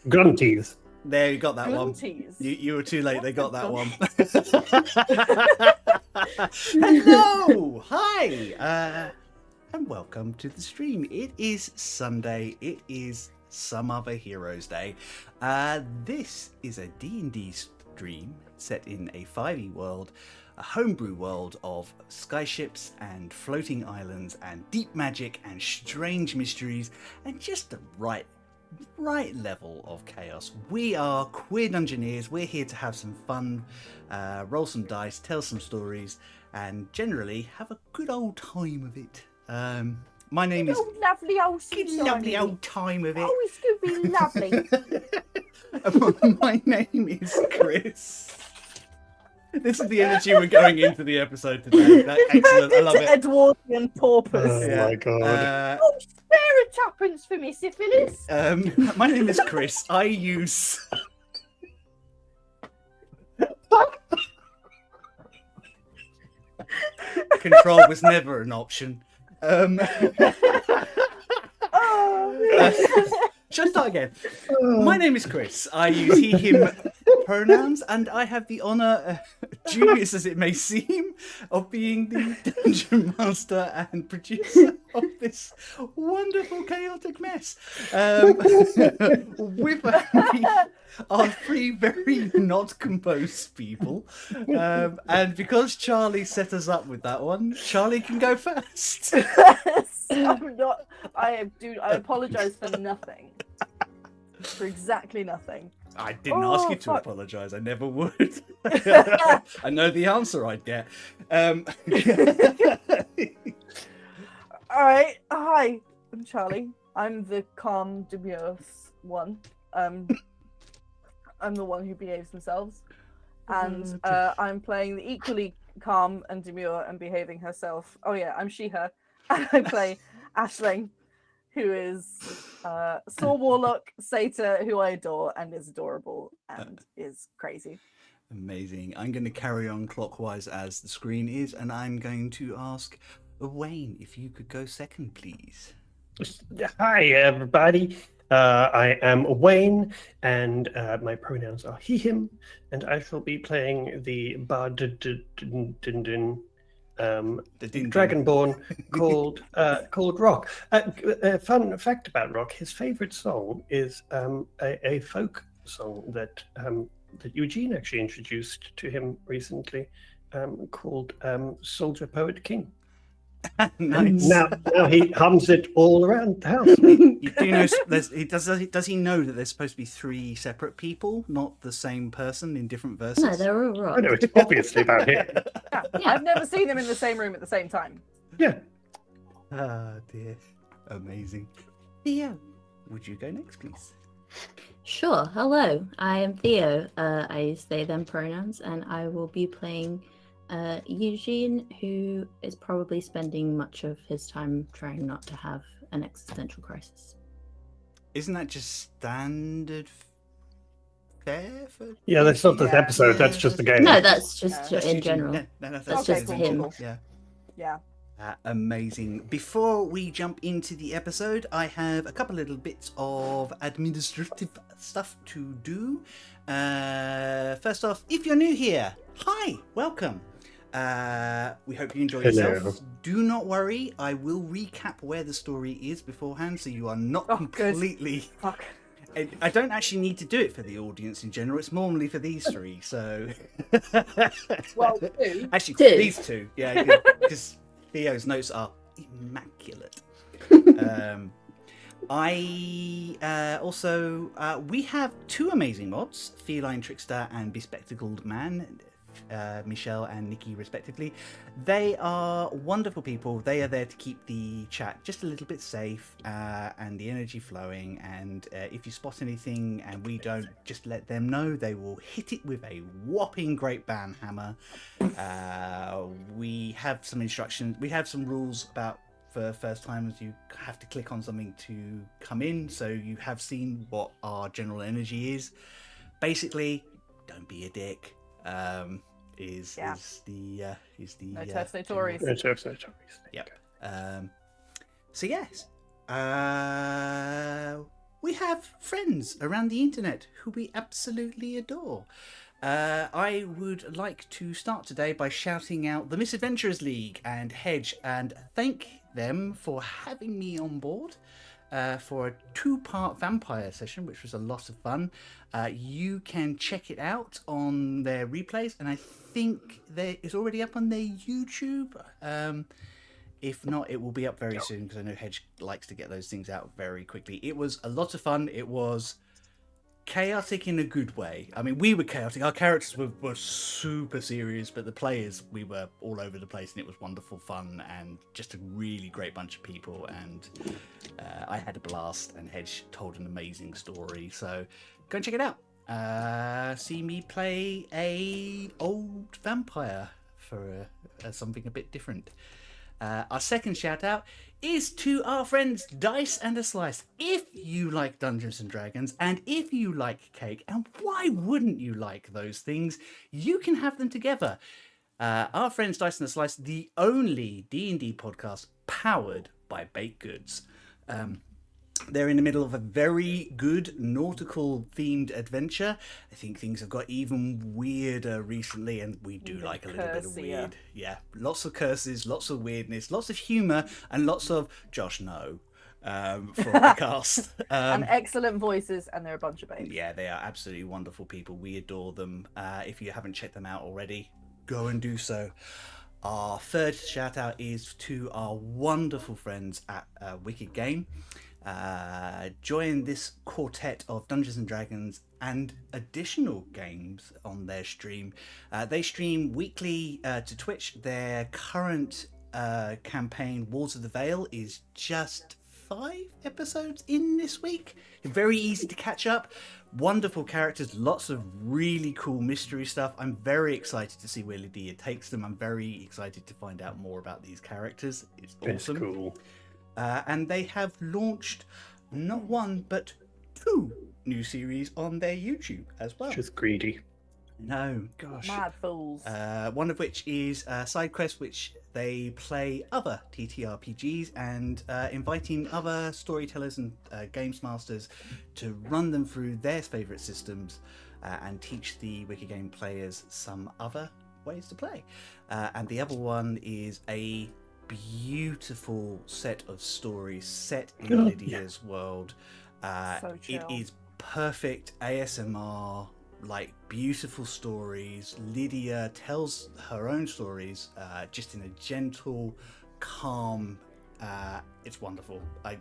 Grunties. There, you got that Grunties. one. You were too late. They got that one. Gosh. Hello, hi, and welcome to the stream. It is Sunday. It is Some Other Heroes Day. This is a D&D stream set in a 5e world, a homebrew world of skyships and floating islands and deep magic and strange mysteries and just the right level of chaos. We are queer dungeoneers. We're here to have some fun, roll some dice, tell some stories, and generally have a good old time of it. My name is Lovely old good sunshine. lovely old time of it. Oh, it's going to be lovely. My name is Chris. This is the energy we're going into the episode today. Excellent, I love it. Edwardian paupers. Oh my god. Oh, spare a tuppence for me, syphilis. My name is Chris. I use... Control was never an option. Shall I start again? My name is Chris. I use he, him pronouns, and I have the honour, dubious as it may seem, of being the dungeon master and producer of this wonderful chaotic mess. With me are three very not composed people, and because Charlie set us up with that one, Charlie can go first. I'm not. I apologise for nothing. For exactly nothing. I didn't ask you to fuck. apologise. I never would. I know the answer I'd get. All right. Hi, I'm Charlie. I'm the calm, demure one. I'm the one who behaves themselves, and I'm playing the equally calm and demure and behaving herself. Oh yeah, I'm she/her. And I play Aisling, who is Saw Warlock Satyr, who I adore and is adorable and is crazy. Amazing. I'm going to carry on clockwise as the screen is, and I'm going to ask Wayne if you could go second, please. Hi, everybody. I am Wayne, and my pronouns are he, him, and I shall be playing the bard dragonborn called Rock. Fun fact about Rock: his favourite song is a folk song that Eugene actually introduced to him recently, called "Soldier Poet King." Nice. Now he hums it all around the house. You do know does he know that there's supposed to be three separate people, not the same person in different verses? No, they're all I right. know, it's obviously about him. Yeah, I've never seen them in the same room at the same time. Yeah. Ah, dear. Amazing. Theo, would you go next, please? Sure. Hello, I am Theo. I use they, them pronouns, and I will be playing Eugene, who is probably spending much of his time trying not to have an existential crisis. Isn't that just standard fare for... Yeah, that's not this episode, that's just the game. No, that's just Yeah. in general. Yeah, no, that's That's Okay, just cool, him. cool. Yeah. Yeah. Amazing. Before we jump into the episode, I have a couple little bits of administrative stuff to do. First off, if you're new here, hi, welcome. We hope you enjoy Hello. yourself. Do not worry, I will recap where the story is beforehand, so you are not Oh, good. completely... Fuck. I don't actually need to do it for the audience in general. It's normally for these three, so... Well, two. Actually, Two. these two, yeah, because Theo's notes are immaculate. We have two amazing mods, Feline Trickster and Bespectacled Man, Michelle and Nikki respectively. They are wonderful people. They are there to keep the chat just a little bit safe and the energy flowing, and if you spot anything and we don't just let them know, they will hit it with a whopping great bam hammer. We have some instructions, we have some rules about for first timers. You have to click on something to come in, so you have seen what our general energy is. Basically, don't be a dick. Is the No turfs, no Tories. No turfs, no Tories. Yep. So yes, we have friends around the internet who we absolutely adore. I would like to start today by shouting out the Misadventurers League and Hedge and thank them for having me on board for a 2-part vampire session, which was a lot of fun. You can check it out on their replays, and I think it's already up on their YouTube. If not, it will be up very soon because I know Hedge likes to get those things out very quickly. It was a lot of fun. It was chaotic in a good way. I mean, we were chaotic. Our characters were super serious, but the players, we were all over the place, and it was wonderful fun and just a really great bunch of people. And I had a blast, and Hedge told an amazing story. So go and check it out. See me play a old vampire for something a bit different. Our second shout out is to our friends Dice and a Slice. If you like Dungeons and Dragons and if you like cake, and why wouldn't you like those things, you can have them together. Our friends Dice and a Slice, the only D&D podcast powered by baked goods. They're in the middle of a very good nautical themed adventure. I think things have got even weirder recently, and we do like a little bit of weird. Yeah, lots of curses, lots of weirdness, lots of humour, and lots of Josh No from the cast. And excellent voices, and they're a bunch of babes. Yeah, they are absolutely wonderful people. We adore them. If you haven't checked them out already, go and do so. Our third shout out is to our wonderful friends at Wicked Game. Join this quartet of Dungeons and Dragons and additional games on their stream. They stream weekly to Twitch. Their current campaign, Walls of the Veil, is just 5 episodes in this week. Very easy to catch up. Wonderful characters, lots of really cool mystery stuff. I'm very excited to see where Lydia takes them. I'm very excited to find out more about these characters. It's awesome. It's cool. And they have launched not 1 but 2 new series on their YouTube as well. Just greedy. No, gosh. Mad fools. One of which is Side Quest, which they play other TTRPGs and inviting other storytellers and games masters to run them through their favourite systems and teach the Wicked Game players some other ways to play. And the other one is a beautiful set of stories set in Lydia's world. So it chill. is perfect ASMR, like beautiful stories. Lydia tells her own stories just in a gentle, calm, it's wonderful. I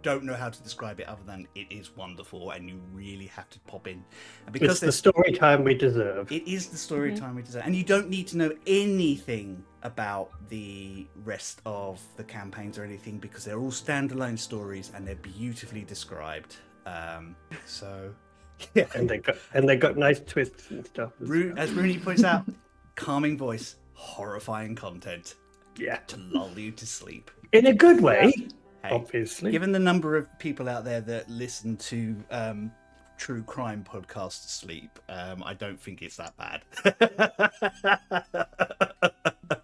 don't know how to describe it other than it is wonderful, and you really have to pop in. And because It's the story time we deserve. it is the story time we deserve, and you don't need to know anything about the rest of the campaigns or anything, because they're all standalone stories and they're beautifully described. So yeah, And they got nice twists and stuff. As Rooney points out, calming voice, horrifying content Yeah. to lull you to sleep. In a good way, Hey, obviously. given the number of people out there that listen to true crime podcasts to sleep, I don't think it's that bad.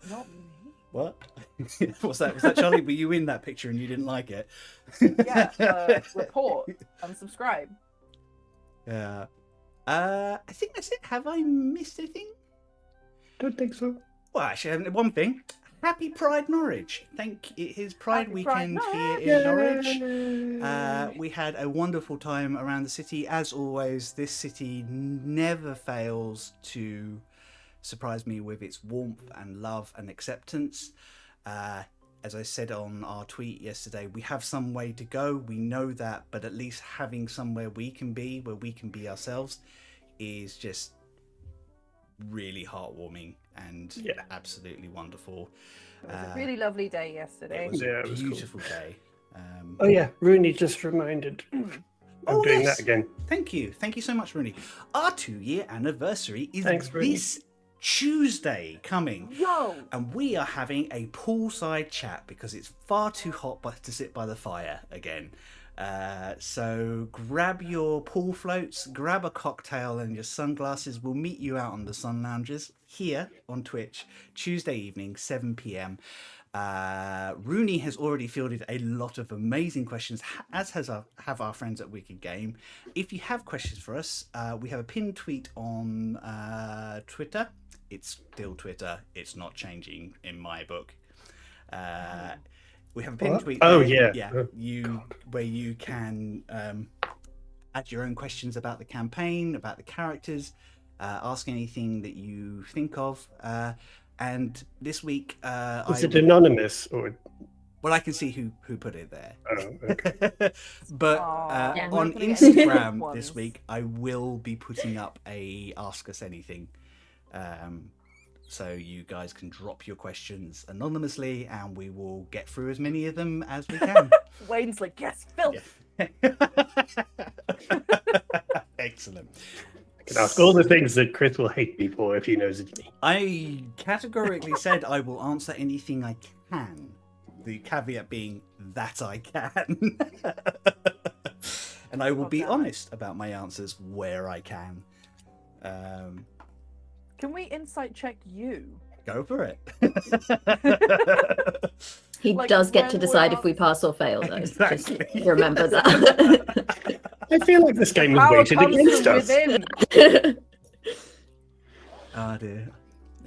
Not me. What? Was that Charlie? Were you in that picture and you didn't like it? Yeah, report and subscribe. Yeah. I think that's it. Have I missed anything? Don't think so. Well, actually, one thing. Happy Pride Norwich. It is Pride Happy weekend Pride here in Norwich. Yay. We had a wonderful time around the city. As always, this city never fails to surprise me with its warmth and love and acceptance. As I said on our tweet yesterday, we have some way to go. We know that, but at least having somewhere we can be, where we can be ourselves, is just really heartwarming and absolutely wonderful. It was a really lovely day yesterday. It was Yeah, a it was cool. beautiful day. Oh yeah, Rooney just reminded. I'm doing that again. Thank you so much, Rooney. Our 2-year anniversary is Thanks, Rooney. this Tuesday coming. Yo! And we are having a poolside chat because it's far too hot to sit by the fire again. So grab your pool floats, grab a cocktail and your sunglasses. We'll meet you out on the Sun Lounges here on Twitch, Tuesday evening, 7 p.m. Rooney has already fielded a lot of amazing questions, as have our friends at Wicked Game. If you have questions for us, we have a pinned tweet on Twitter. It's still Twitter. It's not changing in my book. We have a pinned tweet. Oh, there, yeah. where you can add your own questions about the campaign, about the characters, ask anything that you think of. And this week, Is it anonymous or? well, I can see who put it there. Oh, okay. But Aw, on we're putting it in the Instagram ones. this week, I will be putting up a Ask Us Anything. So you guys can drop your questions anonymously and we will get through as many of them as we can. Wayne's like, yes, Phil. Yeah. Excellent. I can ask all the things that Chris will hate me for if he knows it's me. I categorically said I will answer anything I can. The caveat being that I can. And I will be honest about my answers where I can. Can we insight check you? Go for it. He Like, does get to when decide we're if we pass or fail, though. Exactly. Just remember that. I feel like this game was Power weighted comes against from us. within. Oh dear.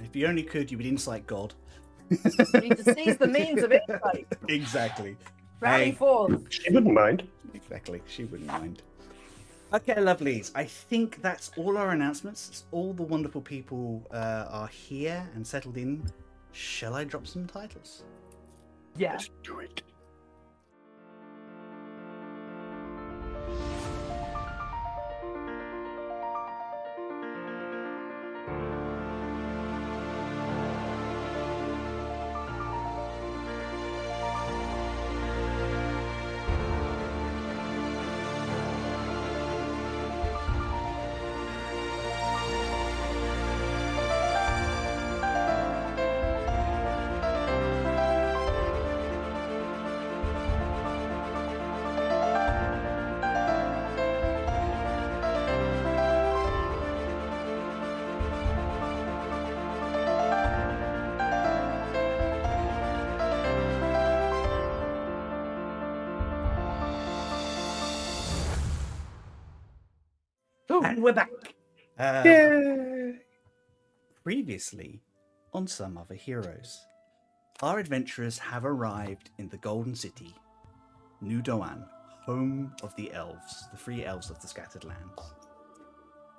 If you only could, you would insight God. You need to seize the means of insight. Exactly. Rally Hey. forth. She wouldn't mind. Exactly. She wouldn't mind. Okay, lovelies. I think that's all our announcements. All the wonderful people are here and settled in. Shall I drop some titles? Yeah. Let's do it. And we're back. Yay! Previously, on Some Other Heroes, our adventurers have arrived in the Golden City, Nu Doan, home of the elves, the free elves of the Scattered Lands.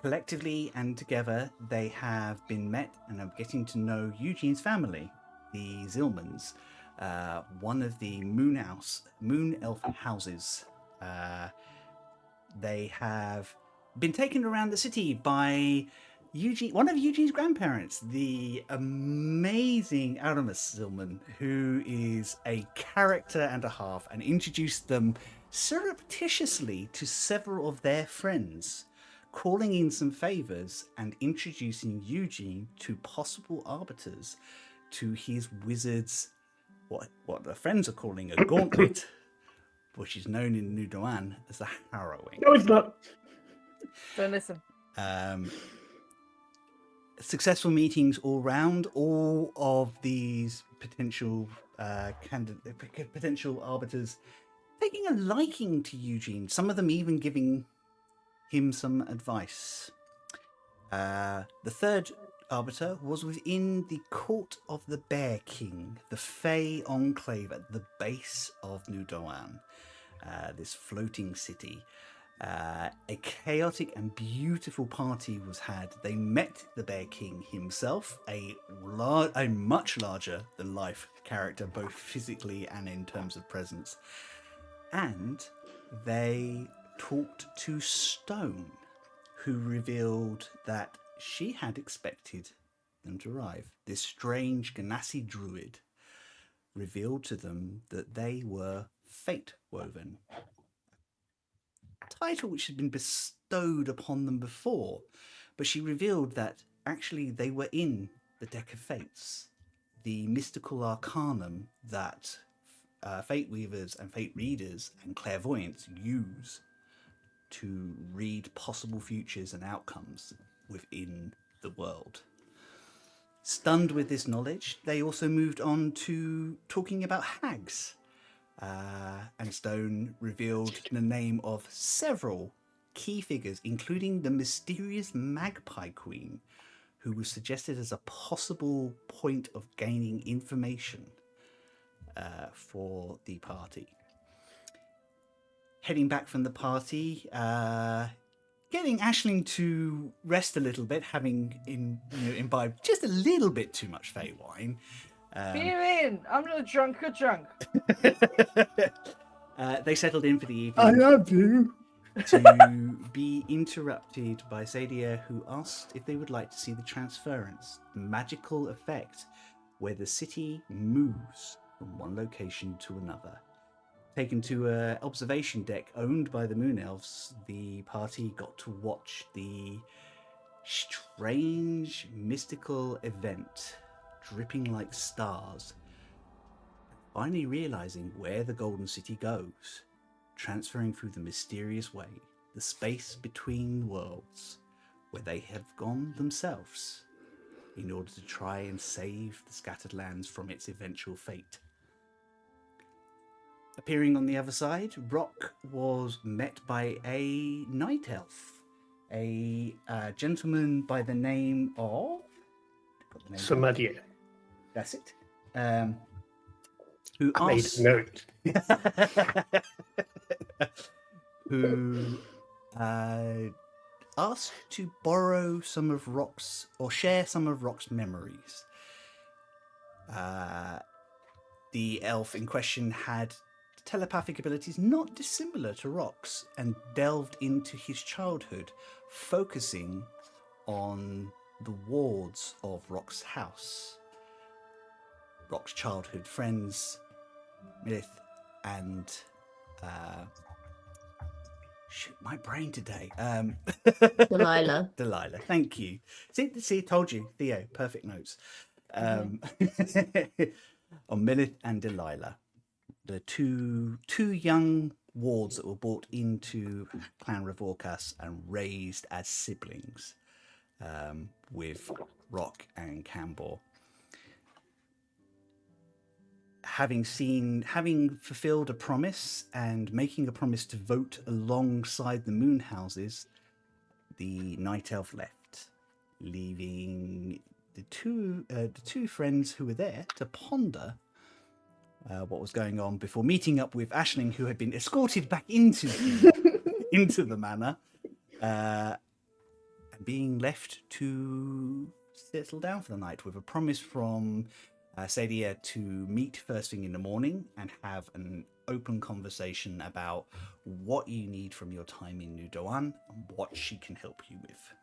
Collectively and together, they have been met and are getting to know Eugene's family, the Zilmans, one of the moon elf houses. They have been taken around the city by Eugene, one of Eugene's grandparents, the amazing Aramis Zilman, who is a character and a half, and introduced them surreptitiously to several of their friends, calling in some favors and introducing Eugene to possible arbiters to his wizard's, what the friends are calling a gauntlet, which is known in Nu Doan as a harrowing. No, it's not. Don't listen. Successful meetings all round. All of these potential potential arbiters taking a liking to Eugene. Some of them even giving him some advice. The third arbiter was within the court of the Bear King, the Fey Enclave at the base of Nu Doan, this floating city. A chaotic and beautiful party was had. They met the Bear King himself, a much larger than life character, both physically and in terms of presence. And they talked to Stone, who revealed that she had expected them to arrive. This strange Ganassi druid revealed to them that they were fate woven, title which had been bestowed upon them before, but she revealed that actually they were in the Deck of Fates, the mystical arcanum that fate weavers and fate readers and clairvoyants use to read possible futures and outcomes within the world. Stunned with this knowledge, they also moved on to talking about hags. And Stone revealed the name of several key figures, including the mysterious Magpie Queen, who was suggested as a possible point of gaining information for the party. Heading back from the party, getting Aisling to rest a little bit, having imbibed just a little bit too much Fey wine. Beer in! I'm not drunk. They settled in for the evening. I love you. To be interrupted by Sadia, who asked if they would like to see the transference, the magical effect where the city moves from one location to another. Taken to an observation deck owned by the Moon Elves, the party got to watch the strange mystical event, dripping like stars, finally realizing where the Golden City goes, transferring through the mysterious way, the space between worlds, where they have gone themselves in order to try and save the scattered lands from its eventual fate. Appearing on the other side, Rock was met by a night elf, a gentleman by the name of... Samadia. That's it. Who I made asked... a note. who asked to borrow some of Rock's, or share some of Rock's memories. The elf in question had telepathic abilities not dissimilar to Rock's, and delved into his childhood, focusing on the wards of Rock's house. Rock's childhood friends, Milith and... shoot, my brain today. Delilah. Delilah, thank you. See, told you. Theo, perfect notes. On Milith and Delilah, the two young wards that were brought into Clan Revorkas and raised as siblings with Rock and Cambor. Having fulfilled a promise and making a promise to vote alongside the moon houses, the night elf left, leaving the two friends who were there to ponder what was going on before meeting up with Aisling, who had been escorted back into the manor, and being left to settle down for the night with a promise from Sadia to meet first thing in the morning and have an open conversation about what you need from your time in Nu Doan and what she can help you with.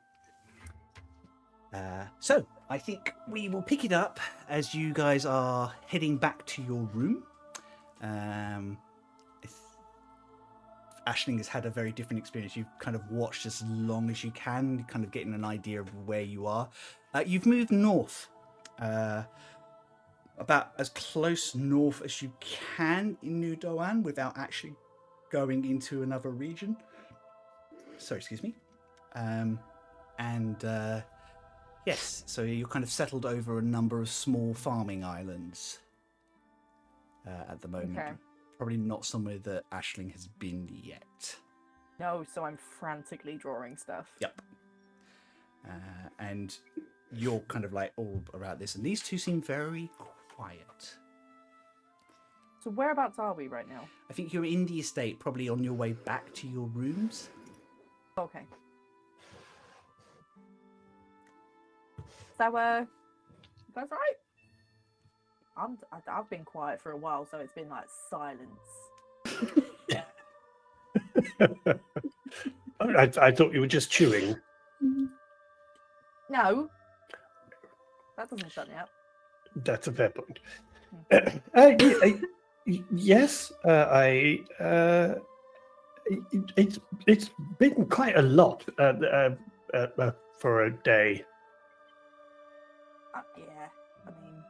So I think we will pick it up as you guys are heading back to your room. Aisling has had a very different experience. You've kind of watched as long as you can, kind of getting an idea of where you are. You've moved north. About as close north as you can in Nu Doan without actually going into another region. Sorry, excuse me. Yes, so you're kind of settled over a number of small farming islands at the moment. Okay. Probably not somewhere that Aisling has been yet. No, so I'm frantically drawing stuff. Yep. And you're kind of like all around this, and these two seem very quiet. So whereabouts are we right now? I think you're in the estate, probably on your way back to your rooms. Okay. So, that's right. I've been quiet for a while, so it's been like silence. I thought you were just chewing. No, that doesn't shut me up. That's a fair point. Yes, it's been quite a lot for a day. Yeah, I mean,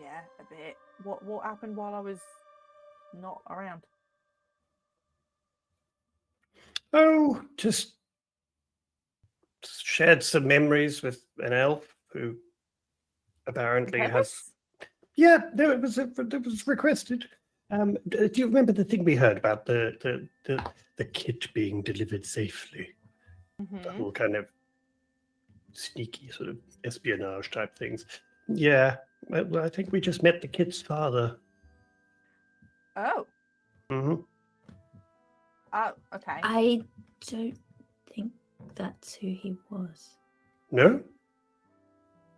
Yeah, a bit. What happened while I was not around? Oh, just shared some memories with an elf who apparently has. Purpose? Yeah, no, it was requested. Do you remember the thing we heard about the kit being delivered safely? The Mm-hmm. whole kind of sneaky sort of espionage type things. Yeah, well, I think we just met the kid's father. Oh. Hmm. Oh, okay. I don't think that's who he was. No?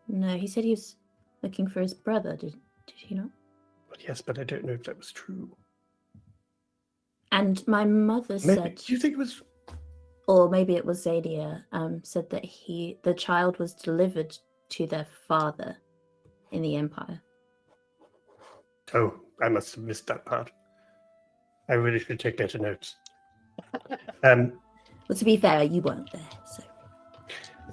No, he said he was looking for his brother. Did he not? Well, yes, but I don't know if that was true. And my mother Maybe. said, Do you think it was? or maybe it was Zadia, said that the child was delivered to their father in the Empire. Oh, I must have missed that part. I really should take better notes. Well, to be fair, you weren't there, so.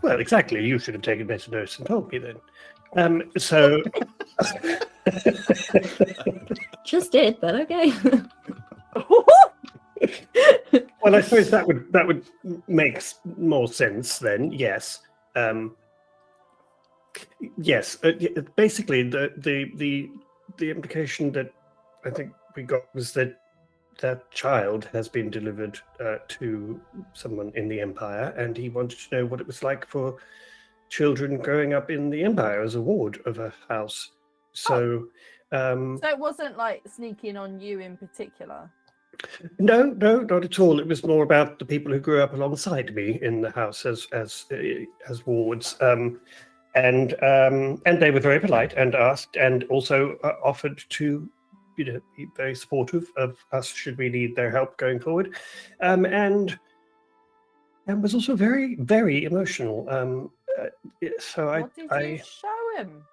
Well, exactly. You should have taken better notes and told me then. So. Just did, but okay. Well, I suppose that would make more sense then. Yes. Yes. Basically, the implication that I think we got was that that child has been delivered to someone in the Empire, and he wanted to know what it was like for children growing up in the Empire as a ward of a house. So, So it wasn't like sneaking on you in particular. no, not at all. It was more about the people who grew up alongside me in the house as wards, and they were very polite and asked, and also offered to, be very supportive of us should we need their help going forward, and was also very, very emotional. So What did you show him?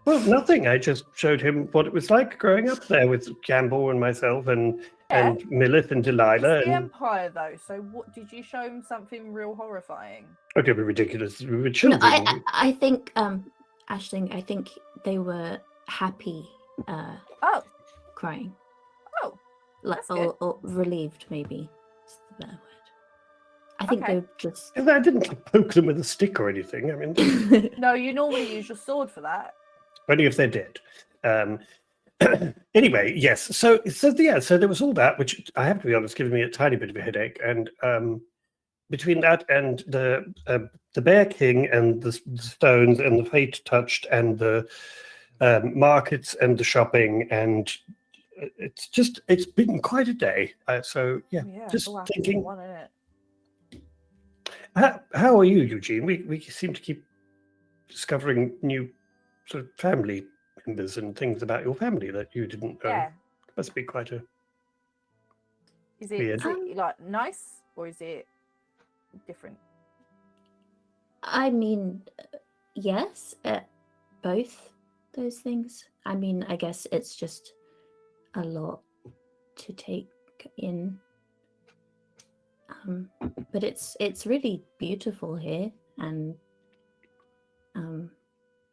well, nothing. I just showed him what it was like growing up there with Campbell and myself and Millith and Delilah. It's the And Empire, though. So, what did you show him? Something real horrifying? okay, but ridiculous. We were No, children. I think, Aisling, I think they were happy Oh, crying. oh, Like, that's good. or relieved, maybe. Is the better word. I think Okay. they were just. I didn't poke them with a stick or anything. I mean, No, you normally use your sword for that. only if they're dead. Anyway, yes. So there was all that, which I have to be honest, giving me a tiny bit of a headache. And between that and the Bear King and the stones and the fate touched and the markets and the shopping, and it's been quite a day. So yeah, Yeah, just it's all happened in thinking. one, isn't it? How are you, Eugene? We seem to keep discovering new sort of family members and things about your family that you didn't know. Yeah. It must be quite a Is it weird. like nice or is it different? I mean, yes, both those things. I mean, I guess it's just a lot to take in. But it's really beautiful here, and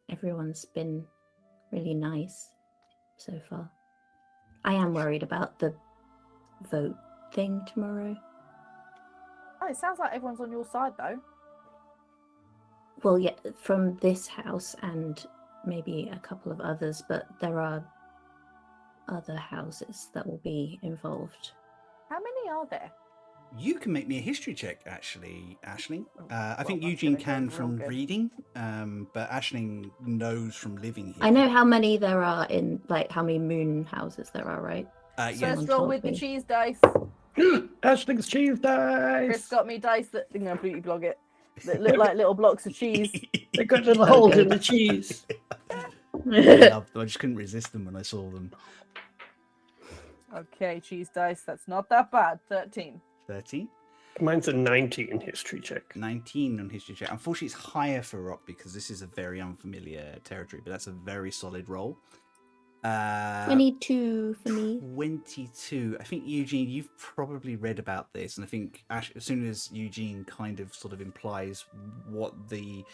everyone's been really nice so far. I am worried about the vote thing tomorrow. Oh, it sounds like everyone's on your side, though. Well, yeah, from this house and maybe a couple of others, but there are other houses that will be involved. How many are there? You can make me a history check, actually, Aisling. I think that's Eugene gonna go can real from good. reading, but Aisling knows from living here. I know how many there are in, like, how many moon houses there are, right? Yeah. First Someone roll told with the me. cheese dice. Ashling's cheese dice. Chris got me dice that I'm gonna beauty blog it. That look like little blocks of cheese. They got little holes in the cheese. I loved them. I just couldn't resist them when I saw them. Okay, cheese dice. That's not that bad. 13. 13. Mine's a 19 history check. 19 on history check. Unfortunately, it's higher for Rock because this is a very unfamiliar territory, but that's a very solid roll. 22 for me. 22. I think, Eugene, you've probably read about this, and I think as soon as Eugene kind of sort of implies what the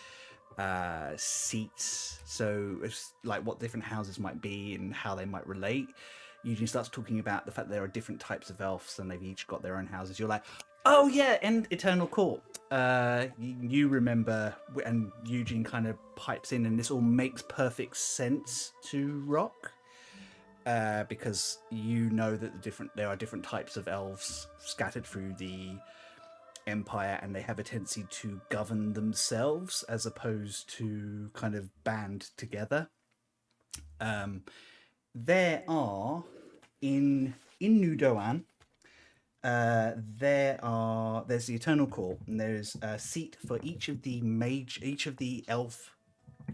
seats. So it's like what different houses might be and how they might relate. Eugene starts talking about the fact that there are different types of elves and they've each got their own houses. You're like, oh yeah, and Eternal Court. You remember, and Eugene kind of pipes in, and this all makes perfect sense to Rock. Because you know that there are different types of elves scattered through the empire, and they have a tendency to govern themselves as opposed to kind of band together. There are in Nu Doan, there's the Eternal Court, and there's a seat for each of the elf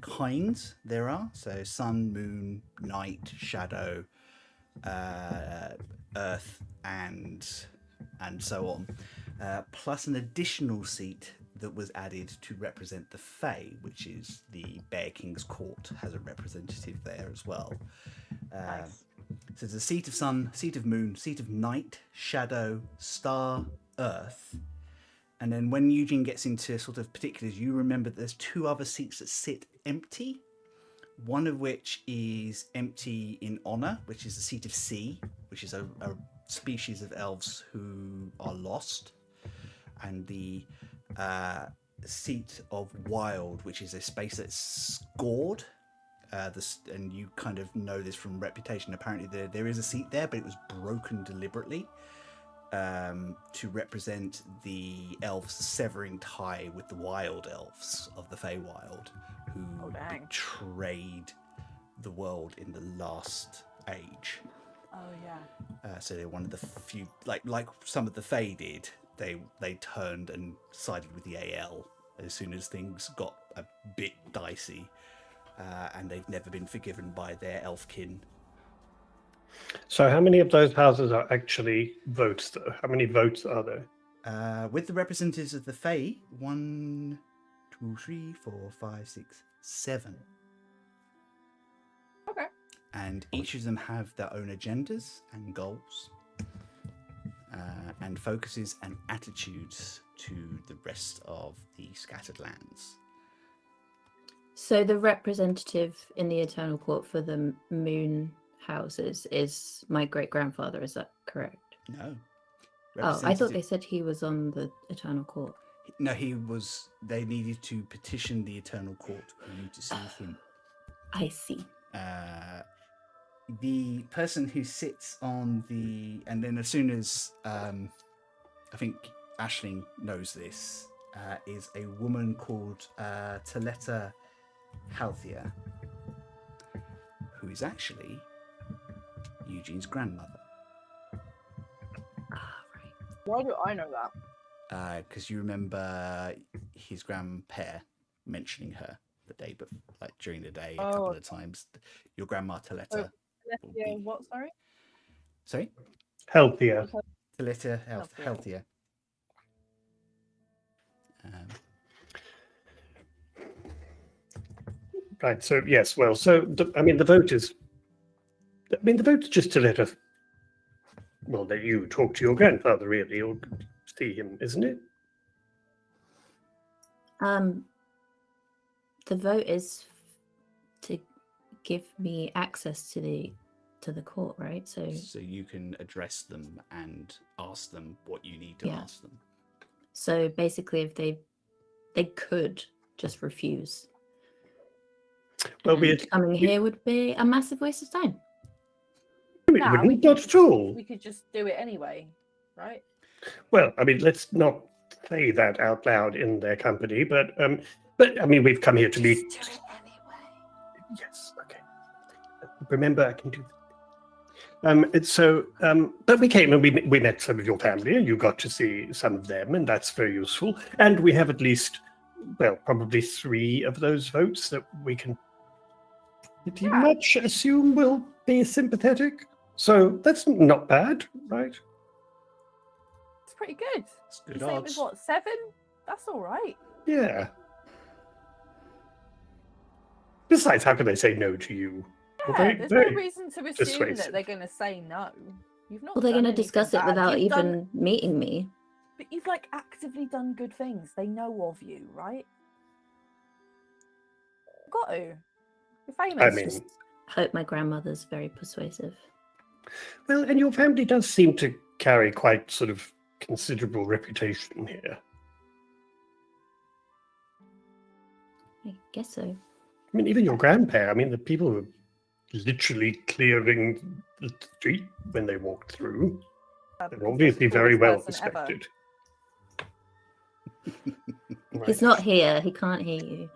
kinds there are. So sun, moon, night, shadow, earth, and so on. Plus an additional seat that was added to represent the Fae, which is the Bear King's Court has a representative there as well. Nice. So there's a seat of sun, seat of moon, seat of night, shadow, star, earth. And then when Eugene gets into sort of particulars, you remember that there's 2 other seats that sit empty. One of which is empty in honor, which is the seat of sea, which is a species of elves who are lost. And the seat of wild, which is a space that's scored. And you kind of know this from reputation. Apparently there is a seat there, but it was broken deliberately to represent the elves severing tie with the wild elves of the Feywild, who betrayed the world in the last age. Oh yeah. So they're one of the few, like some of the Fey did. They turned and sided with the AL as soon as things got a bit dicey. And they've never been forgiven by their elfkin. So how many of those houses are actually votes, though? How many votes are there? With the representatives of the Fae, 1, 2, 3, 4, 5, 6, 7. Okay. And each of them have their own agendas and goals, and focuses and attitudes to the rest of the scattered lands. So the representative in the Eternal Court for the moon houses is my great-grandfather, is that correct? No. Oh, I thought they said he was on the Eternal Court. No, he was. They needed to petition the Eternal Court for you to see him. I see. The person who sits on the... And then as soon as... I think Aisling knows this, is a woman called Taletta Halthia, who is actually Eugene's grandmother. Ah, right. Why do I know that? Because you remember his grandpa mentioning her the day, but like during the day, a couple of times. Your grandma Taletta. Yeah, what? Sorry. Sorry. Healthier. Taletta Halthia. Right. So yes. Well. So the vote is. The vote is just to let us. Well, let you talk to your grandfather, really, or see him, isn't it? The vote is to give me access to the court, right? So you can address them and ask them what you need to ask them. So basically, if they could just refuse. Well, coming here would be a massive waste of time. Not at all. We could just do it anyway, right? Well, let's not say that out loud in their company, but we've come here to meet. Just do it anyway. Yes. Okay. Remember, I can do. But we came and we met some of your family, and you got to see some of them, and that's very useful. And we have at least, probably 3 of those votes that we can pretty much assume will be sympathetic. So that's not bad, right? It's pretty good. It's good You say it was what, 7? That's all right. Yeah. Besides, how can they say no to you? Yeah, there's no reason to assume that they're going to say no. You've not. Well, they're going to discuss it without You've even meeting me. But you've actively done good things. They know of you, right? Got to. You're famous. I mean, Just hope my grandmother's very persuasive. well, and your family does seem to carry quite sort of considerable reputation here. I guess so. I mean, even your grandpa, I mean, the people were literally clearing the street when they walked through. They're obviously very well respected. He's not here. He can't hear you.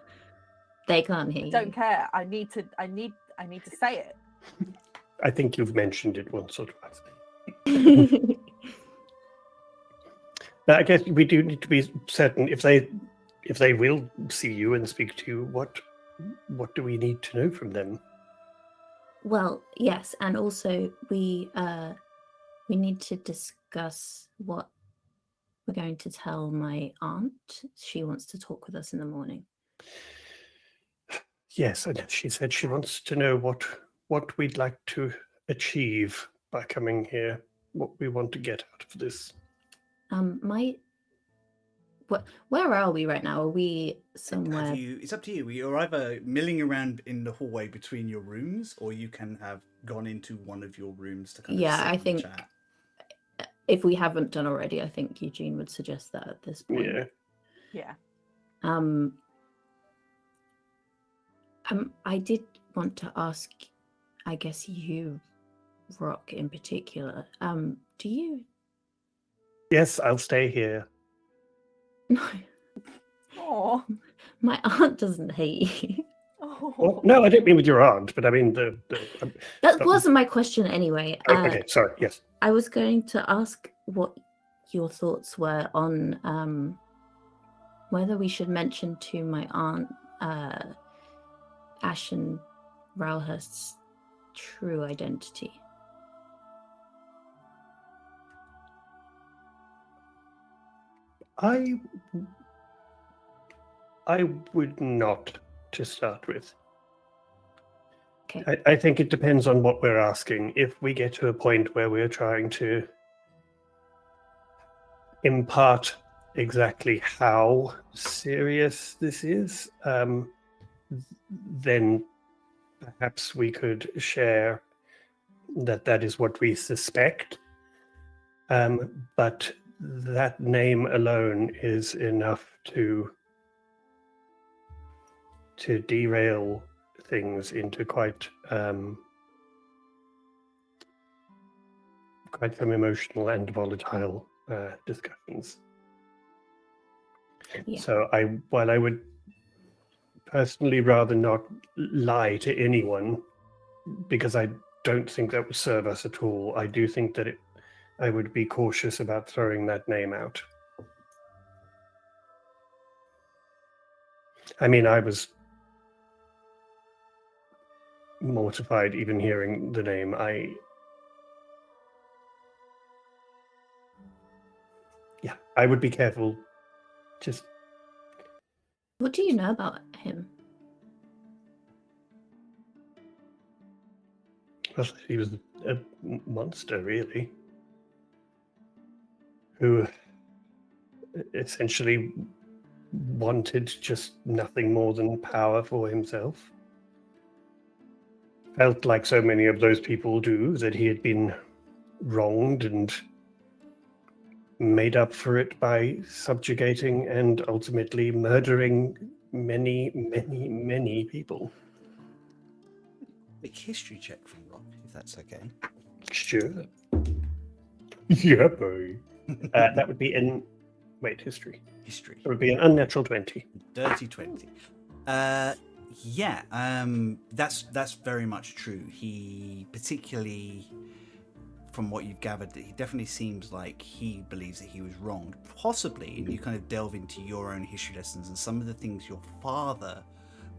They can't hear you. Don't care. I need to say it. I think you've mentioned it once or twice. But I guess we do need to be certain if they will see you and speak to you, what do we need to know from them? Well, yes, and also we need to discuss what we're going to tell my aunt. She wants to talk with us in the morning. Yes, and she said she wants to know what we'd like to achieve by coming here, what we want to get out of this. Where are we right now? Are we somewhere? It's up to you. You're either milling around in the hallway between your rooms, or you can have gone into one of your rooms to kind of sit I and think chat. if we haven't done already, I think Eugene would suggest that at this point. Yeah. I did want to ask, I guess you, Rock, in particular. Do you? Yes, I'll stay here. No. Oh. My aunt doesn't hate you. Well, no, I don't mean with your aunt, but I mean That wasn't my question anyway. Okay, sorry. Yes. I was going to ask what your thoughts were on whether we should mention to my aunt Ashen Rowhurst's true identity. I would not, to start with. Okay. I think it depends on what we're asking. If we get to a point where we're trying to impart exactly how serious this is, then perhaps we could share that is what we suspect. But that name alone is enough to derail things into quite some emotional and volatile discussions. Yeah. So while I would personally rather not lie to anyone, because I don't think that would serve us at all, I do think that I would be cautious about throwing that name out. I mean, I was mortified even hearing the name. I would be careful. Just What do you know about him? well, he was a monster, really, who essentially wanted just nothing more than power for himself. Felt like so many of those people do, that he had been wronged and made up for it by subjugating and ultimately murdering many, many, many people. Quick history check from Rock, if that's okay. Sure. Yeah, boy. That would be history. History. It would be an unnatural 20. Dirty 20. That's very much true. He particularly, from what you've gathered, he definitely seems like he believes that he was wronged. Possibly, and you kind of delve into your own history lessons, and some of the things your father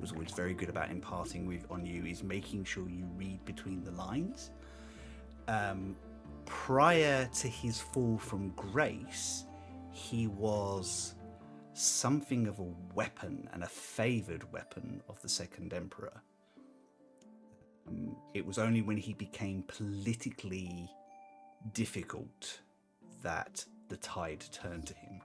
was always very good about imparting on you is making sure you read between the lines. Prior to his fall from grace, he was something of a weapon and a favoured weapon of the Second Emperor. It was only when he became politically difficult that the tide turned to him.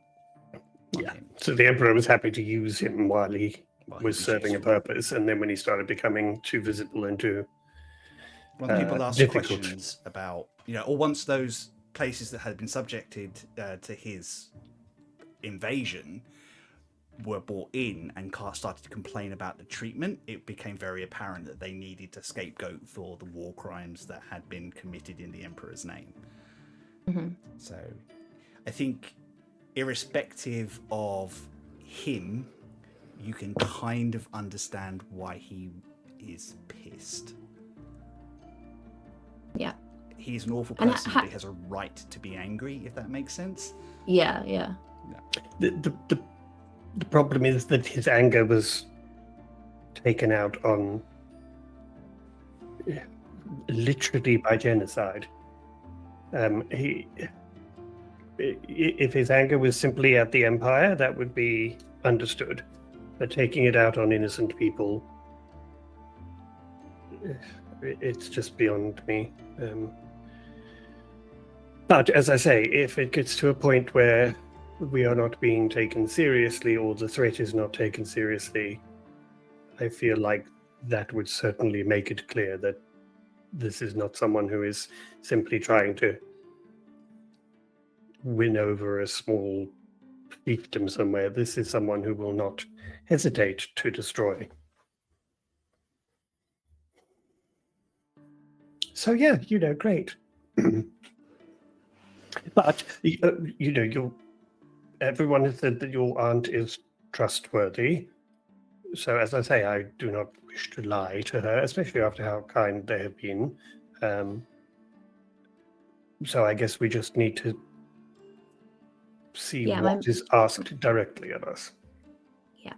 Yeah. So the Emperor was happy to use him while he Well, was he'd be serving a useful. purpose, and then when he started becoming too visible and too When people ask difficult. questions about, or once those places that had been subjected to his invasion were brought in and started to complain about the treatment, it became very apparent that they needed a scapegoat for the war crimes that had been committed in the Emperor's name. Mhm. So I think irrespective of him, you can kind of understand why he is pissed. Yeah. He's an awful And person, but he has a right to be angry, if that makes sense. Yeah. The problem is that his anger was taken out on literally by genocide. If his anger was simply at the Empire, that would be understood. But taking it out on innocent people, it's just beyond me. But as I say, if it gets to a point where we are not being taken seriously, or the threat is not taken seriously, I feel like that would certainly make it clear that this is not someone who is simply trying to win over a small fiefdom somewhere. This is someone who will not hesitate to destroy. So yeah, great. But everyone has said that your aunt is trustworthy. So as I say, I do not wish to lie to her, especially after how kind they have been. So I guess we just need to see what is asked directly of us. Yeah.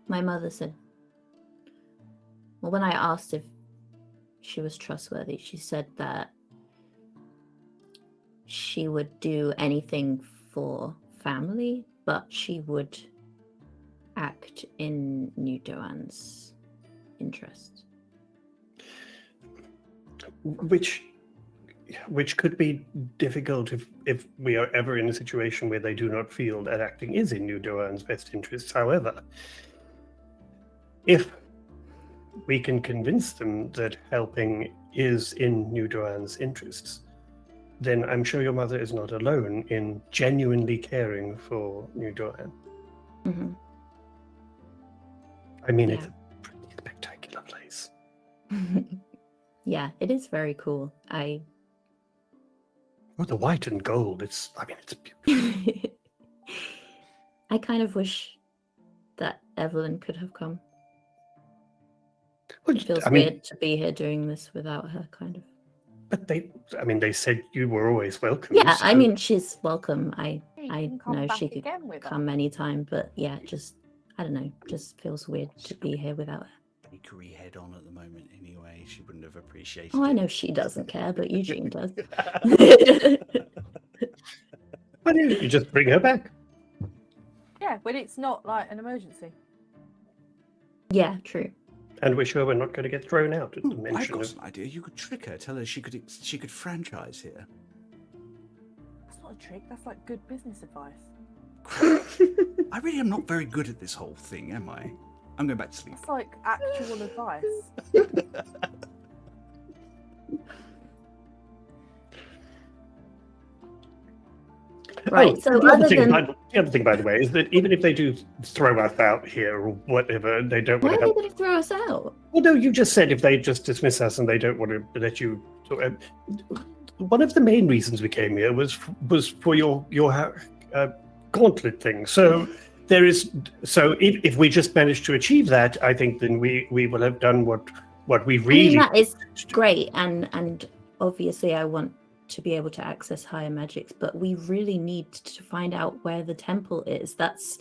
My mother said, well, when I asked if she was trustworthy, she said that she would do anything for family, but she would act in Nu Doan's interest. Which could be difficult if we are ever in a situation where they do not feel that acting is in Nu Doan's best interests. However, if we can convince them that helping is in Nu Doan's interests, then I'm sure your mother is not alone in genuinely caring for Nu Doan. Mm-hmm. I mean, it's a pretty spectacular place. Yeah, it is very cool. The white and gold, it's beautiful. I kind of wish that Evelyn could have come. Well, It feels weird to be here doing this without her, kind of. But they said you were always welcome. Yeah, so... I mean, she's welcome. I can know back she could again with come anytime, but yeah, just, I don't know, just feels weird to be here without her. Bakery head on at the moment anyway. She wouldn't have appreciated Oh, it. I know she doesn't care, but Eugene does. Why don't you just bring her back? Yeah, when it's not like an emergency. Yeah, true. And we're sure we're not going to get thrown out at the I've mention got of... an idea. You could trick her. Tell her she could franchise here. That's not a trick. That's like good business advice. I really am not very good at this whole thing, am I? I'm going back to sleep. That's like actual advice. Right, so the other other thing, by the way, is that even if they do throw us out here or whatever, they don't Why want are to they help. going to throw us out? Well, no, you just said if they just dismiss us and they don't want to let you... one of the main reasons we came here was for your gauntlet thing. So there is... So if we just manage to achieve that, I think then we will have done what we really... I mean, that is great, and obviously I want to be able to access higher magics, but we really need to find out where the temple is. That's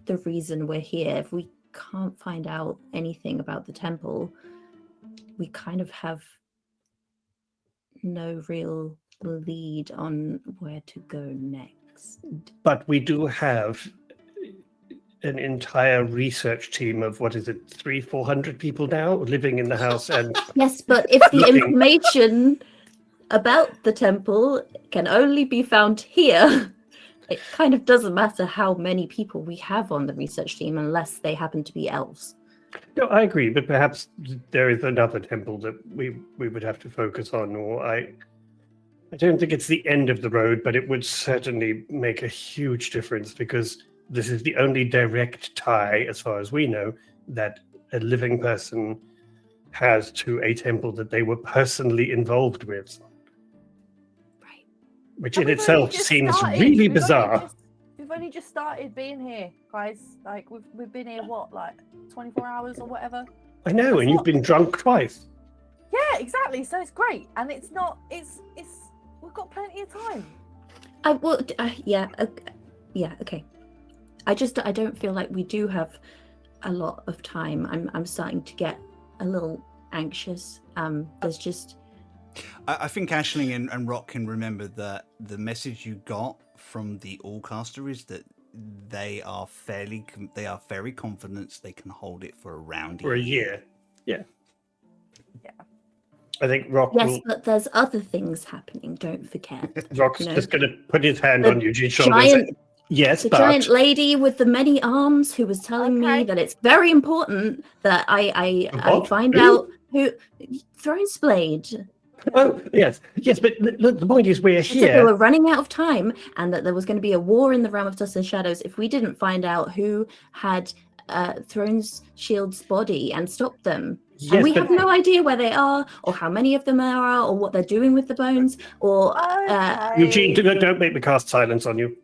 the reason we're here. If we can't find out anything about the temple, we kind of have no real lead on where to go next. But we do have an entire research team of, 300-400 people now living in the house and... Yes, but if the information about the temple can only be found here, it kind of doesn't matter how many people we have on the research team unless they happen to be elves. No, I agree, but perhaps there is another temple that we would have to focus on, or I don't think it's the end of the road, but it would certainly make a huge difference because this is the only direct tie, as far as we know, that a living person has to a temple that they were personally involved with. Right. Which But in we've only itself just seems started. really We've only bizarre. We've only just started being here, guys. Like we've been here what, like 24 hours or whatever. I know, That's and you've not- been drunk twice. Yeah, exactly. So it's great, and it's not. It's. We've got plenty of time. Okay. I don't feel like we do have a lot of time. I'm starting to get a little anxious. There's just. I think Aisling and Rock can remember that the message you got from the Allcaster is that they are very confident they can hold it for around For a year. Yeah. Yeah. I think Rock Yes, but there's other things happening. Don't forget. Rock's you know, just going to put his hand the on Eugene's shoulder and giant- say, yes, The but... giant lady with the many arms who was telling me Okay. that it's very important that I What? find Who? out who Thronesblade. Oh, yes. Yes, but the point is we're She said they here. were running out of time and that there was going to be a war in the realm of dust and shadows if we didn't find out who had Throne's Shield's body and stop them. Yes, And we but have no idea where they are or how many of them there are or what they're doing with the bones or Okay. Eugene, don't make me cast silence on you.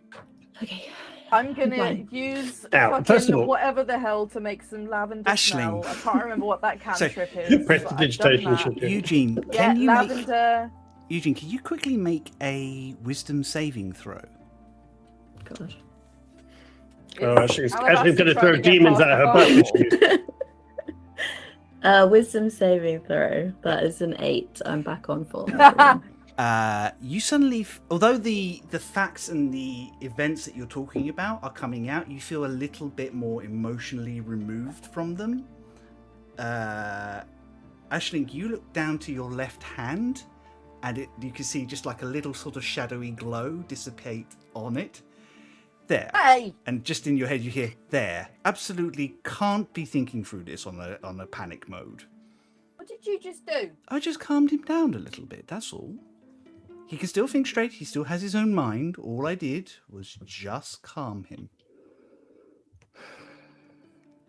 okay. I'm gonna Fine. use Now, first of fucking all- whatever the hell to make some lavender Aisling. smell. I can't remember what that So, cantrip is. press but the I've done digitation that. should do. Eugene, Yeah, can you lavender. Eugene, can you quickly make a wisdom saving throw? God. Oh, Is she's Alabaster going to trying throw get demons past at her the butt. firewall? Wisdom saving throw. That is an 8. I'm back on 4. You suddenly, although the facts and the events that you're talking about are coming out, you feel a little bit more emotionally removed from them. Aisling, you look down to your left hand, and you can see just like a little sort of shadowy glow dissipate on it. There. Hey! And just in your head, you hear, there. Absolutely can't be thinking through this on a panic mode. What did you just do? I just calmed him down a little bit, that's all. He can still think straight, he still has his own mind. All I did was just calm him.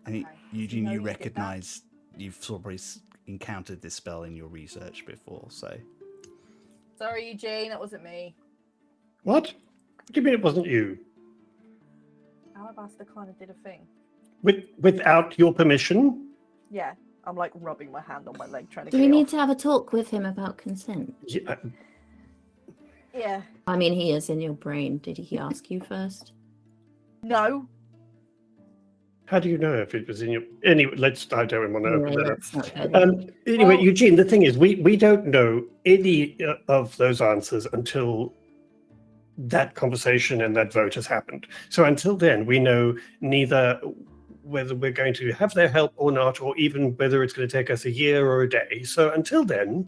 And Okay. Eugene, know you you did that? recognise you've probably encountered this spell in your research before, so... Sorry, Eugene, that wasn't me. What? What do you mean it wasn't you? Alabaster kind of did a thing. Without your permission? Yeah, I'm like rubbing my hand on my leg trying to Do get we it need off. to have a talk with him about consent? Yeah, Yeah. I mean, he is in your brain. Did he ask you first? No. how do you know if it was in your... Anyway, I don't want to open Anyway, that up. let's not go there. Anyway, Well- Eugene, the thing is, we don't know any of those answers until that conversation and that vote has happened. So until then, we know neither whether we're going to have their help or not, or even whether it's going to take us a year or a day. So until then,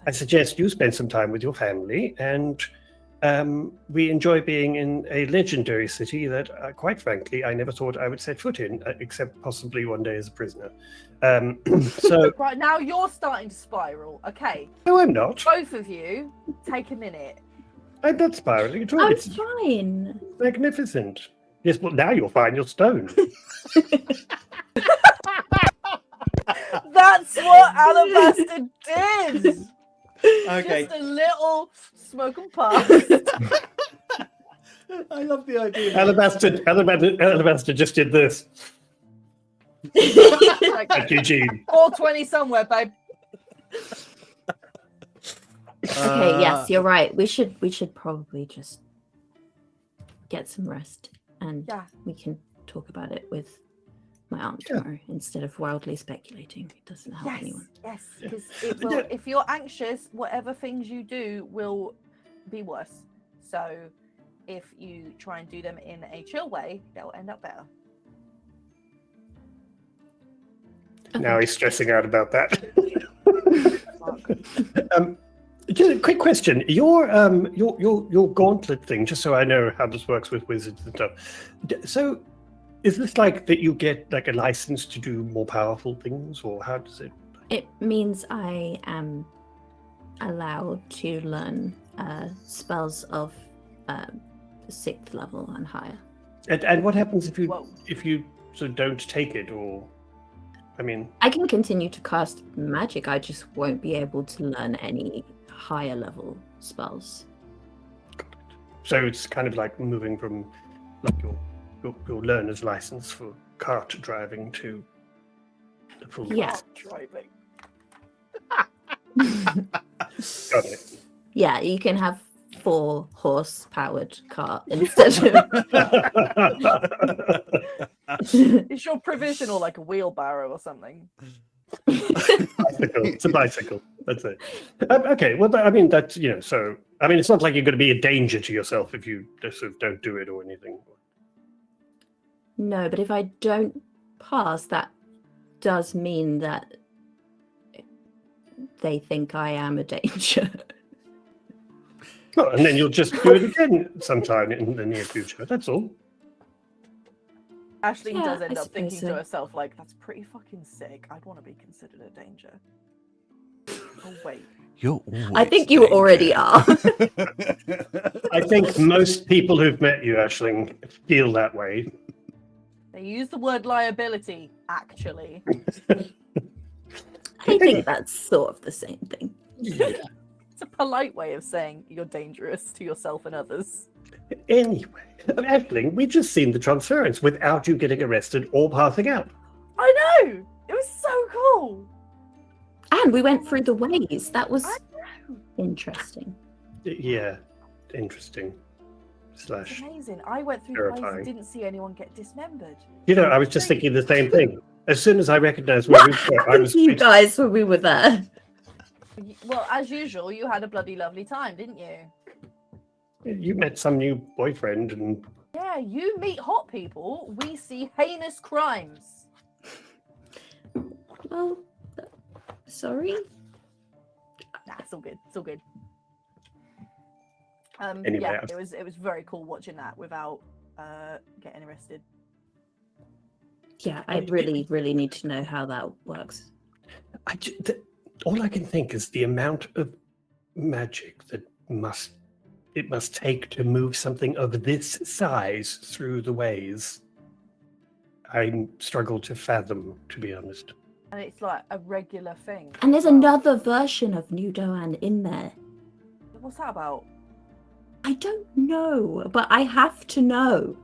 I suggest you spend some time with your family, and we enjoy being in a legendary city that, quite frankly, I never thought I would set foot in, except possibly one day as a prisoner. So, Right, now you're starting to spiral. Okay, no, I'm not. both of you, take a minute. I'm not spiraling at all. I'm It's fine. magnificent. Yes, well, now you're fine. You're stoned. That's what Alabaster did! Okay. Just a little smoke and pass. I love the idea. Alabaster just did this Like, at Eugene. 420 somewhere, babe. Okay, yes, you're right. We should probably just get some rest, and Yeah. we can talk about it with my aunt Yeah. tomorrow instead of wildly speculating. It doesn't help Yes, anyone. yes, Yeah. because it will. Yeah. If you're anxious, whatever things you do will be worse. So, if you try and do them in a chill way, they'll end up better. Now he's stressing out about that. Just a quick question. Your gauntlet thing, just so I know how this works with wizards and stuff. So, is this like that you get like a license to do more powerful things, or how does it? It means I am allowed to learn spells of 6th level and higher. And what happens if Whoa. you sort of don't take it, or? I mean, I can continue to cast magic. I just won't be able to learn any higher level spells. so it's kind of like moving from like your learner's license for cart driving to the full. Yeah. Driving. Got it. Yeah, you can have 4 horse-powered cart instead of. Is your provisional like a wheelbarrow or something? Bicycle. It's a bicycle. That's it. Okay. Well, I mean, that's So, I mean, it's not like you're going to be a danger to yourself if you just sort of don't do it or anything. No, but if I don't pass, that does mean that they think I am a danger. Well, and then you'll just do it again sometime in the near future. That's all. Ashley Yeah, does end I up thinking suppose to so. herself, like, that's pretty fucking sick. I'd want to be considered a danger. Oh, wait. You're always I think you already danger. are. I think most people who've met you, Aisling, feel that way. They use the word liability, actually. I think that's sort of the same thing. Yeah. It's a polite way of saying you're dangerous to yourself and others. Anyway, Aisling, we've just seen the transference without you getting arrested or passing out. I know! It was so cool! And we went through the ways. That was I know! interesting. Yeah, interesting. It's Slash. amazing. I went through the ways Terrifying. and didn't see anyone get dismembered. I was just thinking the same thing. As soon as I recognized where we were, I Happened was. to you guys when we were there. Well, as usual, you had a bloody lovely time, didn't you? You met some new boyfriend, and Yeah, you meet hot people, we see heinous crimes. Well, sorry. Nah, it's all good. It's all good. Anyway, yeah, it was very cool watching that without getting arrested. Yeah, I really, really need to know how that works. all I can think is the amount of magic that it must take to move something of this size through the ways. I struggle to fathom, to be honest. And it's like a regular thing. And there's as well. another version of Nu Doan in there. What's that about? I don't know, but I have to know.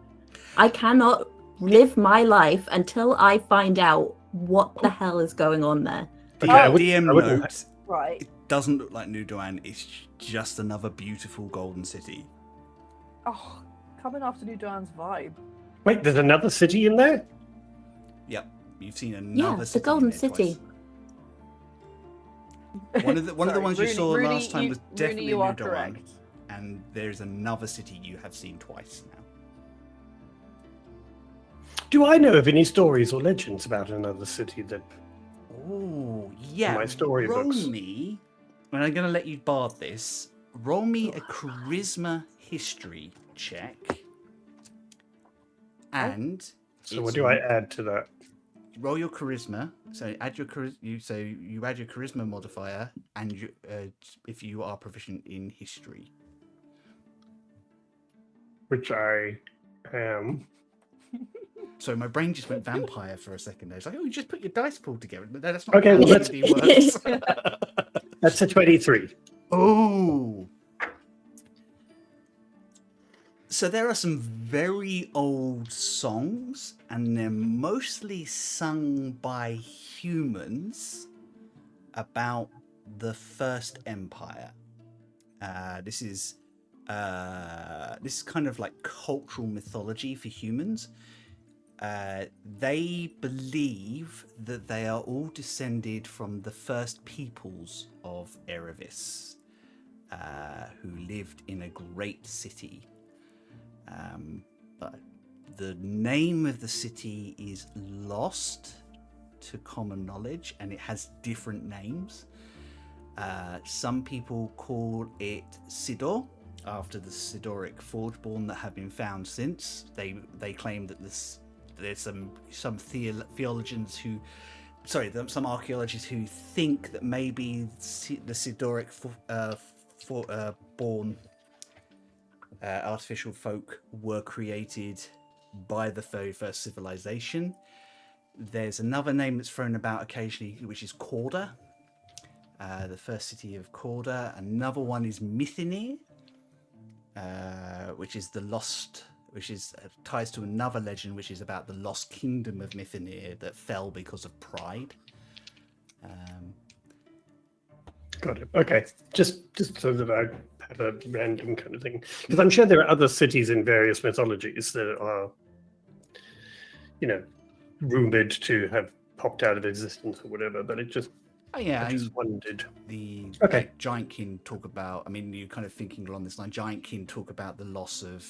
I cannot live my life until I find out what the hell is going on there. Okay, I would- DM I wouldn't- note, Right. it doesn't look like Nu Doan. It's just another beautiful golden city. Oh, coming after Nu Doan's vibe. Wait, there's another city in there? Yep, you've seen another Yeah, the city. Golden in there City. twice. One of the Sorry, ones you Rooney- saw Rooney, last time you- was Rooney, definitely you Nu are Doan, correct. and there's another city you have seen twice now. Do I know of any stories or legends about another city that... Oh, yeah. My storybooks. Roll me, and I'm going to let you bard this. Roll me a charisma history check. And So what do I add to that? roll your charisma. So add your you add your charisma modifier, and if you are proficient in history. Which I am. So my brain just went vampire for a second. I was like, oh, you just put your dice pool together. No, that's not Okay, how well, let's- D&D works. That's a 23. Oh. So there are some very old songs, and they're mostly sung by humans about the First Empire. This is kind of like cultural mythology for humans. They believe that they are all descended from the first peoples of Erevis, who lived in a great city. But the name of the city is lost to common knowledge, and it has different names. Some people call it Sidor, after the Sidoric Forgeborn that have been found since. They claim that there's some theologians who, some archaeologists who think that maybe the Sidoric born artificial folk were created by the very first civilization. There's another name that's thrown about occasionally, which is Corda, the first city of Corda. Another one is Mythenir, which is the lost, which is ties to another legend, which is about the lost kingdom of Mythenir that fell because of pride. Got it. Okay, just so that I have a random kind of thing, because I'm sure there are other cities in various mythologies that are, rumored to have popped out of existence or whatever. But it just, I just wondered. The Giant Kin talk about. I mean, you're kind of thinking along this line. Giant Kin talk about the loss of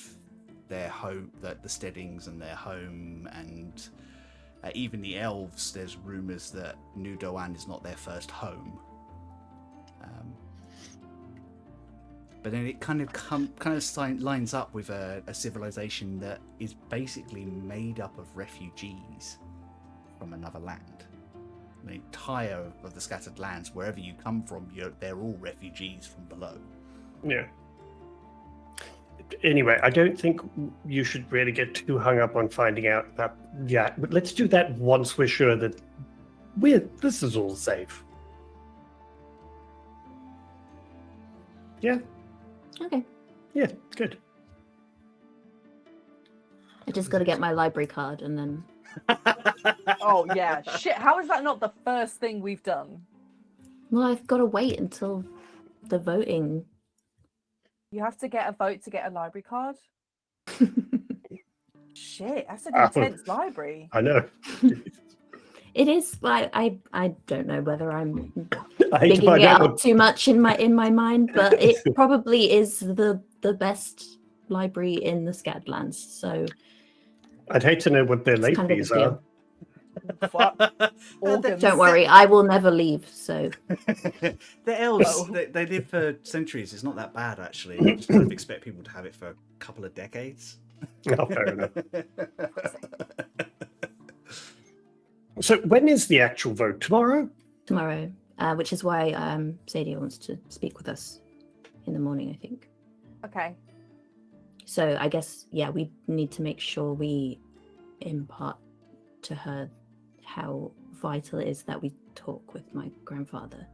their home, the Steadings and their home, and even the elves. There's rumors that Nu Doan is not their first home. But then it kind of lines up with a civilization that is basically made up of refugees from another land. The entire of the scattered lands, wherever you come from, they're all refugees from below. Yeah. Anyway, I don't think you should really get too hung up on finding out that yet. But let's do that once we're sure that this is all safe. Yeah. Okay. Yeah, good. I just got to get my library card and then. Oh yeah, shit! How is that not the first thing we've done? Well, I've got to wait until the voting. You have to get a vote to get a library card. Shit, that's an intense library. I know. It is. I don't know whether I'm I hate to bigging find it out up too much in my mind, but it probably is the best library in the Scattered Lands. So I'd hate to know what their late kind of a fees big are. Don't worry, I will never leave. So the elves, they live for centuries. It's not that bad, actually. I just kind of expect people to have it for a couple of decades. Oh, fair enough. So when is the actual vote? Tomorrow? Tomorrow, which is why Sadia wants to speak with us in the morning, I think. Okay. So I guess, yeah, we need to make sure we impart to her how vital it is that we talk with my grandfather.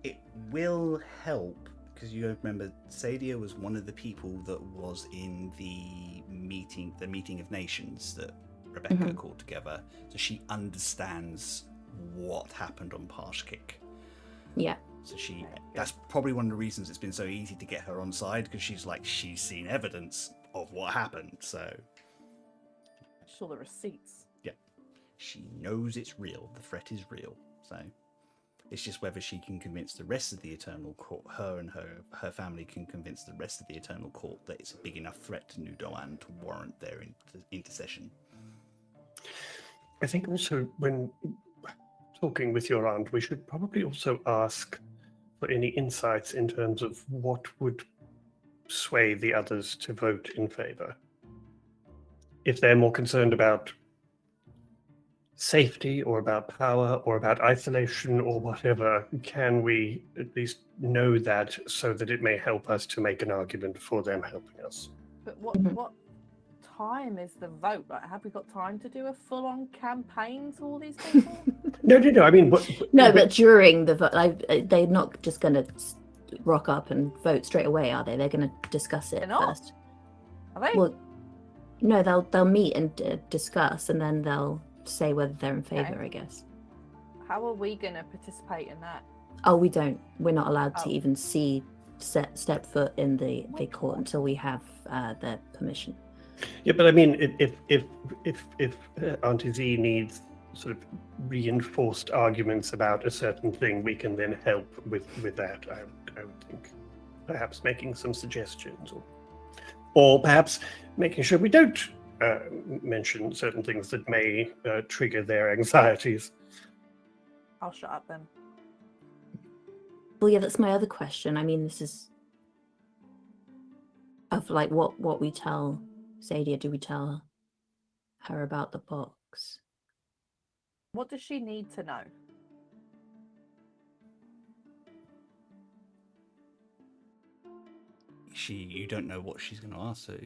It will help, because you remember Sadia was one of the people that was in the meeting of nations that Rebecca called together, so she understands what happened on Parshkik. Yeah. So that's probably one of the reasons it's been so easy to get her on side, because she's seen evidence of what happened. So I saw the receipts. Yeah, she knows it's real. The threat is real. So it's just whether she can convince the rest of the Eternal Court, her and her family can convince the rest of the Eternal Court that it's a big enough threat to Nu Doan to warrant their intercession. I think also when talking with your aunt, we should probably also ask for any insights in terms of what would sway the others to vote in favor. If they're more concerned about safety or about power or about isolation or whatever, can we at least know that so that it may help us to make an argument for them helping us? But what time is the vote? Like, have we got time to do a full-on campaign to all these people? No. I mean, but during the vote, they're not just going to rock up and vote straight away, are they? They're going to discuss it first. Are they? Well, no, they'll meet and discuss, and then they'll say whether they're in favor. I guess. How are we going to participate in that? Oh, we don't. We're not allowed to even step foot in the court until we have their permission. Yeah, but I mean, if Auntie Z needs sort of reinforced arguments about a certain thing, we can then help with that. I would think, perhaps making some suggestions, or perhaps making sure we don't mention certain things that may trigger their anxieties. I'll shut up then. Well, yeah, that's my other question. I mean, this is of like what we tell Sadia. Do we tell her about the box? What does she need to know? You don't know what she's going to ask, so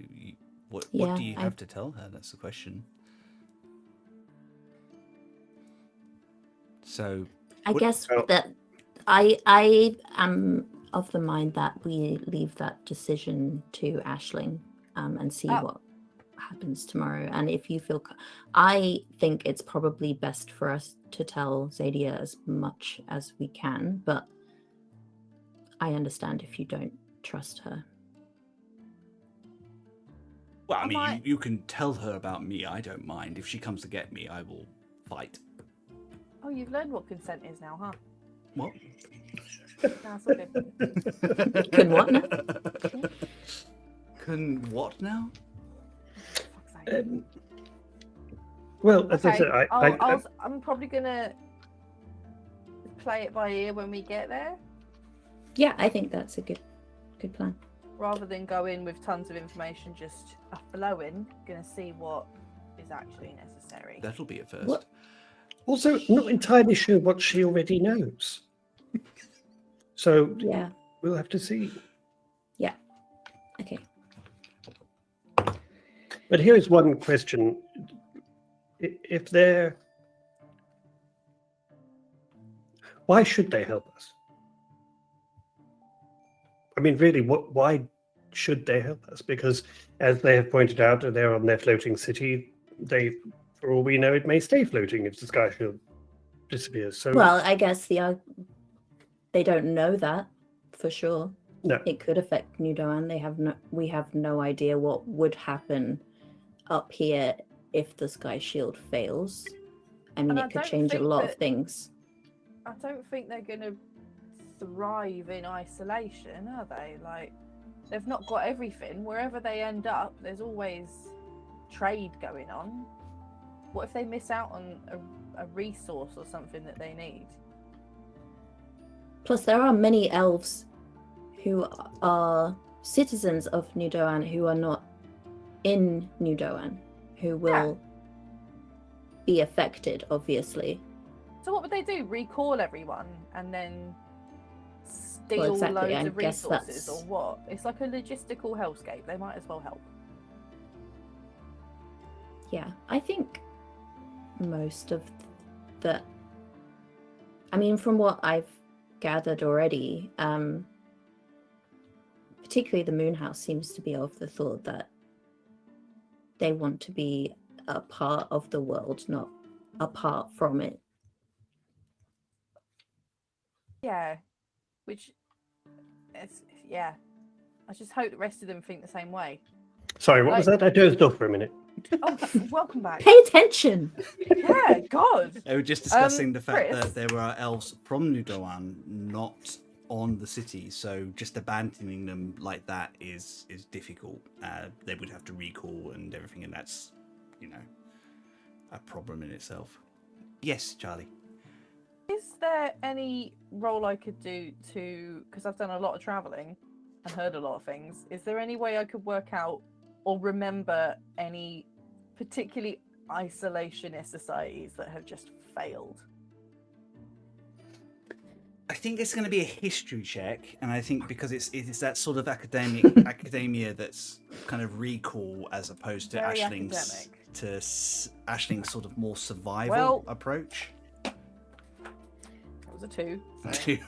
what Yeah, do you have to tell her? That's the question. So I guess that I am of the mind that we leave that decision to Aisling and see what happens tomorrow. And if you feel, I think it's probably best for us to tell Zadia as much as we can, but I understand if you don't trust her. Well, I mean, you can tell her about me. I don't mind. If she comes to get me, I will fight. Oh, you've learned what consent is now, huh? What? No, it's all good. Can what now? Can what now? Well, as I said, I'm probably gonna play it by ear when we get there, Yeah, I think that's a good plan. rather than go in with tons of information just flowing. Gonna see what is actually necessary. That'll be a first. What? Also, not entirely sure what she already knows. So Yeah. we'll have to see. Yeah. Okay. But here's one question. If they're... Why should they help us? I mean, really, why should they help us? Because, as they have pointed out, they're on their floating city. For all we know, it may stay floating if the sky shield disappears. So, Well, I guess they don't know that for sure. No. It could affect Nu Doan. We have no idea what would happen up here if the sky shield fails. I mean, it could change a lot of things. I don't think they're gonna thrive in isolation, are they? Like, they've not got everything. Wherever they end up, there's always trade going on. What if they miss out on a resource or something that they need? Plus, there are many elves who are citizens of Nu Doan who are not in Nu Doan, who will be affected, obviously. So what would they do? Recall everyone and then steal loads of resources, or what? It's like a logistical hellscape. They might as well help. Yeah, I think most of the... I mean, from what I've gathered already, particularly the Moonhouse seems to be of the thought that they want to be a part of the world, not apart from it. Yeah, which I just hope the rest of them think the same way. Sorry, what was that? I dozed off for a minute. Oh, welcome back. Pay attention. Yeah, God. They were just discussing the fact Chris? that there were elves from Nu Doan not on the city, so just abandoning them like that is difficult. They would have to recall and everything, and that's, a problem in itself. Yes, Charlie. Is there any role I could do because I've done a lot of traveling and heard a lot of things, is there any way I could work out or remember any particularly isolationist societies that have just failed? I think it's going to be a history check, and I think because it's that sort of academia that's kind of recall as opposed to Very Aisling's academic. Aisling's sort of more survival approach. That was a 2. So Two.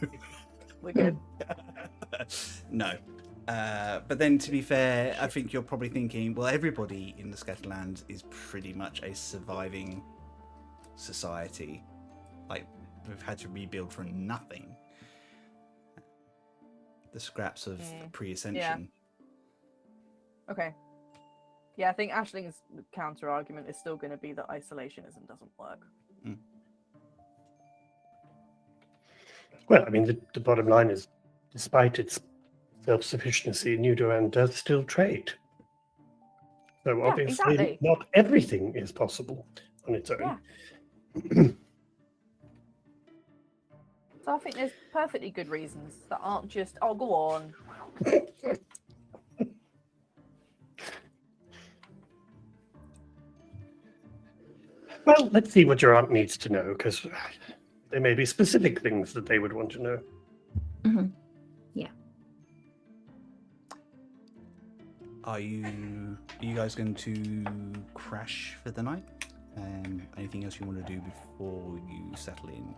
we're good. No. But then, to be fair, I think you're probably thinking, well, everybody in the Scatterlands is pretty much a surviving society. Like, we've had to rebuild from nothing. The scraps of pre-ascension. Yeah. Okay. Yeah, I think Aisling's counter argument is still going to be that isolationism doesn't work. Mm. Well, I mean, the bottom line is, despite its self-sufficiency, Nu Doan does still trade. So obviously, not everything is possible on its own. Yeah. So I think there's perfectly good reasons that aren't just, oh, go on. Well, let's see what your aunt needs to know, because there may be specific things that they would want to know. Mhm. Yeah. Are you guys going to crash for the night? Anything else you want to do before you settle in?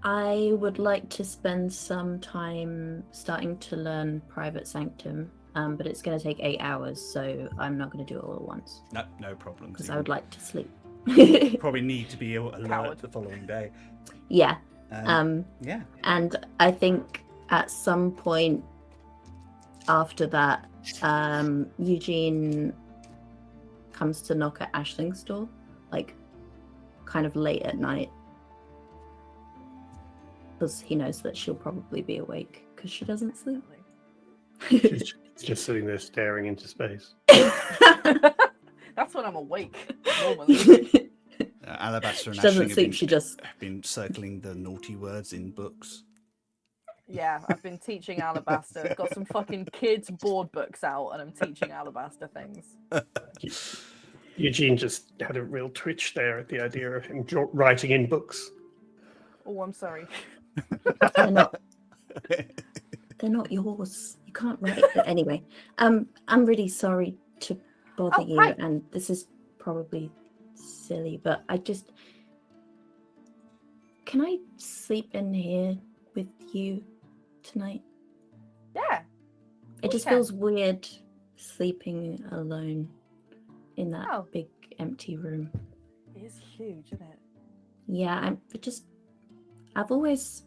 I would like to spend some time starting to learn Private Sanctum, but it's going to take 8 hours, so I'm not going to do it all at once. No problem. Because I would like to sleep. Probably need to be alert Coward. the following day. Yeah. Yeah. And I think at some point after that, Eugene comes to knock at Ashling's door, like kind of late at night. Because he knows that she'll probably be awake because she doesn't sleep. She's just sitting there staring into space. That's when I'm awake, normally. Alabaster and She doesn't Aisling sleep, she just... have been circling the naughty words in books. Yeah, I've been teaching Alabaster. I've got some fucking kids' board books out, and I'm teaching Alabaster things. Eugene just had a real twitch there at the idea of him writing in books. Oh, I'm sorry. They're not yours. You can't write it. Anyway, I'm really sorry to bother you, hi. and this is probably silly, but can I sleep in here with you tonight? Yeah. It just feels weird sleeping alone in that big empty room. It is huge, isn't it? Yeah, I've always,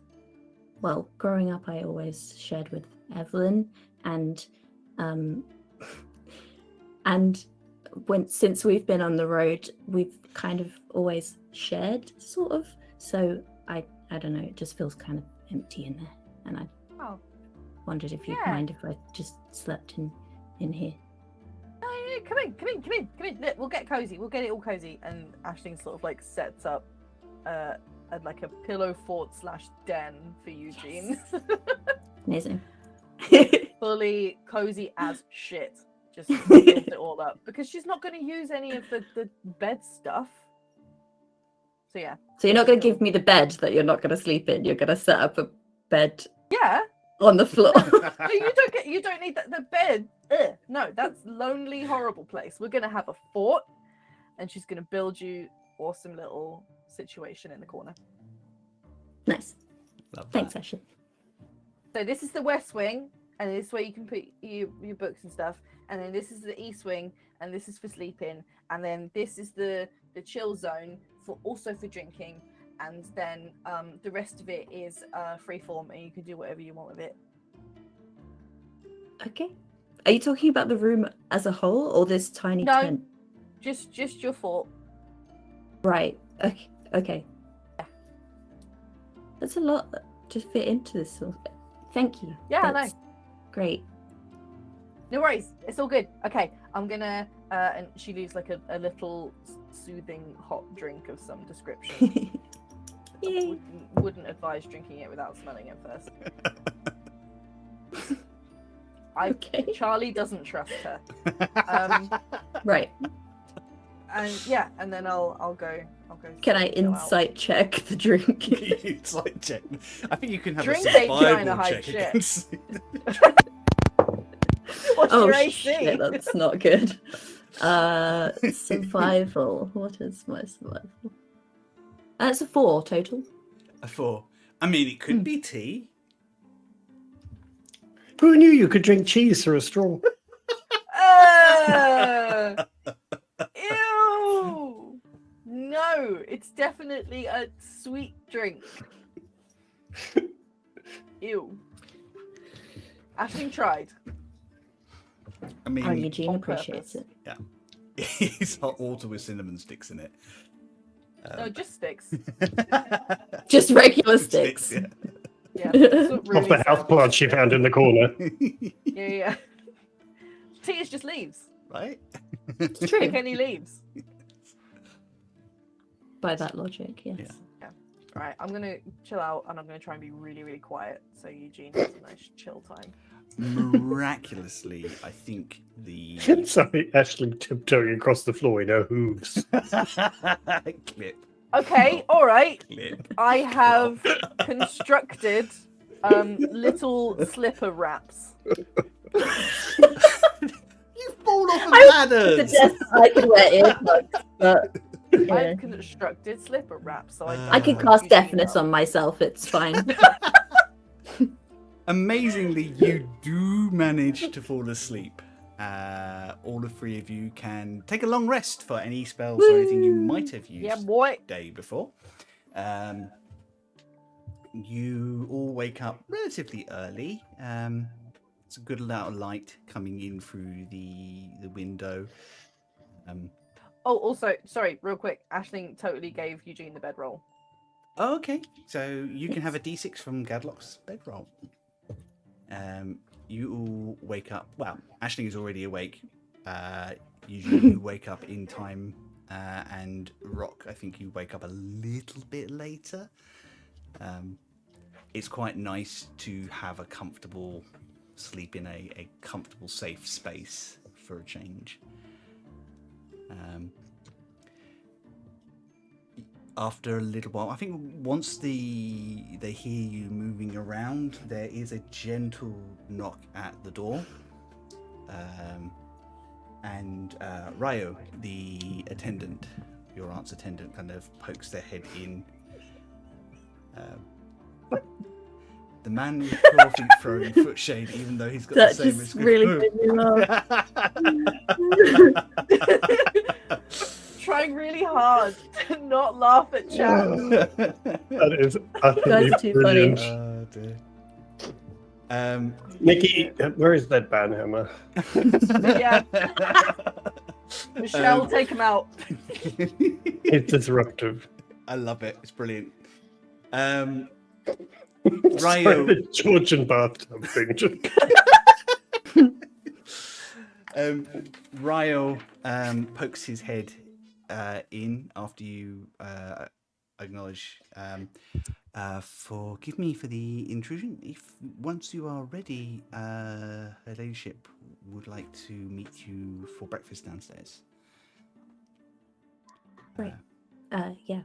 well, growing up, I always shared with Evelyn, and since we've been on the road, we've kind of always shared, sort of. So I don't know, it just feels kind of empty in there, and I wondered if you'd mind if I just slept in here. No, come in. Look, we'll get cozy. We'll get it all cozy. And Aisling sort of like sets up like a pillow fort / den for Eugene. Yes. Amazing. Fully cozy as shit. Just builds it all up because she's not going to use any of the bed stuff. So yeah. So you're not going to give me the bed that you're not going to sleep in. You're going to set up a bed. Yeah. On the floor. No, you don't need the bed. Ugh. No, that's lonely, horrible place. We're gonna have a fort, and she's gonna build you awesome little situation in the corner. Nice. Love Thanks, that. Ashley. So this is the west wing, and this is where you can put your books and stuff. And then this is the east wing, and this is for sleeping. And then this is the chill zone also for drinking. And then the rest of it is freeform, and you can do whatever you want with it. Okay. Are you talking about the room as a whole, or this tiny tent? Just your fort. Right. Okay. Yeah. That's a lot to fit into this. Thank you. Yeah, That's great. No worries. It's all good. Okay, I'm gonna. And she leaves like a little soothing hot drink of some description. Yay. Wouldn't advise drinking it without smelling it first. Charlie doesn't trust her. Right. And then I'll go. Can I insight check the drink? Insight check. I think you can have Drink a ain't survival trying to hide check shit. against. What's your AC? Shit, that's not good. Survival. What is my survival? That's a 4 total. A 4. I mean, it could be tea. Who knew you could drink cheese through a straw? Ew! No, it's definitely a sweet drink. Ew. Aisling tried. I mean, Eugene appreciates it. Yeah. It's hot water with cinnamon sticks in it. No, just sticks. Just regular sticks. Yeah. Yeah. That's what Off really the house plant she found in the corner. Yeah. Tea is just leaves. Right? It's true. Pick any leaves. By that logic, yes. Yeah. Right, I'm gonna chill out and I'm gonna try and be really, really quiet so Eugene has a nice chill time. Miraculously, I think the Sorry, Ashley tiptoeing across the floor in her hooves. clip. Okay, all right. Clip. I have constructed little slipper wraps. You fall off of I ladders. suggest I could wear earplugs, but yeah. I've constructed slipper wraps, so I could cast deafness on myself. It's fine. Amazingly, you do manage to fall asleep. All the three of you can take a long rest for any spells or anything you might have used Yeah, boy. the day before. You all wake up relatively early. It's a good amount of light coming in through the window. Oh, also, sorry, real quick. Aisling totally gave Eugene the bedroll. Oh, okay, so you can have a d6 from Gadlock's bedroll. You all wake up. Well, Aisling is already awake. Usually you wake up in time, and Rock, I think you wake up a little bit later. It's quite nice to have a comfortable sleep in a comfortable, safe space for a change. After a little while, I think once they hear you moving around, there is a gentle knock at the door. And Ryo, the attendant, your aunt's attendant, kind of pokes their head in. The man with claw feet throwing foot shade, even though he's got That the same just as really made me laugh. Trying really hard to not laugh at chat. That is utterly That's too brilliant. Oh dear. Nikki, where is that banhammer? Yeah. Michelle, take him out. It's disruptive. I love it. It's brilliant. Sorry, Ryo, the Georgian bathtub thing. Ryo pokes his head in after you acknowledge. Forgive me for the intrusion. If once you are ready, her ladyship would like to meet you for breakfast downstairs. Right. Yeah.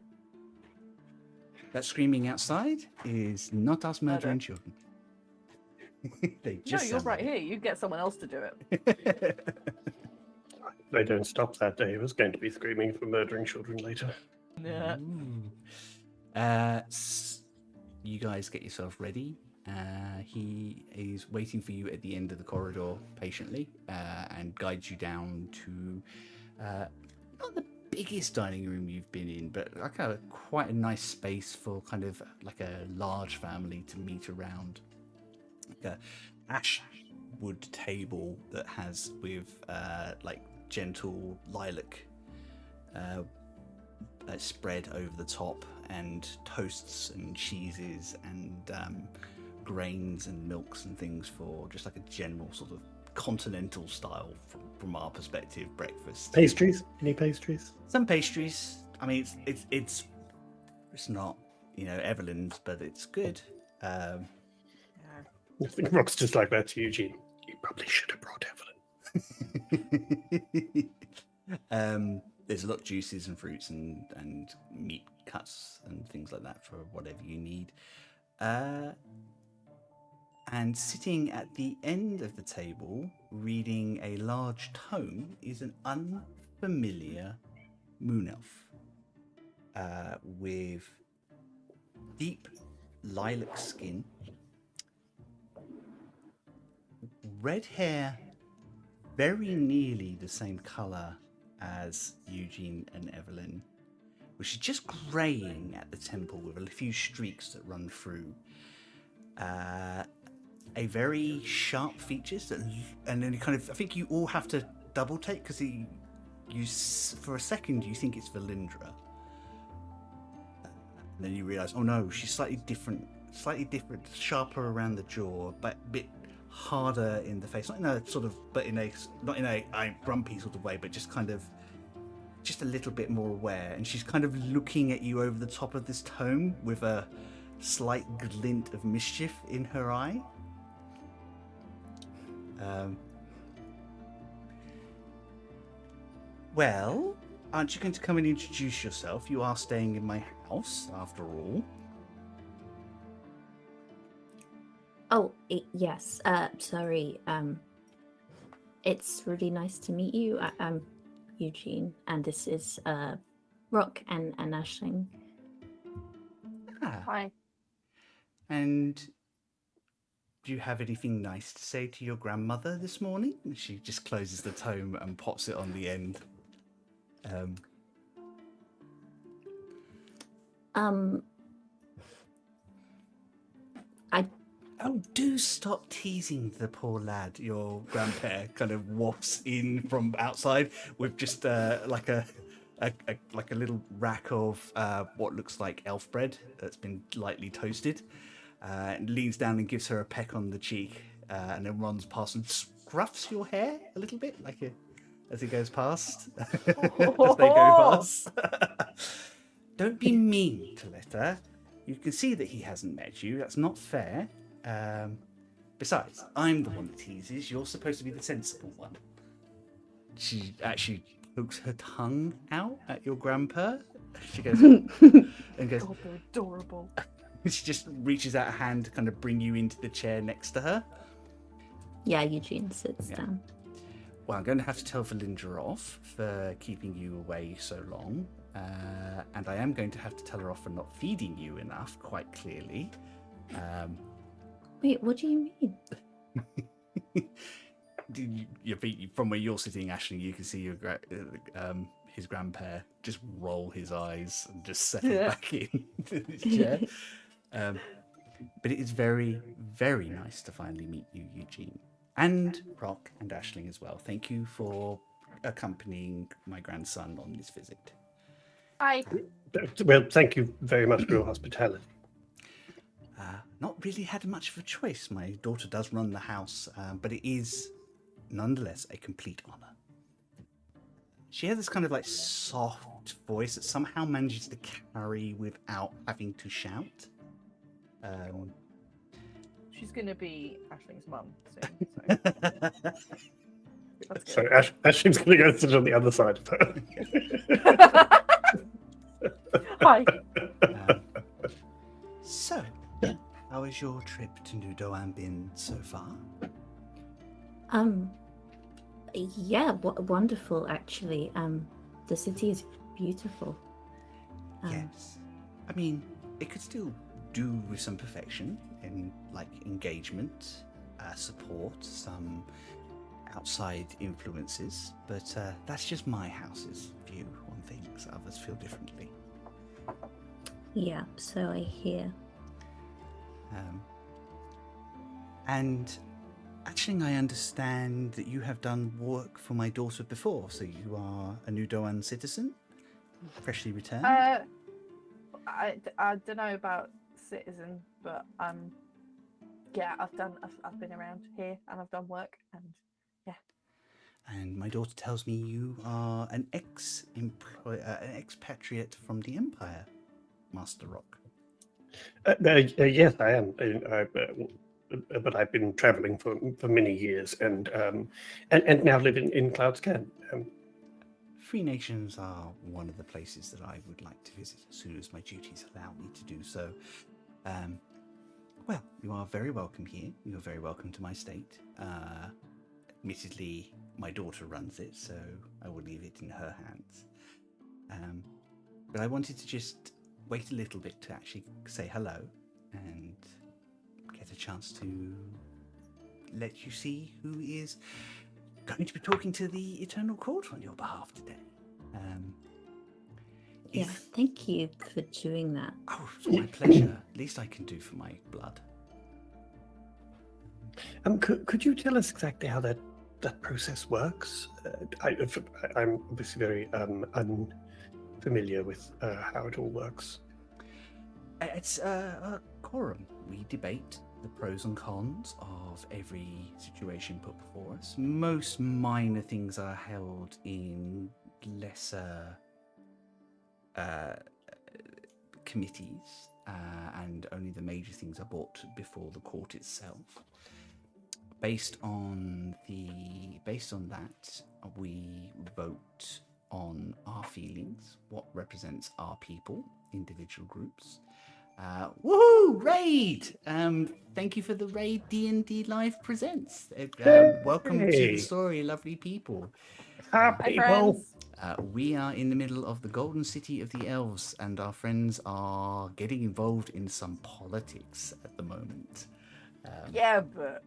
That screaming outside is not us murdering Murder. children. They No, just you're sound right like here. You get someone else to do it. it. They don't stop that day. He was going to be screaming for murdering children later. Yeah. You guys get yourself ready. He is waiting for you at the end of the corridor patiently and guides you down to not the biggest dining room you've been in, but like quite a nice space for kind of like a large family to meet around. Like a ash wood table that has with like gentle lilac spread over the top, and toasts and cheeses and grains and milks and things for just like a general sort of continental style from our perspective breakfast. Pastries? Any pastries? Some pastries. I mean, it's not, you know, Evelyn's, but it's good. I think Rock's just like that to Eugene. You probably should have brought Evelyn. There's a lot of juices and fruits and meat cuts and things like that for whatever you need. And sitting at the end of the table, reading a large tome, is an unfamiliar moon elf with deep lilac skin, red hair, very nearly the same colour as Eugene and Evelyn, which is just greying at the temple with a few streaks that run through. A very sharp features, and then kind of, I think you all have to double take because for a second you think it's Valindra, and then you realise, oh no, she's slightly different, sharper around the jaw, but a bit harder in the face, not in a grumpy sort of way, but just kind of just a little bit more aware, and she's kind of looking at you over the top of this tome with a slight glint of mischief in her eye. Well, aren't you going to come and introduce yourself? You are staying in my house, after all. Oh, yes. Sorry. It's really nice to meet you. I'm Eugene, and this is Rock and Ashling. Hi. And do you have anything nice to say to your grandmother this morning? She just closes the tome and pops it on the end. Oh, do stop teasing the poor lad. Your grandpa kind of wafts in from outside with just like a little rack of what looks like elf bread that's been lightly toasted. And leans down and gives her a peck on the cheek, and then runs past and scruffs your hair a little bit, as he goes past. As they go past. Don't be mean to Letter. You can see that he hasn't met you. That's not fair. Besides, I'm the one that teases. You're supposed to be the sensible one. She actually hooks her tongue out at your grandpa. She goes and goes. God, they're adorable. She just reaches out a hand to kind of bring you into the chair next to her. Yeah, Eugene sits down. Well, I'm going to have to tell Valinda off for keeping you away so long. And I am going to have to tell her off for not feeding you enough, quite clearly. Wait, what do you mean? From where you're sitting, Ashley, you can see your his grandpa just roll his eyes and just settle back in his chair. But it is very, very nice to finally meet you, Eugene. And Rock and Ashling as well. Thank you for accompanying my grandson on this visit. Hi. Well, thank you very much for your hospitality. Not really had much of a choice. My daughter does run the house, but it is nonetheless a complete honor. She has this kind of like soft voice that somehow manages to carry without having to shout. She's gonna be Ashling's mum soon. So Ashley's going to go sit on the other side of her. Hi. So, how has your trip to Nu Doan been so far? Yeah, wonderful actually. The city is beautiful. Yes. I mean, it could still do with some perfection in like engagement, support, some outside influences, but that's just my house's view on things. Others feel differently. Yeah, so I hear. And actually, I understand that you have done work for my daughter before, so you are a Nu Doan citizen, freshly returned. I don't know about citizen, but yeah, I've been around here and I've done work, and yeah. And my daughter tells me you are an expatriate from the Empire, Master Rock. Yes, I am. But I've been travelling for many years, and now live in Cloudscan. Free Nations are one of the places that I would like to visit as soon as my duties allow me to do so. Well, you are very welcome here. You are very welcome to my state. Admittedly, my daughter runs it, so I will leave it in her hands. But I wanted to just wait a little bit to actually say hello and get a chance to let you see who is going to be talking to the Eternal Court on your behalf today. Yeah, thank you for doing that. Oh, it's my pleasure. Least I can do for my blood. Could you tell us exactly how that process works? I'm obviously very unfamiliar with how it all works. It's a quorum. We debate the pros and cons of every situation put before us. Most minor things are held in lesser committees, and only the major things are brought before the court itself. Based on that, we vote on our feelings, what represents our people, individual groups. Woohoo! Raid! Thank you for the raid. D&D Live presents. Welcome to the story, lovely people. Hi, People. friends. We are in the middle of the Golden City of the Elves, and our friends are getting involved in some politics at the moment. Yeah, but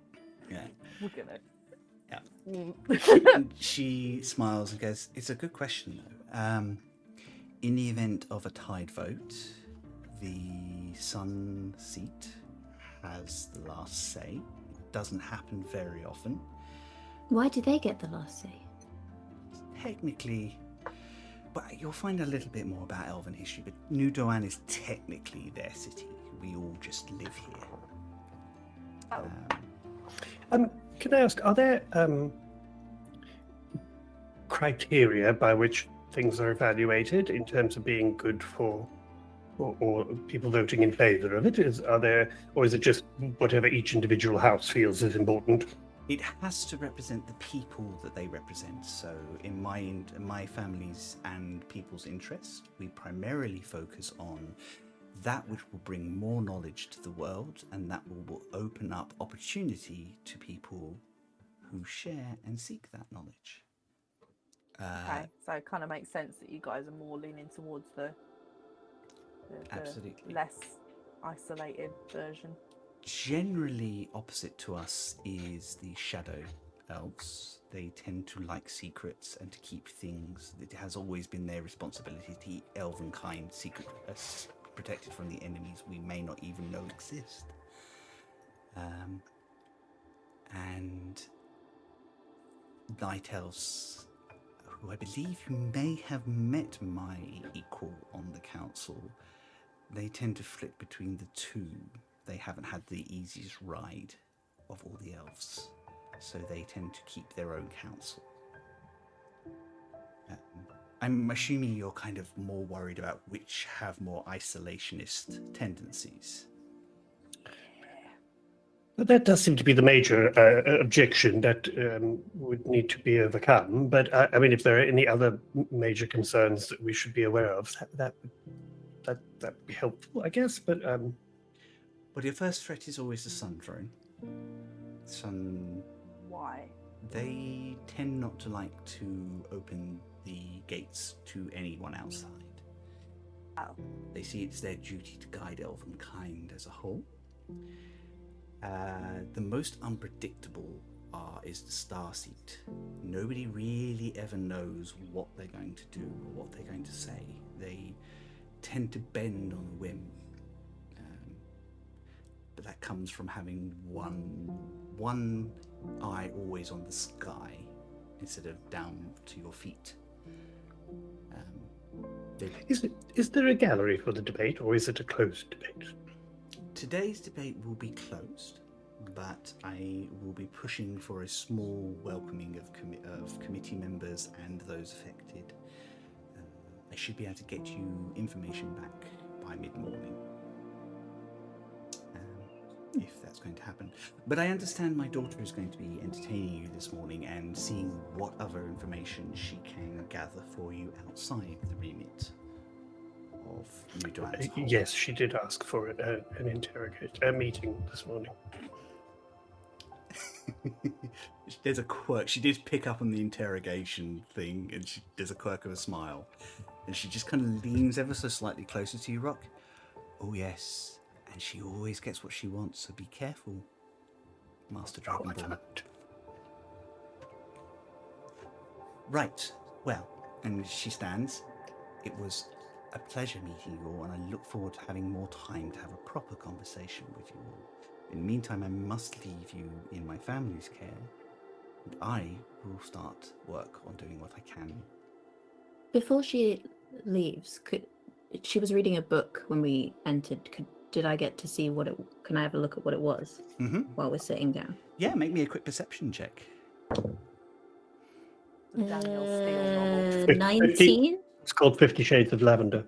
Yeah. we're gonna. Yeah. And she smiles and goes, "It's a good question, though. In the event of a tied vote, the Sun seat has the last say. It doesn't happen very often. Why do they get the last say? Technically, but you'll find a little bit more about Elven history, but Nu Doan is technically their city. We all just live here." Can I ask, are there criteria by which things are evaluated in terms of being good for, or people voting in favour of it? Is it just whatever each individual house feels is important? It has to represent the people that they represent. So in my family's and people's interest, we primarily focus on that which will bring more knowledge to the world, and that will open up opportunity to people who share and seek that knowledge. Okay, so it kind of makes sense that you guys are more leaning towards the Absolutely. less isolated version. Generally opposite to us is the shadow elves. They tend to like secrets and to keep things. It has always been their responsibility to keep elven kind secret, protected from the enemies we may not even know exist. And night elves, who I believe you may have met my equal on the council, they tend to flip between the two. They haven't had the easiest ride of all the elves, so they tend to keep their own council. I'm assuming you're kind of more worried about which have more isolationist tendencies. But that does seem to be the major objection that would need to be overcome. But I mean, if there are any other major concerns that we should be aware of, that would be helpful, I guess. But Well, your first threat is always the Sun Throne. Sun. Why? They tend not to like to open the gates to anyone outside. Oh. They see it's their duty to guide elvenkind as a whole. The most unpredictable is the Star Seat. Nobody really ever knows what they're going to do or what they're going to say. They tend to bend on a whim. But that comes from having one eye always on the sky instead of down to your feet. is there a gallery for the debate, or is it a closed debate? Today's debate will be closed, but I will be pushing for a small welcoming of committee members and those affected. I should be able to get you information back by mid-morning. If that's going to happen. But I understand my daughter is going to be entertaining you this morning and seeing what other information she can gather for you outside the remit of Nu Doan's home. Yes, she did ask for a meeting this morning. There's a quirk. She did pick up on the interrogation thing, and there's a quirk of a smile. And she just kind of leans ever so slightly closer to you, Rock. Oh, yes. And she always gets what she wants, so be careful, Master Dragonborn. Right, well, and she stands. It was a pleasure meeting you all, and I look forward to having more time to have a proper conversation with you all. In the meantime, I must leave you in my family's care, and I will start work on doing what I can. Before she leaves, she was reading a book when we entered. Did I get to see can I have a look at what it was Mm-hmm. while we're sitting down? Yeah, make me a quick perception check. The Daniel Steele novel. 19. It's called 50 Shades of Lavender.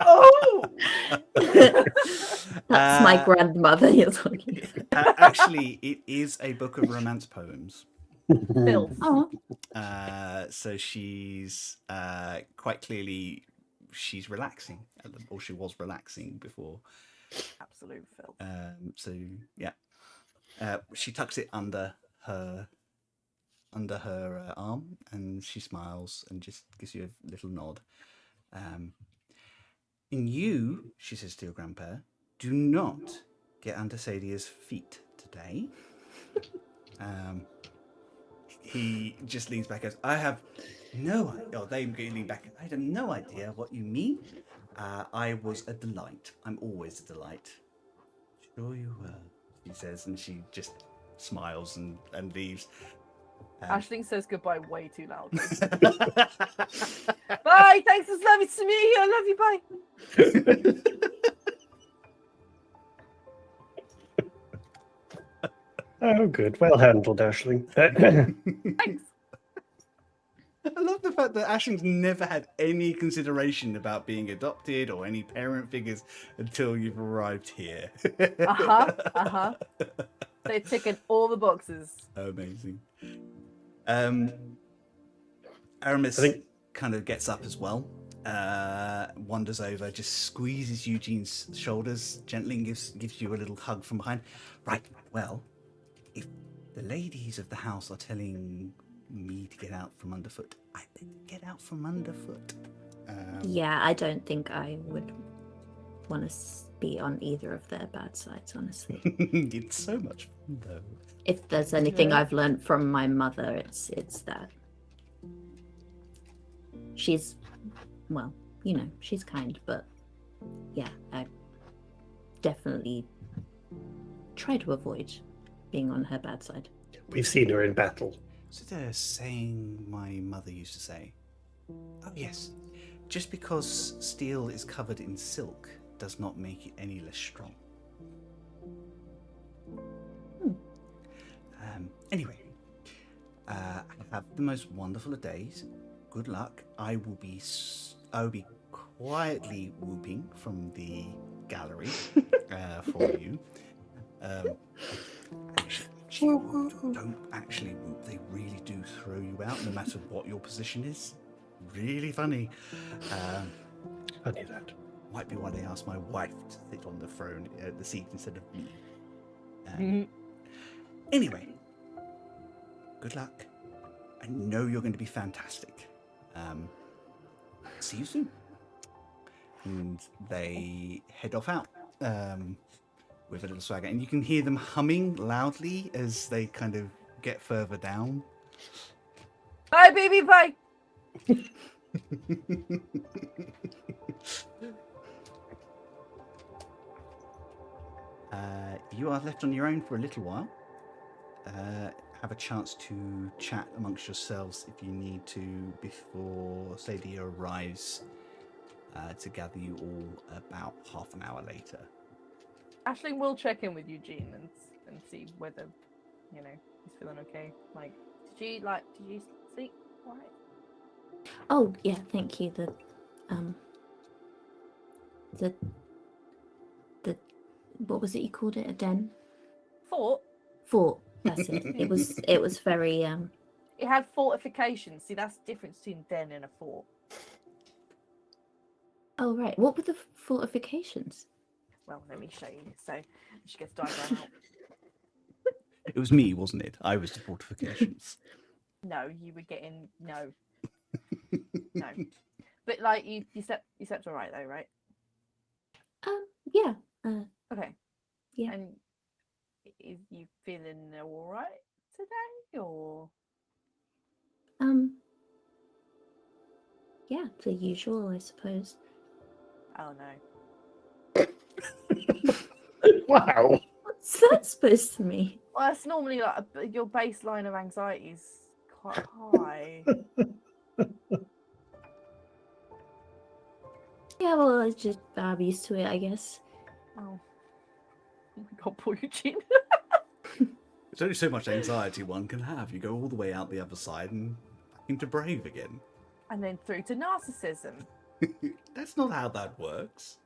Oh! That's my grandmother you're talking about. Actually, it is a book of romance poems. Filth. Oh, So she's quite clearly she's relaxing, or she was relaxing before. Absolute filth. So yeah, she tucks it under her arm, and she smiles and just gives you a little nod. And you, she says to your grandpa, do not get under Sadia's feet today. He just leans back and goes, I have no idea. Oh, they lean back. I have no idea what you mean. I was a delight. I'm always a delight. Sure you were, she says, and she just smiles and leaves. Aisling says goodbye way too loudly. Bye! Thanks, it's lovely to meet you. I love you, bye. Oh, good. Well handled, Aisling. Thanks. I love the fact that Ashling's never had any consideration about being adopted or any parent figures until you've arrived here. They've taken all the boxes. Amazing. Aramis kind of gets up as well, wanders over, just squeezes Eugene's shoulders gently and gives you a little hug from behind. Right, well, if the ladies of the house are telling me to get out from underfoot, I better get out from underfoot. yeah, I don't think I would want to be on either of their bad sides, honestly. It's so much fun, though. If there's anything I've learned from my mother, it's that she's, well, you know, she's kind, but yeah, I definitely try to avoid being on her bad side. We've seen her in battle. Is it a saying my mother used to say? Oh, yes. Just because steel is covered in silk does not make it any less strong. Anyway, have the most wonderful of days. Good luck. I will be quietly whooping from the gallery for you. Don't actually whoop. They really do throw you out, no matter what your position is. Really funny. Funny that. Might be why they asked my wife to sit on the throne, the seat instead of me. Anyway, good luck. I know you're going to be fantastic. See you soon. And they head off out with a little swagger, and you can hear them humming loudly as they kind of get further down. Bye, baby, bye. You are left on your own for a little while. Have a chance to chat amongst yourselves if you need to before Sadia arrives to gather you all about half an hour later. Aisling will check in with Eugene and see whether, you know, he's feeling okay. Like, did you sleep all right? Oh yeah, thank you. The what was it you called it? A den? Fort. That's it. It was very It had fortifications. See, that's the difference between den and a fort. Oh right. What were the fortifications? Well, let me show you. So she gets diagram out. It was me, wasn't it? I was the fortifications. No, you were getting no. But like you slept all right though, right? Yeah. Okay. Yeah. And is you feeling all right today, or? Yeah, the usual, I suppose. Oh no. Wow. What's that supposed to mean? Well, that's normally like your baseline of anxiety is quite high. Yeah, well, I'm used to it, I guess. Oh my god, poor Eugene. There's only so much anxiety one can have. You go all the way out the other side and back into brave again. And then through to narcissism. That's not how that works.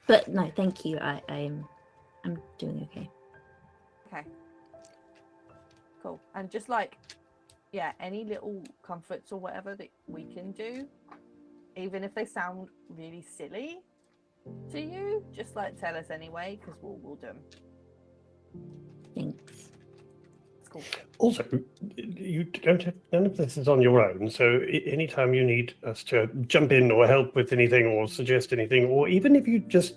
But no, thank you. I'm doing okay. Okay. Cool. And just like, yeah, any little comforts or whatever that we can do, even if they sound really silly to you, just like tell us anyway, because we'll do them. Thanks. It's cool. Also, you don't have, none of this is on your own. So anytime you need us to jump in or help with anything or suggest anything, or even if you just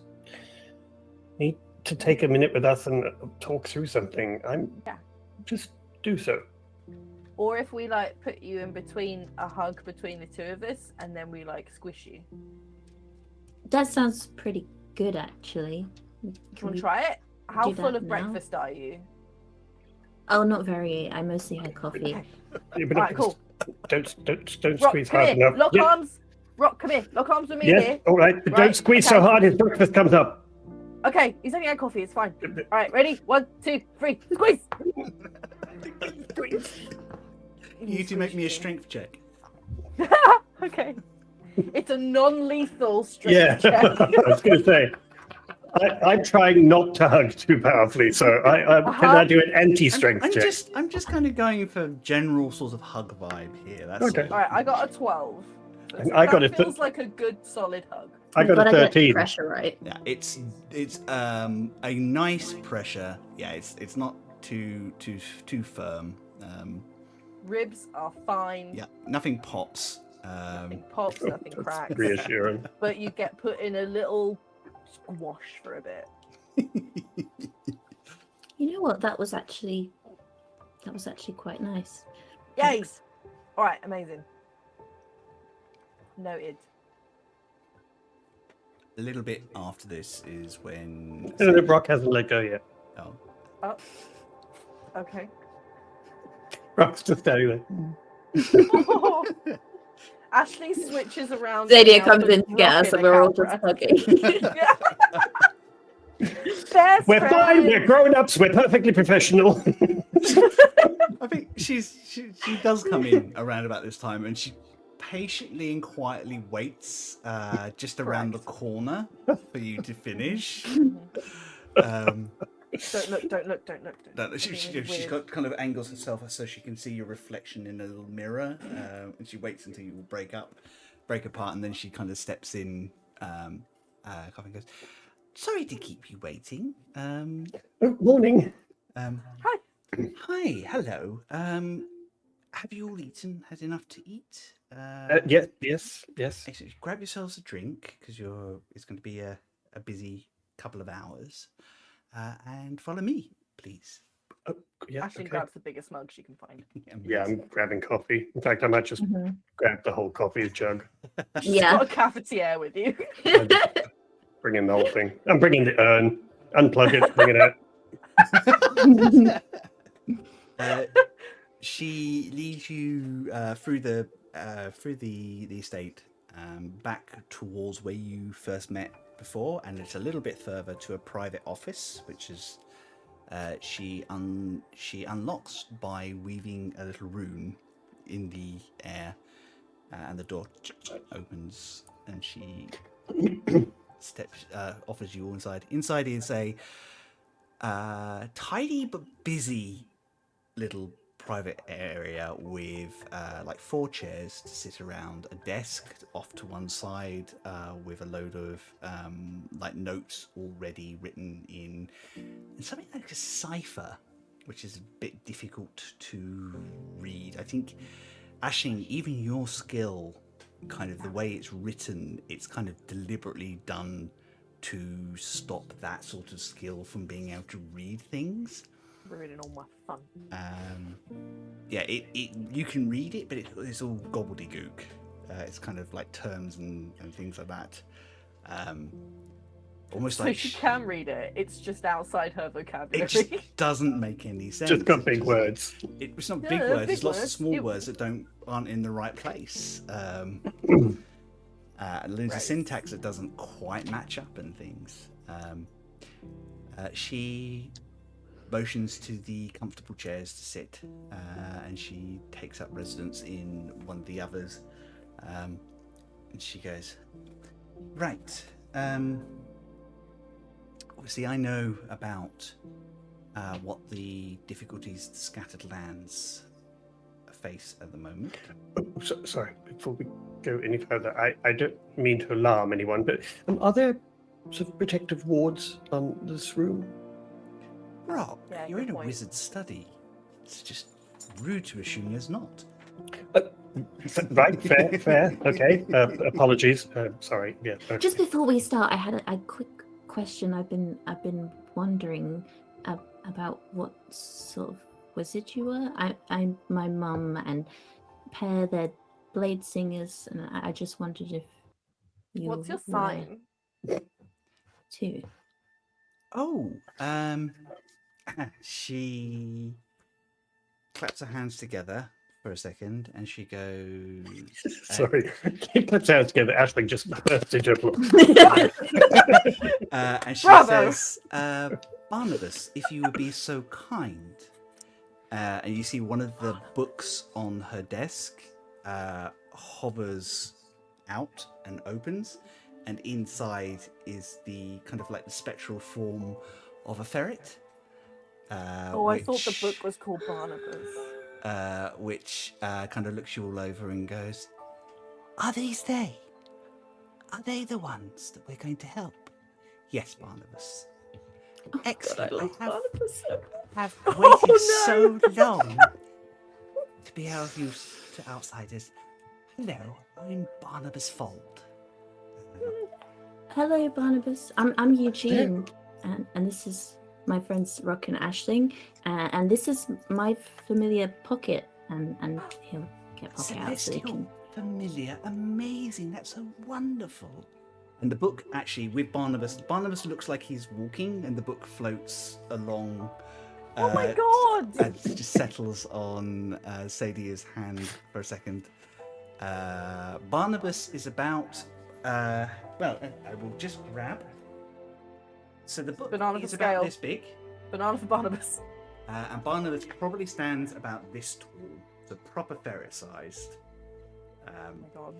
need to take a minute with us and talk through something, just do so. Or if we like put you in between a hug between the two of us, and then we like squish you. That sounds pretty good, actually. Do you want to try it? How do full that of now? breakfast are you? Oh, not very. I mostly had coffee. Okay. Yeah, but Alright, cool. Don't Rock, squeeze come hard here. enough. Lock Yeah. arms. Rock, come here. Lock arms with me Yes, here. all right. But Right, don't squeeze so okay. hard his breakfast comes up. Okay, he's only had coffee. It's fine. All right, ready? 1, 2, 3. Squeeze. You two make me a strength check. Okay. It's a non-lethal strength Yeah, check. I was going to say. I'm trying not to hug too powerfully, so can I do an anti-strength I'm check? just kind of going for general sort of hug vibe here. That's Okay. all. All right, I got a 12. And I got that a feels like a good solid hug. I got But a I get 13. pressure, right? Yeah, it's a nice pressure. Yeah, it's not too firm. Ribs are fine. Yeah, nothing pops. Nothing pops, nothing That's cracks. reassuring. But you get put in a little squash for a bit. You know what? That was actually quite nice. Yay! Thanks. All right, amazing. Noted. A little bit after this is when. No, the Brock hasn't let go yet. Oh, Oh. Okay. Brock's just standing there. Ashley switches around. Zadia now, comes puts in to get Rock us, in and a we're all cow just press. hugging. Best We're fine. We're friends. grown-ups. We're perfectly professional. I think she does come in around about this time, and she patiently and quietly waits just around the corner for you to finish. Don't look. No, she's got kind of angles herself so she can see your reflection in a little mirror, and she waits until you break apart, and then she kind of steps in, coughing, and goes, "Sorry to keep you waiting. Oh, morning. Hi, hello. Have you all had enough to eat? Yes. Excellent. Grab yourselves a drink because it's going to be a busy couple of hours, and follow me, please." Oh, yeah, Ashley okay. grabs the biggest mug she can find. Yeah, I'm grabbing coffee. In fact, I might just Mhm. grab the whole coffee jug. She's Yeah. got a cafetiere with you. I just bring in the whole thing. I'm bringing the urn. Unplug it. Bring it out. She leads you through the estate, back towards where you first met before, and it's a little bit further to a private office, which is she unlocks by weaving a little rune in the air, and the door opens, and she offers you all inside. Inside is a tidy but busy little private area with like 4 chairs to sit around, a desk off to one side with a load of like notes already written in something like a cipher, which is a bit difficult to read. I think, Aisling, even your skill, kind of the way it's written, it's kind of deliberately done to stop that sort of skill from being able to read things. Ruining all my fun. Yeah, you can read it, but it's all gobbledygook. It's kind of like terms and things like that. Almost So like she can read it. It's just outside her vocabulary. it just doesn't make any sense. Just got big words. It's not Yeah, big they're words. big There's lots of words. small words that aren't in the right place. There's a syntax that doesn't quite match up and things. She motions to the comfortable chairs to sit, and she takes up residence in one of the others. And she goes, right. Obviously, I know about what the difficulties the scattered lands face at the moment. Sorry, before we go any further, I don't mean to alarm anyone, but are there sort of protective wards on this room? Rock, Yeah, you're good in a point. wizard's study. It's just rude to assume there's not. Right, fair. Okay, apologies. Sorry. Yeah. Okay. Just before we start, I had a quick question. I've been wondering about what sort of wizard you were. My mum and Per, they're blade singers, and I just wondered if you What's your were sign? too. Oh, she claps her hands together for a second, and she goes. Sorry. Keep that sound together. Ashling just burst into applause. And she Bravo! says, Barnabas, if you would be so kind. And you see one of the books on her desk hovers out and opens, and inside is the kind of like the spectral form of a ferret. I thought the book was called Barnabas. Which kind of looks you all over and goes, are these they? Are they the ones that we're going to help? Yes, Barnabas. Excellent. God, I love I have, Barnabas so have Oh, waited no. so long to be of use to outsiders. Hello, I'm Barnabas Fold. Hello, Barnabas. I'm Eugene, and this is my friends Rock and Ashling, and this is my familiar Pocket, and he'll get Pocket out so they Celestial can. familiar, amazing, that's so wonderful. And the book actually with Barnabas looks like he's walking, and the book floats along. Oh my god! And it just settles on Sadia's hand for a second. Barnabas is about. I will just grab. So the book Banana is for about scale. this big, Banana for Barnabas. and Barnabas probably stands about this tall, so proper ferret-sized. Oh my god.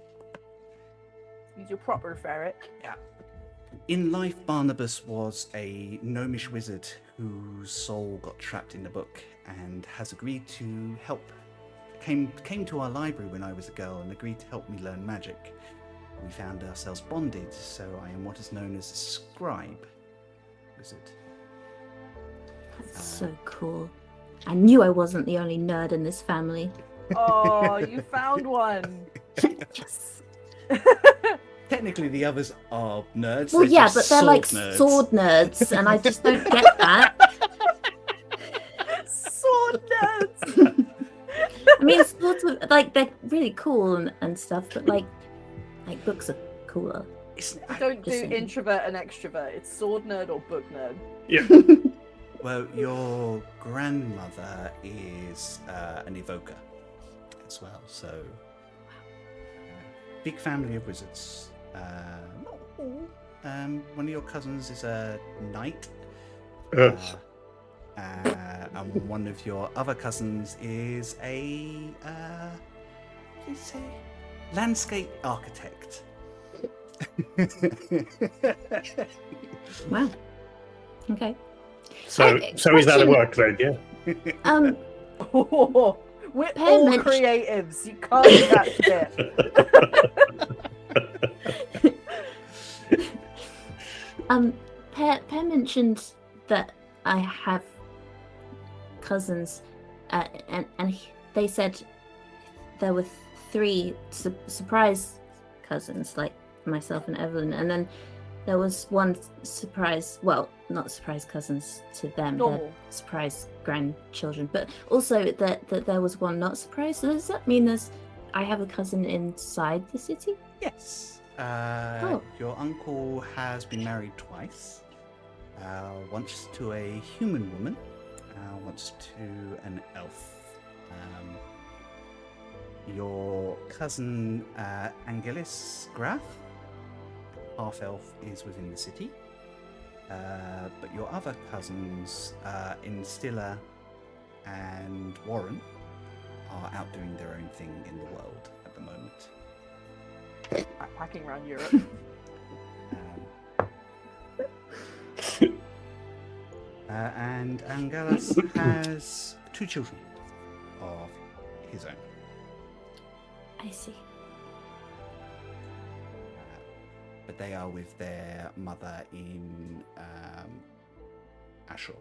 He's your proper ferret. Yeah. In life, Barnabas was a gnomish wizard whose soul got trapped in the book and has agreed to help. Came to our library when I was a girl and agreed to help me learn magic. We found ourselves bonded, so I am what is known as a scribe wizard. That's so cool. I knew I wasn't the only nerd in this family. Oh, you found one. Yes. Technically, the others are nerds. Well, they're yeah, just but they're like nerds. sword nerds, and I just don't get that. Sword nerds. I mean, swords are, like, they're really cool and stuff, but like books are cooler. Don't do Just saying. introvert and extrovert. It's sword nerd or book nerd. Yeah. Well, your grandmother is an evoker as well, so big family of wizards. Not all. One of your cousins is a knight, and one of your other cousins is a what do you say? Landscape architect. Wow. Okay. So Hey, is that a question. workload? Yeah. We're Per all mentioned- creatives. You can't catch it. Per mentioned that I have cousins, and they said there were three surprise cousins, like myself and Evelyn, and then there was one surprise, well, not surprise cousins to them, they're Normal. surprise grandchildren, but also that there was one not surprised. So does that mean I have a cousin inside the city? Yes. Oh. Your uncle has been married twice. Once to a human woman, once to an elf. Your cousin Angelis Graf, half elf, is within the city. But your other cousins, Instilla and Warren, are out doing their own thing in the world at the moment. Backpacking around Europe. And Angelus has 2 children of his own. I see. But they are with their mother in Ashur.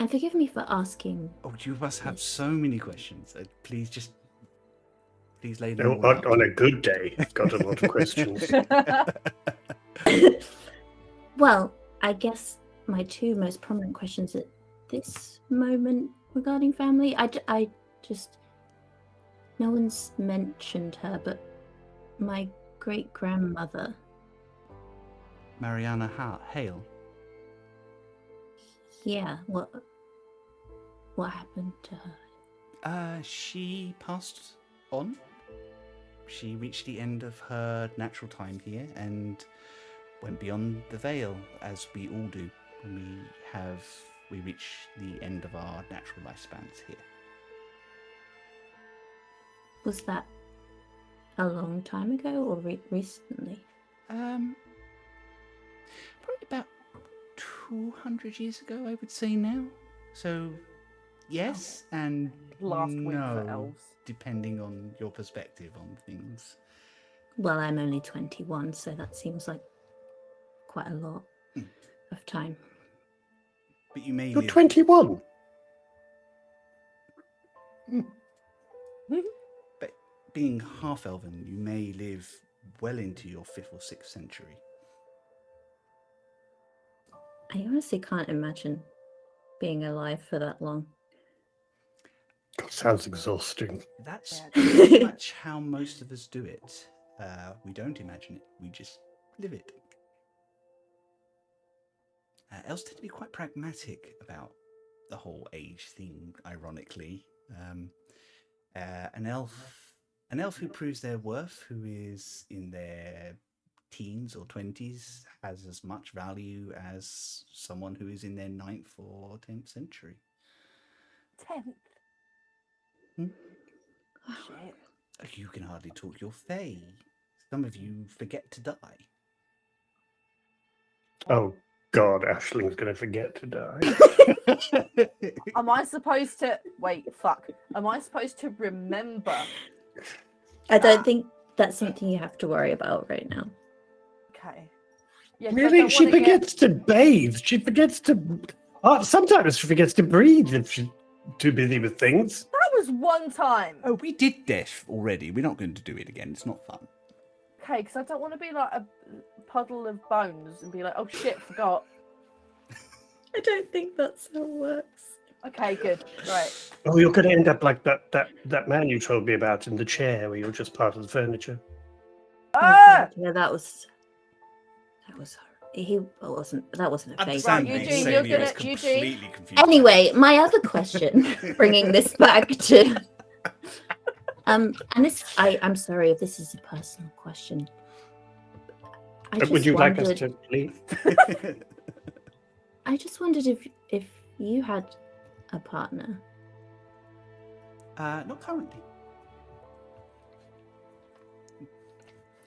And forgive me for asking. Oh, you must have so many questions. Please lay them Oh, all out. on a good day, I've got a lot of questions. Well, I guess my 2 most prominent questions at this moment regarding family, I just, no one's mentioned her, but my great-grandmother. Mariana Hale. Yeah, what happened to her? She passed on. She reached the end of her natural time here and went beyond the veil, as we all do when we reach the end of our natural lifespans here. Was that a long time ago or recently? Probably about 200 years ago, I would say now. So, yes and Last week for no, elves. depending on your perspective on things. Well, I'm only 21, so that seems like quite a lot of time. But you may You're live... 21. But being half-elven, you may live well into your 5th or 6th century. I honestly can't imagine being alive for that long. God, sounds exhausting. That's Yeah. pretty much how most of us do it. We don't imagine it, we just live it. Elves tend to be quite pragmatic about the whole age thing, ironically. An elf who proves their worth, who is in their teens or 20s, has as much value as someone who is in their 9th or 10th century. 10th. Hmm? Shit. You can hardly talk your Fae. Some of you forget to die. Oh, God, Ashling's going to forget to die. Am I supposed to... Wait, fuck. Am I supposed to remember? I don't think that's something you have to worry about right now. Okay. Yeah, 'cause I Really? don't She wanna forgets to bathe. She forgets to... sometimes she forgets to breathe if she's too busy with things. That was one time. Oh, we did death already. We're not going to do it again. It's not fun. Okay, because I don't want to be like a puddle of bones and be like, oh shit, forgot. I don't think that's how it works. Okay, good. Right. Oh, you're going to end up like that man you told me about in the chair where you're just part of the furniture. Ah! Yeah, that was that wasn't a At the phase. sound Right, of Eugene, me you're saying it, I was gonna- Eugene. completely confused. Anyway, my other question, bringing this back to, and this, I'm sorry if this is a personal question. I just Would you like us wondered- to leave? I just wondered if you had a partner. Not currently.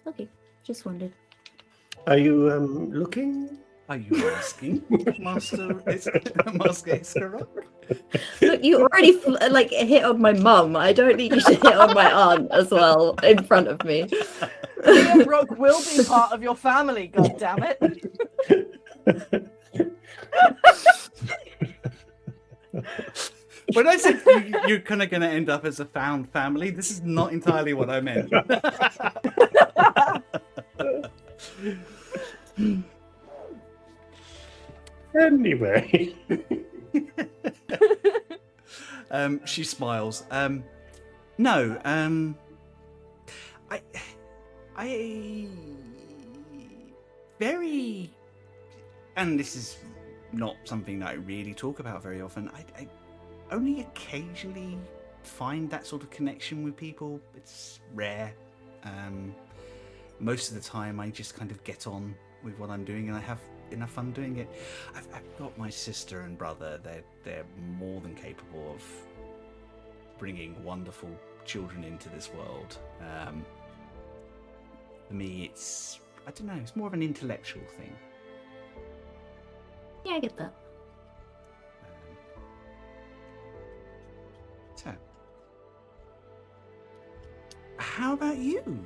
Okay, just wondered. Are you looking? Are you asking, Master Iskarok? Look, you already like hit on my mum. I don't need you to hit on my aunt as well in front of me. Liam Brooke will be part of your family, god damn it. When I said you're kind of going to end up as a found family, this is not entirely what I meant. Anyway. She smiles. No, I very, and this is not something that I really talk about very often. I only occasionally find that sort of connection with people. It's rare. Most of the time, I just kind of get on with what I'm doing, and I have enough fun doing it. I've got my sister and brother. They're more than capable of bringing wonderful children into this world. For me, I don't know, it's more of an intellectual thing. Yeah, I get that. So, how about you?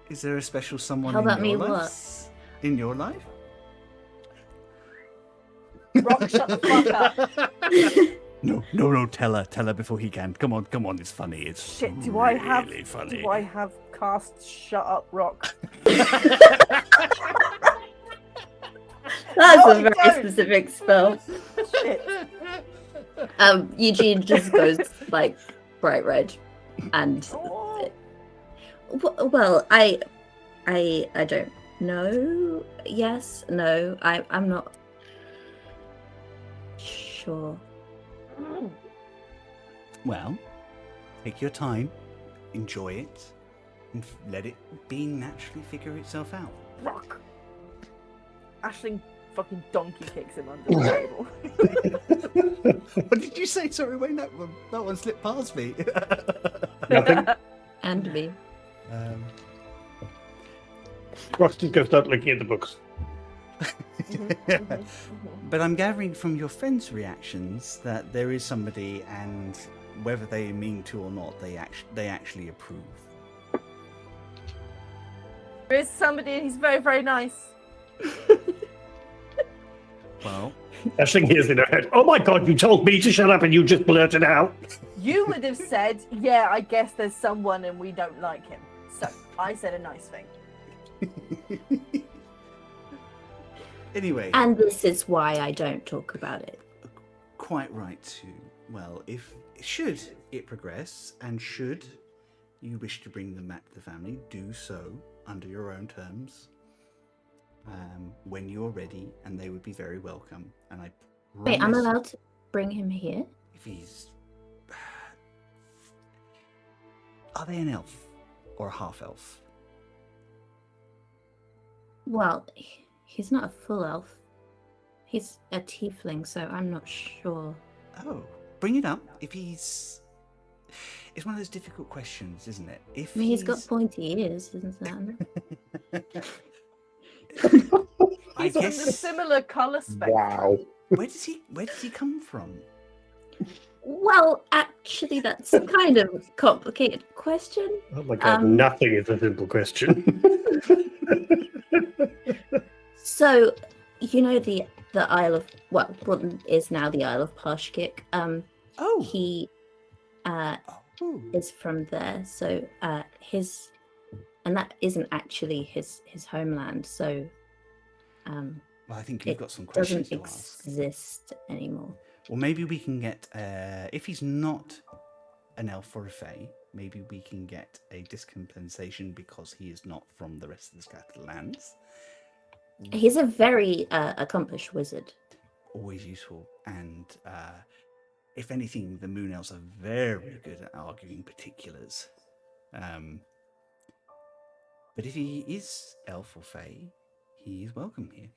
Is there a special someone How in about your me, life? In your life? Rock, shut the fuck up. No, tell her before he can. Come on, it's funny. It's Shit, really do I have cast Shut Up Rock? That's No, a I very don't. specific spell. Shit. Eugene just goes like bright red, and Oh. well, I don't know. Yes, no, I'm not sure. Well, take your time, enjoy it, and let it naturally figure itself out. Rock. Ashling fucking donkey kicks him under the table. What did you say? Sorry, Wayne, that one slipped past me. Nothing. And me. Rock's just going to start looking at the books. But I'm gathering from your friends' reactions that there is somebody, and whether they mean to or not, they actually approve. There is somebody and he's very, very nice. Well, Ashling hears in her head, "Oh my God, you told me to shut up and you just blurted out." You would have said, yeah, I guess there's someone and we don't like him. So I said a nice thing. anyway. And this is why I don't talk about it. Quite right too. Well, should it progress, and should you wish to bring them back to the family, do so under your own terms. When you're ready, and they would be very welcome. And I promise, Wait, I'm allowed to bring him here? if he's, are they an elf or a half elf? Well, he's not a full elf. He's a tiefling, so I'm not sure. Oh, bring it up. If he's, it's one of those difficult questions, isn't it? If I mean, he's got pointy ears, isn't that? I He's from guess. the similar colour spectrum. Wow. Where does he come from? Well, actually, that's kind of a complicated question. Oh my God, nothing is a simple question. So, you know the Isle of what is now the Isle of Pashkik. Oh, He is from there. So and that isn't actually his homeland. So well, I think it you've got some questions doesn't to ask. exist anymore. Well, maybe we can get, if he's not an elf or a fae, maybe we can get a dispensation because he is not from the rest of the Scattered Lands. He's a very accomplished wizard. Always useful. And if anything, the Moon Elves are very good at arguing particulars. But if he is elf or fae, he is welcome here.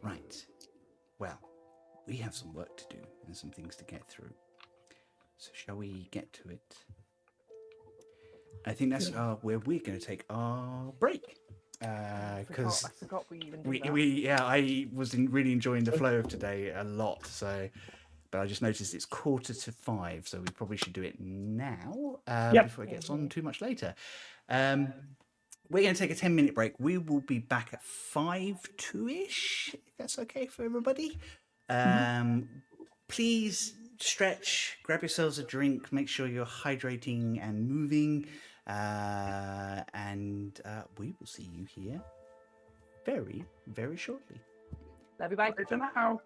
Right. Well, we have some work to do and some things to get through. So shall we get to it? I think that's where we're going to take our break. Because I forgot we even did that. I was really enjoying the flow of today a lot. So, but I just noticed it's 4:45, so we probably should do it now before it gets on too much later. We're going to take a 10-minute break. We will be back at 5:02-ish, if that's okay for everybody. Please stretch, grab yourselves a drink, make sure you're hydrating and moving, and we will see you here very, very shortly. Love you, bye. For now.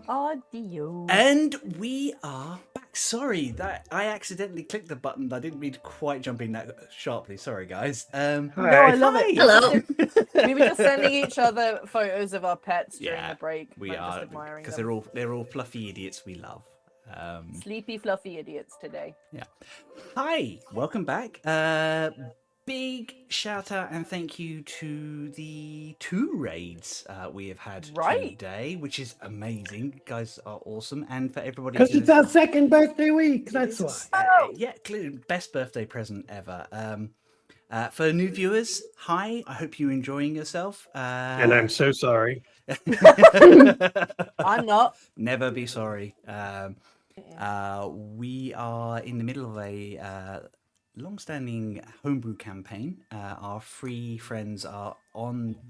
Adios. And we are back. Sorry that I accidentally clicked the button. I didn't mean to quite jump in that sharply. Sorry, guys. No, I love it. Hello. We were just sending each other photos of our pets during Yeah, the break. we like, are just admiring because them. they're all fluffy idiots we love. Sleepy, fluffy idiots today. Yeah. Hi, welcome back. Big shout out and thank you to the 2 raids we have had today, which is amazing. You guys are awesome, and for everybody Because it's our second birthday week. That's why. yeah, clearly best birthday present ever. For new viewers, hi. I hope you're enjoying yourself. And I'm so sorry. I'm not. Never be sorry. We are in the middle of a long-standing homebrew campaign. Our 3 friends are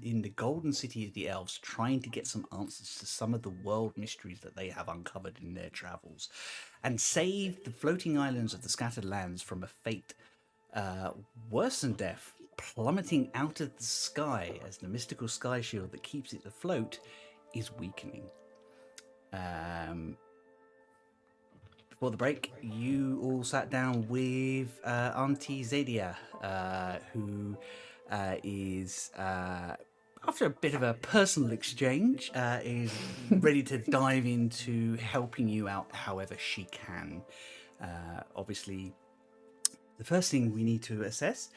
in the golden city of the elves, trying to get some answers to some of the world mysteries that they have uncovered in their travels, and save the floating islands of the scattered lands from a fate worse than death, plummeting out of the sky as the mystical sky shield that keeps it afloat is weakening. Before the break, you all sat down with Auntie Zadia, who is, after a bit of a personal exchange, is ready to dive into helping you out however she can. Obviously, the first thing we need to assess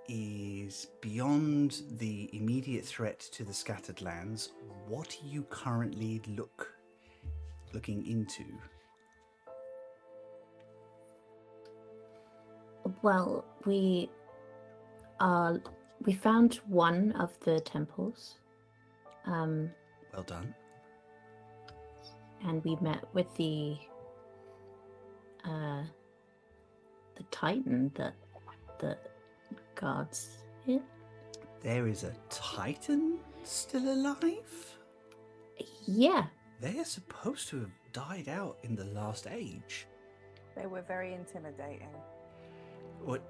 is, beyond the immediate threat to the scattered lands, what are you currently looking into? Well, we found one of the temples. Well done. And we met with the Titan that guards it. There is a Titan still alive? Yeah. They are supposed to have died out in the last age. They were very intimidating. What?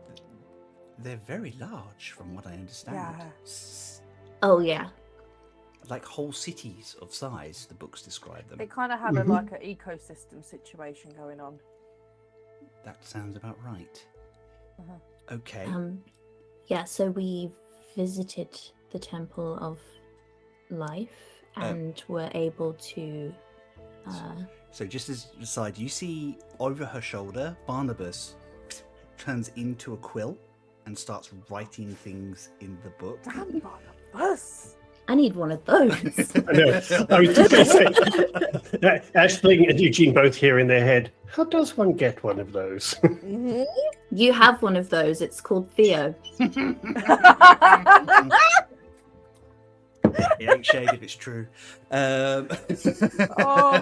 They're very large, from what I understand. Yeah. Oh yeah. Like whole cities of size, the books describe them. They kind of had like an ecosystem situation going on. That sounds about right. Okay. Yeah, so we visited the Temple of Life and were able to So just as an aside, you see over her shoulder, Barnabas turns into a quill and starts writing things in the book. Damn, Barnabas! I need one of those. I know. I was just going to say, Aisling and Eugene both hear in their head, how does one get one of those? You have one of those. It's called Theo. It ain't shade if it's true. Oh,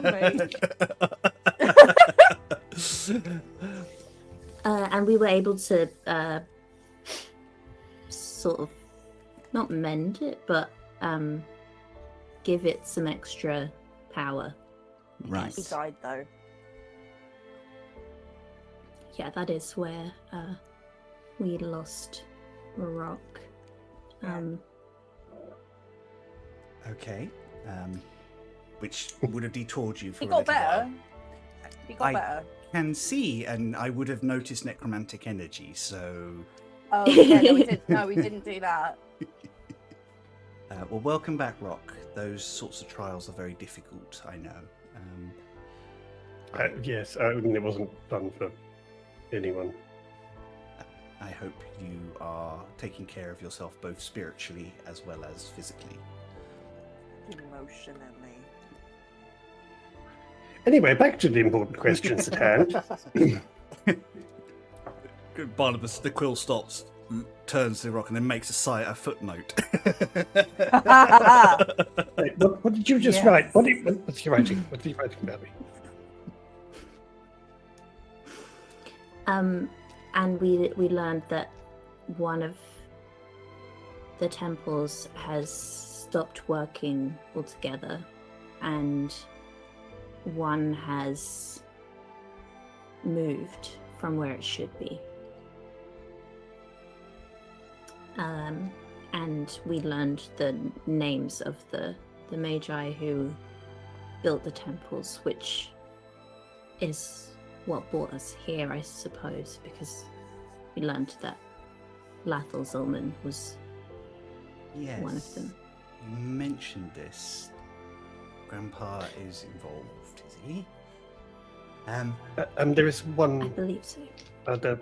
mate. And we were able to sort of not mend it, but give it some extra power. Right. He died though. Yeah, that is where we lost Rock. Okay. Which would have detoured you for He a got little better. while. He got better. Can see, and I would have noticed necromantic energy, so... Oh, yeah, no, we didn't do that. Well, welcome back, Rock. Those sorts of trials are very difficult, I know. Yes, it wasn't fun for anyone. I hope you are taking care of yourself both spiritually as well as physically. Emotionally. Anyway, back to the important questions at hand. Barnabas, the quill stops, turns to the Rock, and then makes a footnote. Wait, what did you just write? What's he writing? What's he writing about me? And we learned that one of the temples has stopped working altogether, and one has moved from where it should be. And we learned the names of the magi who built the temples, which is what brought us here, I suppose, because we learned that Lathal Zolman was Yes. one of them. You mentioned this. Grandpa is involved, is he? There is I one believe so. other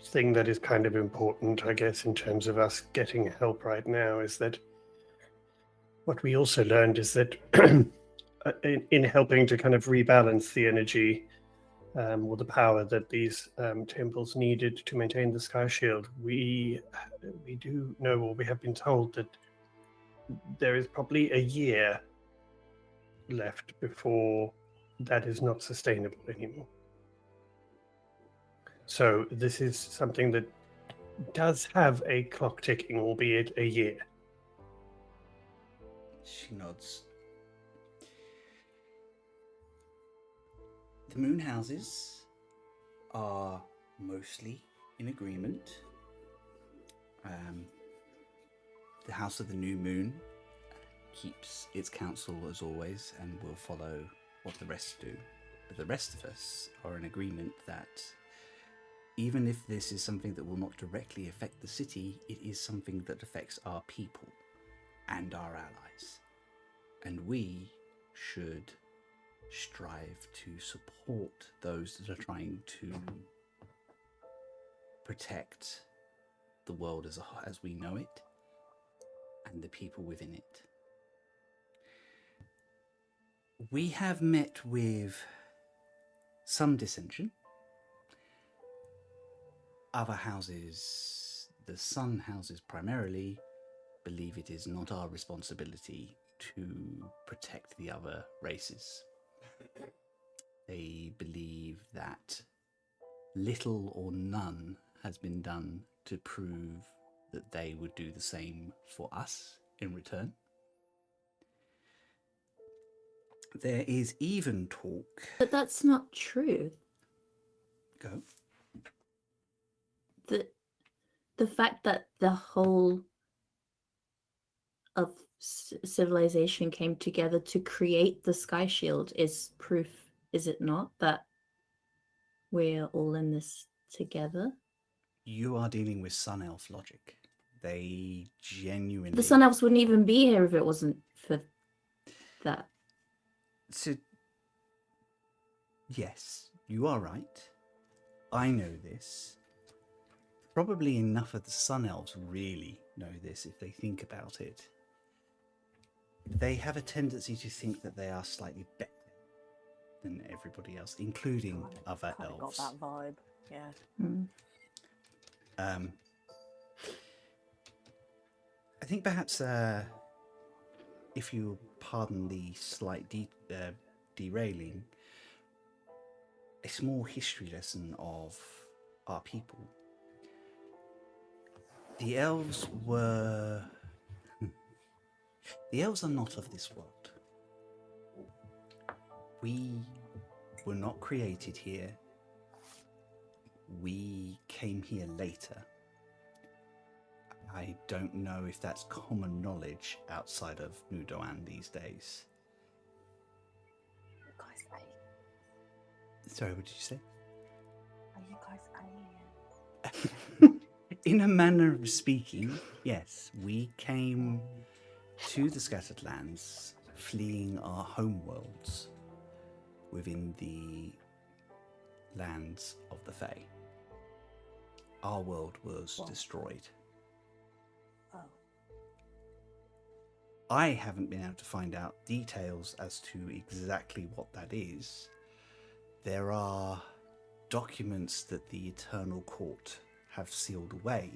thing that is kind of important, I guess, in terms of us getting help right now, is that what we also learned is that in helping to kind of rebalance the energy or the power that these temples needed to maintain the Sky Shield, we do know, or we have been told, that there is probably a year left before that is not sustainable anymore. So this is something that does have a clock ticking, albeit a year. She nods. The moon houses are mostly in agreement. The House of the New Moon keeps its counsel as always and will follow what the rest do. But the rest of us are in agreement that even if this is something that will not directly affect the city, it is something that affects our people and our allies. And we should strive to support those that are trying to protect the world as we know it and the people within it. We have met with some dissension. Other houses, the Sun houses primarily, believe it is not our responsibility to protect the other races. They believe that little or none has been done to prove that they would do the same for us in return. There is even talk... But that's not true. Go. The fact that the whole of civilization came together to create the Sky Shield is proof, is it not, that we're all in this together? You are dealing with Sun Elf logic. They genuinely... The Sun Elves wouldn't even be here if it wasn't for that. So, yes, you are right. I know this. Probably enough of the Sun Elves really know this if they think about it. They have a tendency to think that they are slightly better than everybody else, including other elves. Got that vibe, yeah. I think perhaps, if you pardon the slight derailing, a small history lesson of our people. The elves were... The elves are not of this world. We were not created here. We came here later. I don't know if that's common knowledge outside of Nu Doan these days. You guys aliens? Sorry, what did you say? Are you guys aliens? In a manner of speaking, yes. We came to the Scattered Lands, fleeing our homeworlds within the lands of the Fae. Our world was destroyed. Oh. I haven't been able to find out details as to exactly what that is. There are documents that the Eternal Court have sealed away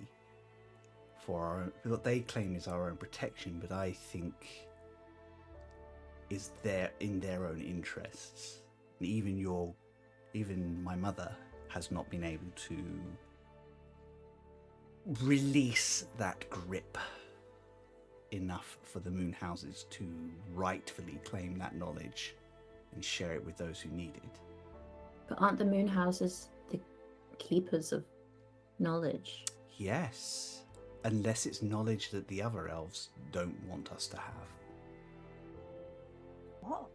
for our own, what they claim is our own protection, but I think is in their own interests. And even my mother has not been able to release that grip enough for the moon houses to rightfully claim that knowledge and share it with those who need it. But aren't the moon houses the keepers of knowledge? Yes, unless it's knowledge that the other elves don't want us to have. What?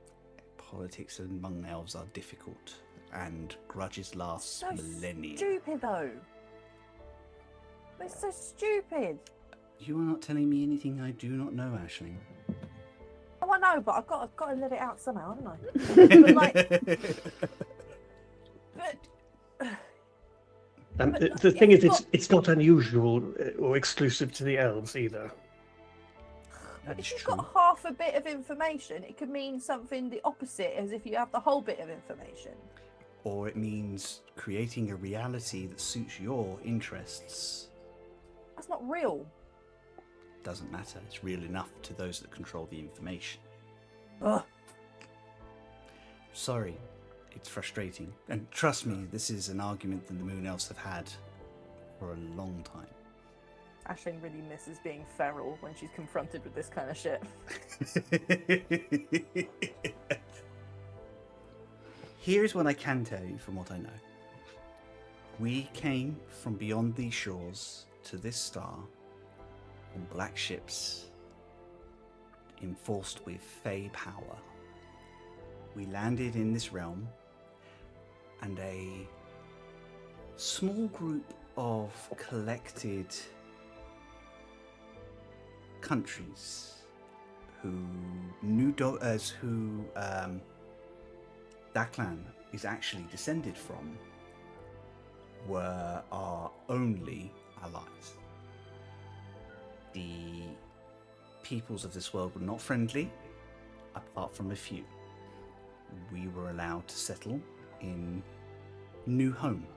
Politics among elves are difficult, and grudges last So millennia. stupid, though. It's so stupid. You are not telling me anything I do not know, Aisling. Oh, I know, but I've got to let it out somehow, haven't I? But, like, but, The thing is, it's not unusual or exclusive to the elves either. That is if you've true. got half a bit of information, it could mean something the opposite, as if you have the whole bit of information. Or it means creating a reality that suits your interests. That's not real. Doesn't matter. It's real enough to those that control the information. Ugh. Sorry, it's frustrating. And trust me, this is an argument that the Moon Elves have had for a long time. Aisling really misses being feral when she's confronted with this kind of shit. Here's what I can tell you from what I know. We came from beyond these shores to this star on black ships enforced with fey power. We landed in this realm, and a small group of collected countries Daklan is actually descended from were our only allies. The peoples of this world were not friendly, apart from a few. We were allowed to settle in New Home,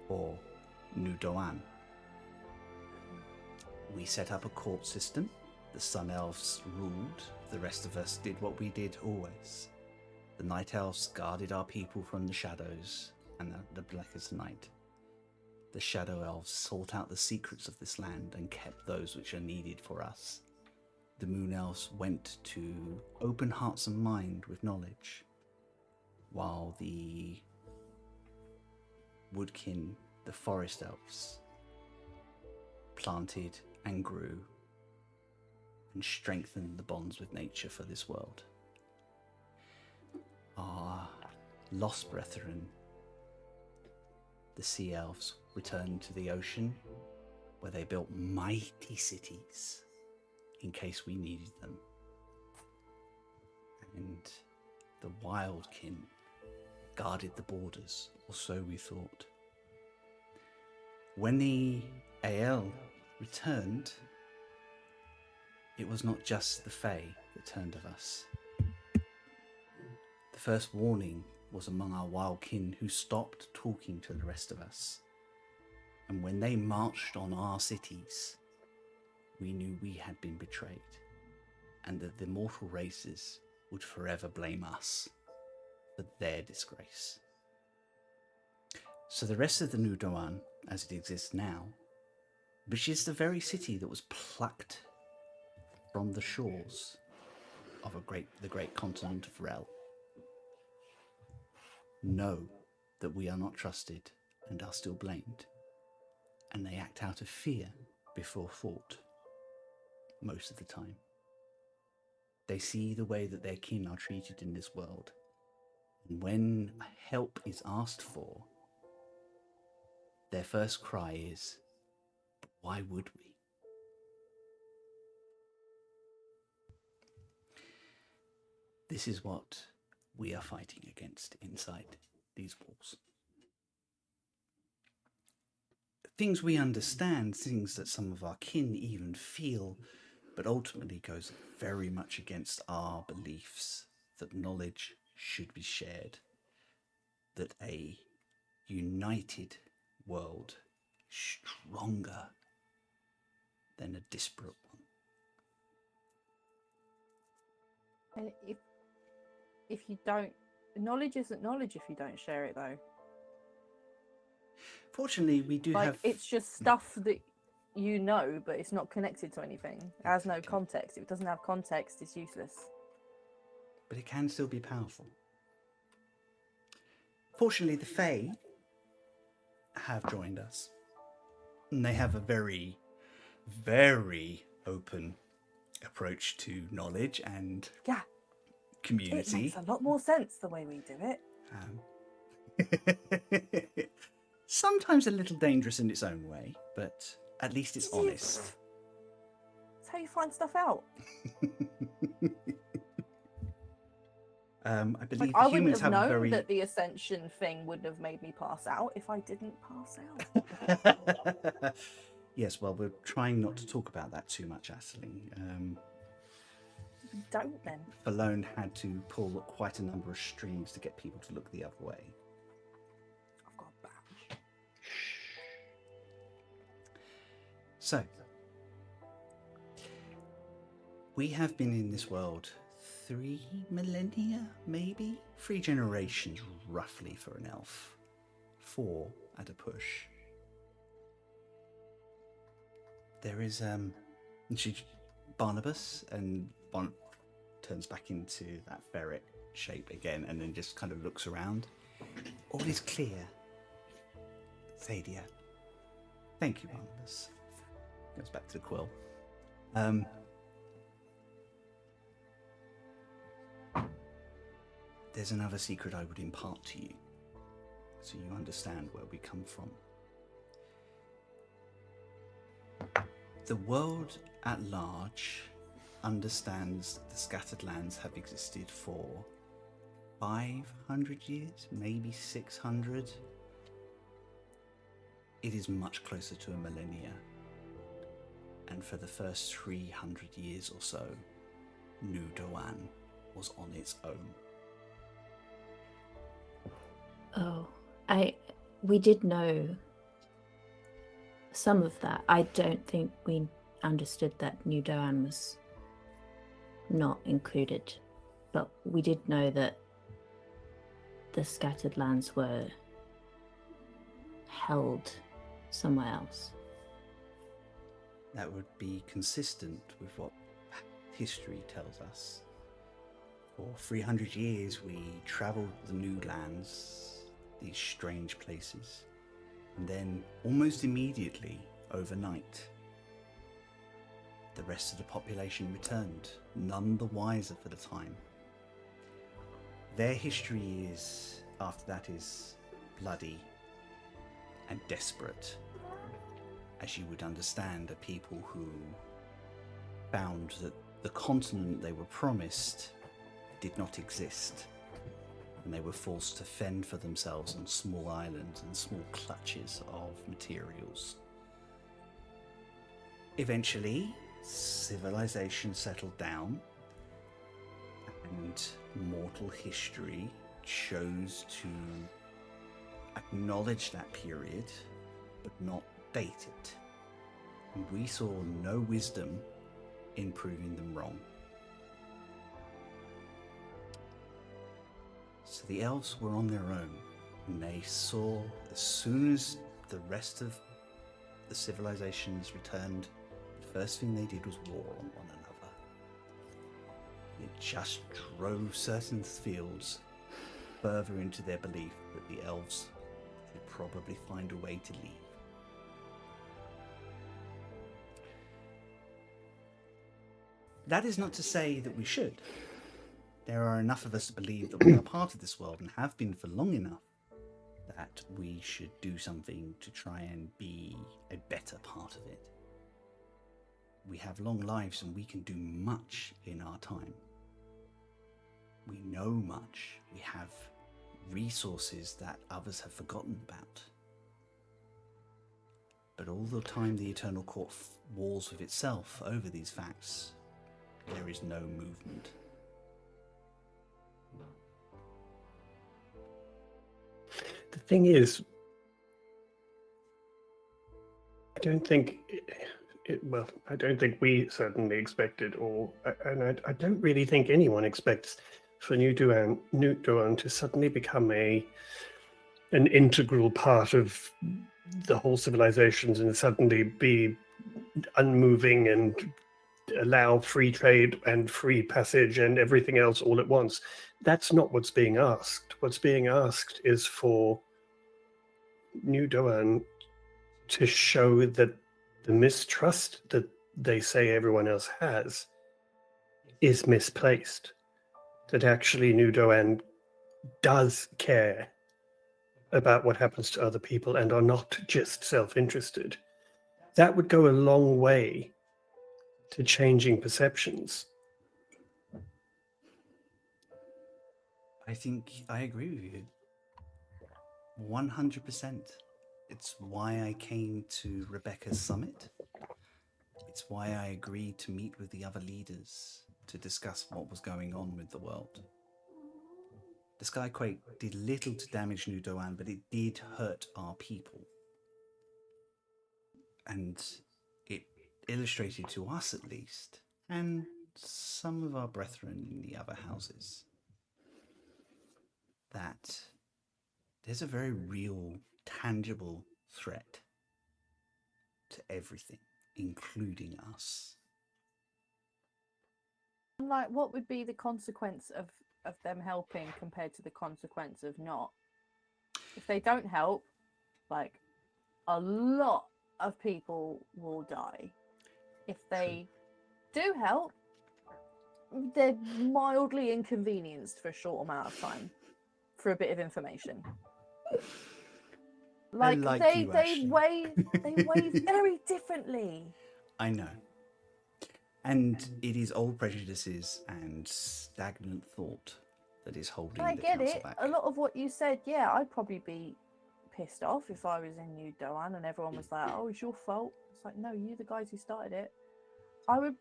or Nu Doan. We set up a court system. The Sun Elves ruled. The rest of us did what we did always. The Night Elves guarded our people from the shadows and the blackest night. The Shadow Elves sought out the secrets of this land and kept those which are needed for us. The Moon Elves went to open hearts and mind with knowledge, while the Woodkin, the Forest Elves, planted and grew and strengthened the bonds with nature for this world. Our lost brethren, the Sea Elves, returned to the ocean, where they built mighty cities in case we needed them. And the Wildkin guarded the borders, or so we thought. When the Ael returned, it was not just the Fae that turned of us. The first warning was among our Wildkin, who stopped talking to the rest of us. And when they marched on our cities, we knew we had been betrayed, and that the mortal races would forever blame us for their disgrace. So the rest of the Nu Doan, as it exists now, which is the very city that was plucked from the shores of the great continent of Rel, know that we are not trusted and are still blamed, and they act out of fear before thought most of the time. They see the way that their kin are treated in this world, and when help is asked for, their first cry is, why would we? This is what we are fighting against inside these walls. Things we understand, things that some of our kin even feel, but ultimately goes very much against our beliefs that knowledge should be shared, that a united world is stronger than a disparate one. And if you don't, knowledge isn't knowledge if you don't share it, though. Fortunately, we do have... It's just stuff that you know, but it's not connected to anything. It has no context. If it doesn't have context, it's useless. But it can still be powerful. Fortunately, the Fae have joined us. And they have a very, very open approach to knowledge and It community. makes a lot more sense the way we do it. Sometimes a little dangerous in its own way, but at least it's honest. That's how you find stuff out. I believe Like, the I wouldn't humans have have known a very. that the ascension thing wouldn't have made me pass out if I didn't pass out. Yes, well, we're trying not to talk about that too much, Aisling. Don't then. Falone had to pull quite a number of strings to get people to look the other way. I've got a badge. So, we have been in this world 3 millennia, maybe? 3 generations, roughly, for an elf. 4 at a push. There is, Barnabas, and turns back into that ferret shape again, and then just kind of looks around. All is clear. Thadia. Thank you, Barnabas. Goes back to the quill. There's another secret I would impart to you, so you understand where we come from. The world at large understands that the scattered lands have existed for 500 years, maybe 600. It is much closer to a millennia. And for the first 300 years or so, Nu Doan was on its own. Oh, we did know some of that. I don't think we understood that Nu Doan was not included, but we did know that the scattered lands were held somewhere else. That would be consistent with what history tells us. For 300 years we travelled the new lands, these strange places, and then almost immediately, overnight, the rest of the population returned, none the wiser for the time. Their history is, after that, is bloody and desperate. As you would understand, are people who found that the continent they were promised did not exist, and they were forced to fend for themselves on small islands and small clutches of materials. Eventually, civilization settled down, and mortal history chose to acknowledge that period, but not date it. And we saw no wisdom in proving them wrong. So the elves were on their own, and they saw, as soon as the rest of the civilizations returned, the first thing they did was war on one another. It just drove certain fields further into their belief that the elves would probably find a way to leave. That is not to say that we should. There are enough of us to believe that we are part of this world and have been for long enough that we should do something to try and be a better part of it. We have long lives and we can do much in our time. We know much. We have resources that others have forgotten about. But all the time the Eternal Court wars with itself over these facts, there is no movement. The thing is, I don't think I don't think we certainly expected, and I don't really think anyone expects for Nu Doan to suddenly become an integral part of the whole civilizations and suddenly be unmoving and allow free trade and free passage and everything else all at once. That's not what's being asked. What's being asked is for Nu Doan to show that the mistrust that they say everyone else has is misplaced. that actually Nu Doan does care about what happens to other people and are not just self-interested, that would go a long way to changing perceptions. I think I agree with you. 100%. It's why I came to Rebecca's summit. It's why I agreed to meet with the other leaders to discuss what was going on with the world. The Skyquake did little to damage Nu Doan, but it did hurt our people. And it illustrated to us, at least, and some of our brethren in the other houses, that there's a very real, tangible threat to everything, including us. Like, what would be the consequence of them helping compared to the consequence of not? If they don't help, like, a lot of people will die. If they do help, they're mildly inconvenienced for a short amount of time for a bit of information. Like, they weigh very differently. I know. And it is old prejudices and stagnant thought that is holding I the get council it. back. A lot of what you said, yeah, I'd probably be pissed off if I was in Nu Doan and everyone was like, "Oh, it's your fault." It's like, no, you're the guys who started it. I would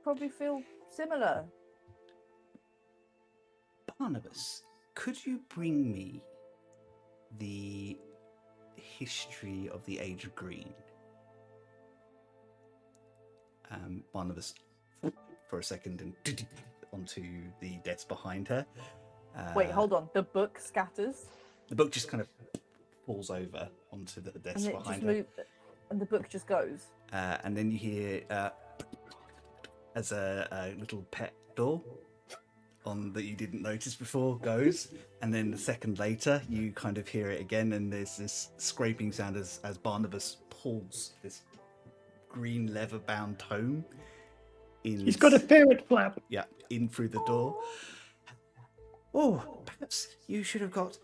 probably feel similar. Barnabas, could you bring me the history of the Age of Green? Barnabas, for a second, and onto the desk behind her. Wait, hold on. The book scatters. The book just kind of falls over onto the desk And it behind just her. moves, and the book just goes. And then you hear as a little pet door on that you didn't notice before goes, and then a second later you kind of hear it again, and there's this scraping sound as Barnabas pulls this green leather-bound tome in. He's got a ferret flap. Yeah, in through the door. Oh, perhaps you should have got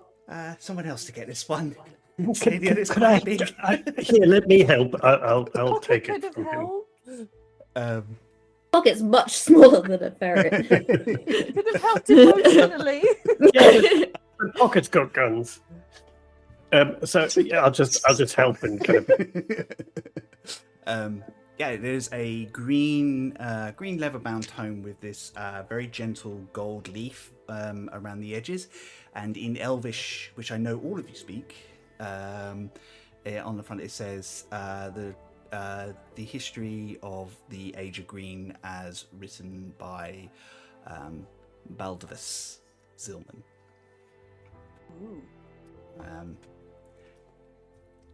someone else to get this one. It's Could quite big. Here, let me help. I'll take Pocket it could have from him. helped. Pocket's much smaller than a ferret. Could have helped emotionally. Yeah, but Pocket's got guns. So yeah, I'll just help and kind of. Yeah, there's a green leather-bound tome with this very gentle gold leaf around the edges, and in Elvish, which I know all of you speak, on the front it says the history of the Age of Green as written by Baldivus Zilman. Ooh.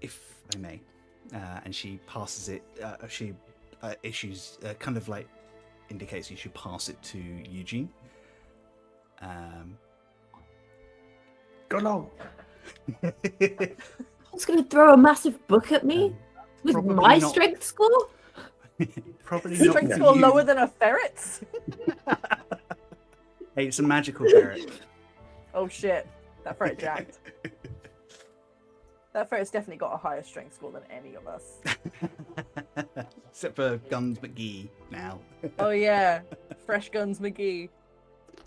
If I may. And she passes it, she issues, kind of like indicates you should pass it to Eugene. Go along. I was going to throw a massive book at me with probably my not. strength score? Probably not Strength for score you. lower than a ferret's? Hey, it's a magical ferret. Oh shit, that ferret jacked. That ferret's definitely got a higher strength score than any of us. Except for Guns McGee now. Oh yeah, Fresh Guns McGee.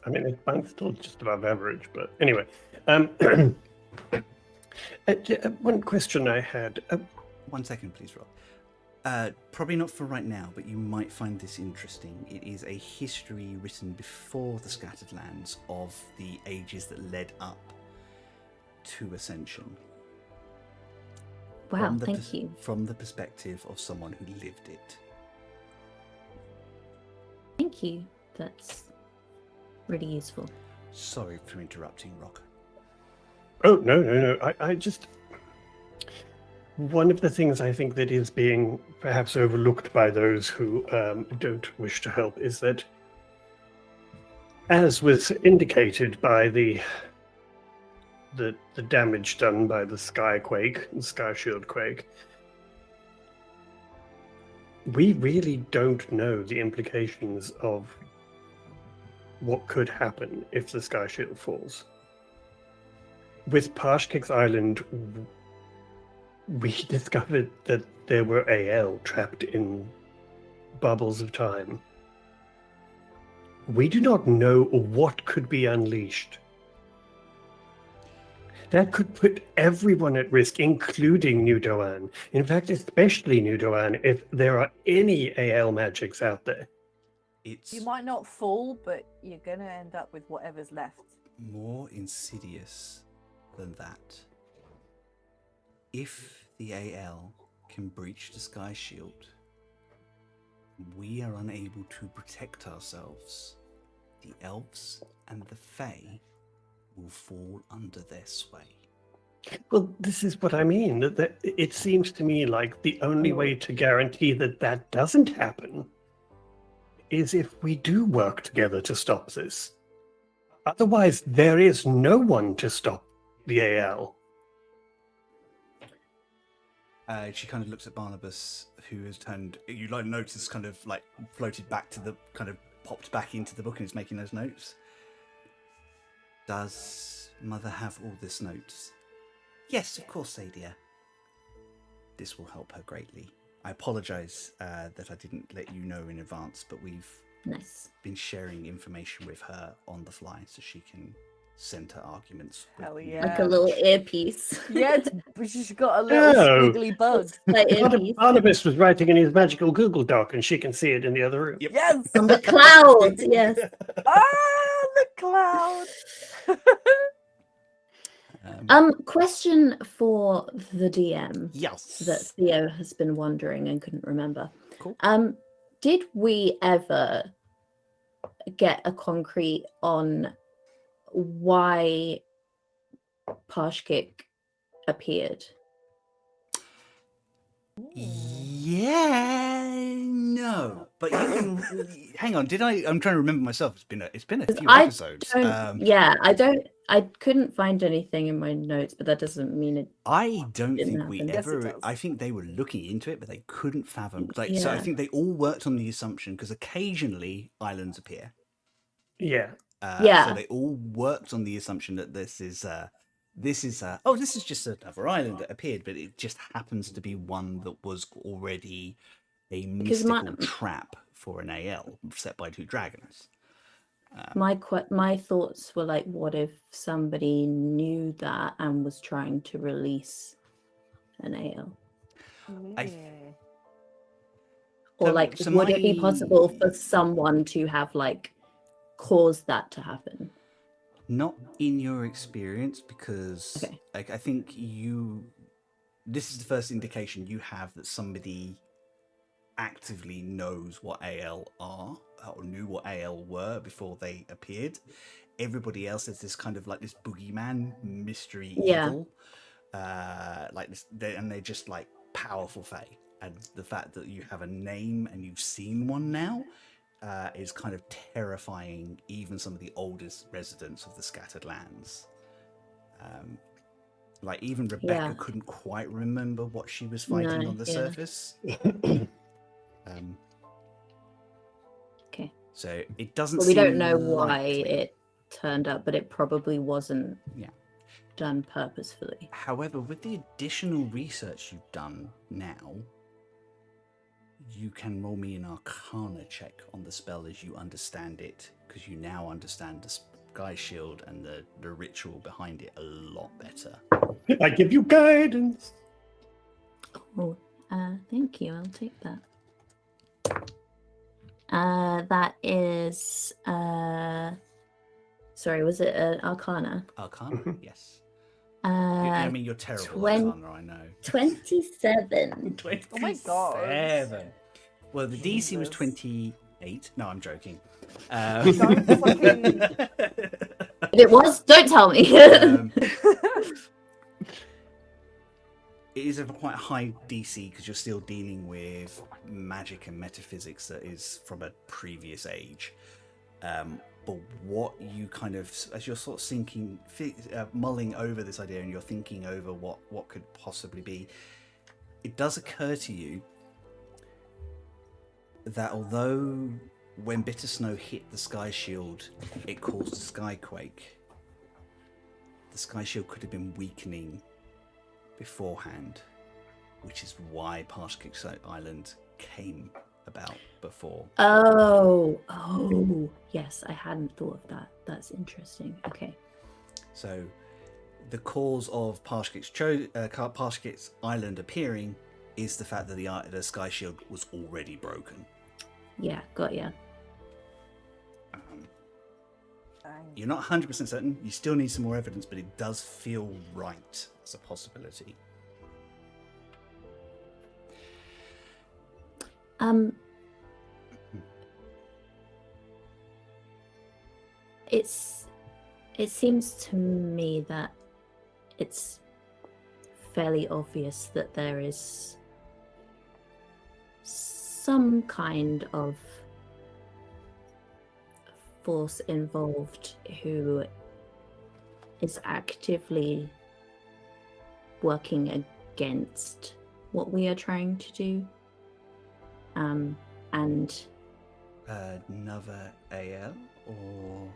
I mean, mine's still just above average, but anyway. One question I had. 1 second, please, Rob. Probably not for right now, but you might find this interesting. It is a history written before the Scattered Lands of the ages that led up to Ascension. Wow, thank you. From the perspective of someone who lived it. Thank you. That's really useful. Sorry for interrupting, Rock. Oh, no. I just... One of the things I think that is being perhaps overlooked by those who don't wish to help is that, as was indicated by the damage done by the Skyquake, the Sky Shield Quake, we really don't know the implications of what could happen if the Sky Shield falls. With Pashkik's Island, we discovered that there were AL trapped in bubbles of time. We do not know what could be unleashed. That could put everyone at risk, including Nu Doan. In fact, especially Nu Doan, if there are any AL magics out there. It's You might not fall, but you're gonna end up with whatever's left. more insidious than that. If the AL can breach the Sky Shield, we are unable to protect ourselves. The elves and the Fae will fall under their sway. Well, this is what I mean. That it seems to me like the only way to guarantee that that doesn't happen is if we do work together to stop this. Otherwise, there is no one to stop the AL. She kind of looks at Barnabas, who has turned. You like notice kind of like floated back to the kind of popped back into the book and is making those notes. Does Mother have all this notes? Yes, of course, Sadia. This will help her greatly. I apologise that I didn't let you know in advance, but we've Nice. been sharing information with her on the fly so she can send her arguments. with Hell me. yeah. Like a little earpiece. Yeah, she's got a little Oh. squiggly bug. Like earpiece. Barnabas was writing in his magical Google Doc, and she can see it in the other room. Yep. Yes! On the cloud, yes. Ah, the cloud! Question for the DM Yes. that Theo has been wondering and couldn't remember. Cool. Did we ever get a concrete on why Pashkik appeared? Yeah, no, but you can hang on. Did I? I'm trying to remember myself. It's been a few I episodes. I couldn't find anything in my notes, but that doesn't mean it. I don't Didn't think we happen. Yes, it ever. does. I think they were looking into it, but they couldn't fathom. So I Yeah. think they all worked on the assumption because occasionally islands appear. Yeah. Yeah. So they all worked on the assumption that this is just another island that appeared, but it just happens to be one that was already a Because my- mystical trap for an AL set by two dragons. My thoughts were like, what if somebody knew that and was trying to release an AL? I- Or So- like, so would it be my- possible for someone to have like caused that to happen? Not in your experience, because Okay. like I think this is the first indication you have that somebody actively knows what AL are or knew what AL were before they appeared. Everybody else is this kind of like this boogeyman mystery Yeah. evil, like this, and they're just like powerful fae. And the fact that you have a name and you've seen one now is kind of terrifying even some of the oldest residents of the Scattered Lands. Like even Rebecca Yeah. couldn't quite remember what she was fighting No, on the yeah. surface. Okay. So it doesn't. But we don't seem know why likely. it turned up, but it probably wasn't Yeah. done purposefully. However, with the additional research you've done now, you can roll me an Arcana check on the spell as you understand it, because you now understand the Sky Shield and the ritual behind it a lot better. I give you guidance. Oh, thank you. I'll take that. That is sorry, was it an Arcana? Arcana, yes. Uh, I mean, you're terrible at Arcana, I know. 27. 27. Oh my God. Well, the DC was Jesus. 28. No, I'm joking. Don't fucking- It was. Don't tell me. It is a quite high DC because you're still dealing with magic and metaphysics that is from a previous age. But what you kind of, as you're sort of mulling over this idea and you're thinking over what could possibly be, it does occur to you that although when bitter snow hit the sky shield, it caused a skyquake. The sky shield could have been weakening beforehand, which is why Parshkik Island came about before. Oh, yes, I hadn't thought of that. That's interesting. Okay. So, the cause of Parshkik's Island appearing is the fact that the sky shield was already broken. Yeah, got ya. You're not 100% certain. You still need some more evidence, but it does feel right as a possibility. It seems to me that it's fairly obvious that there is some kind of force involved who is actively working against what we are trying to do. And Another AL, or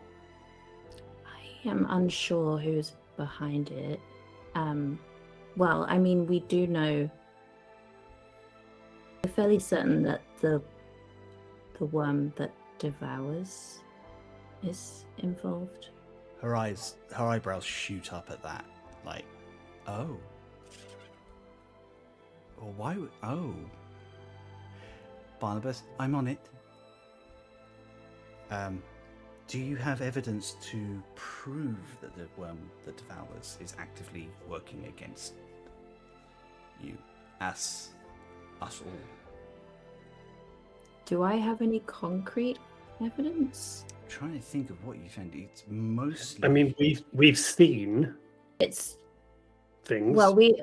I am unsure who's behind it. Well, I mean, we do know. We're fairly certain that the worm that devours is involved. her eyebrows shoot up at that, like, oh, or why would, oh, Barnabas, I'm on it. Do you have evidence to prove that the worm that devours is actively working against you, us all? Do I have any concrete evidence? I'm trying to think of what you found. It's mostly. I mean, we've seen It's things. well, we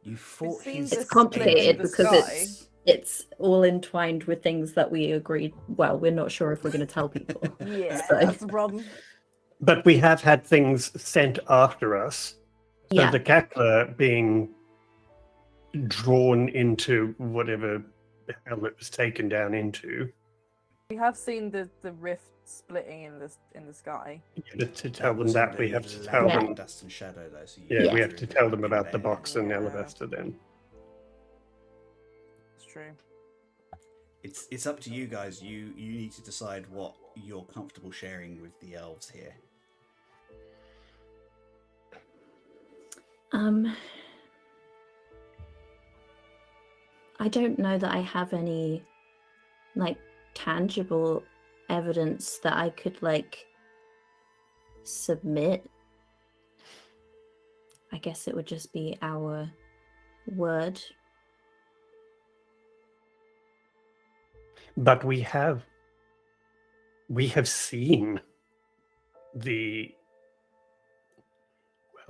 You fought seen his. this it's complicated in the because sky. it's all entwined with things that we agreed. Well, we're not sure if we're going to tell people. Yeah, So- that's the problem. But we have had things sent after us. So Yeah. the Cackler being drawn into whatever the hell it was taken down into. We have seen the rift splitting in the sky. To tell them that, we have to tell Yeah. them. Dust and shadow, though. So Yeah, we Yeah. have to tell them about the box. box and Yeah. Alabaster then. It's true. It's up to you guys. You need to decide what you're comfortable sharing with the elves here. I don't know that I have any like tangible evidence that I could like submit. I guess it would just be our word. But we have seen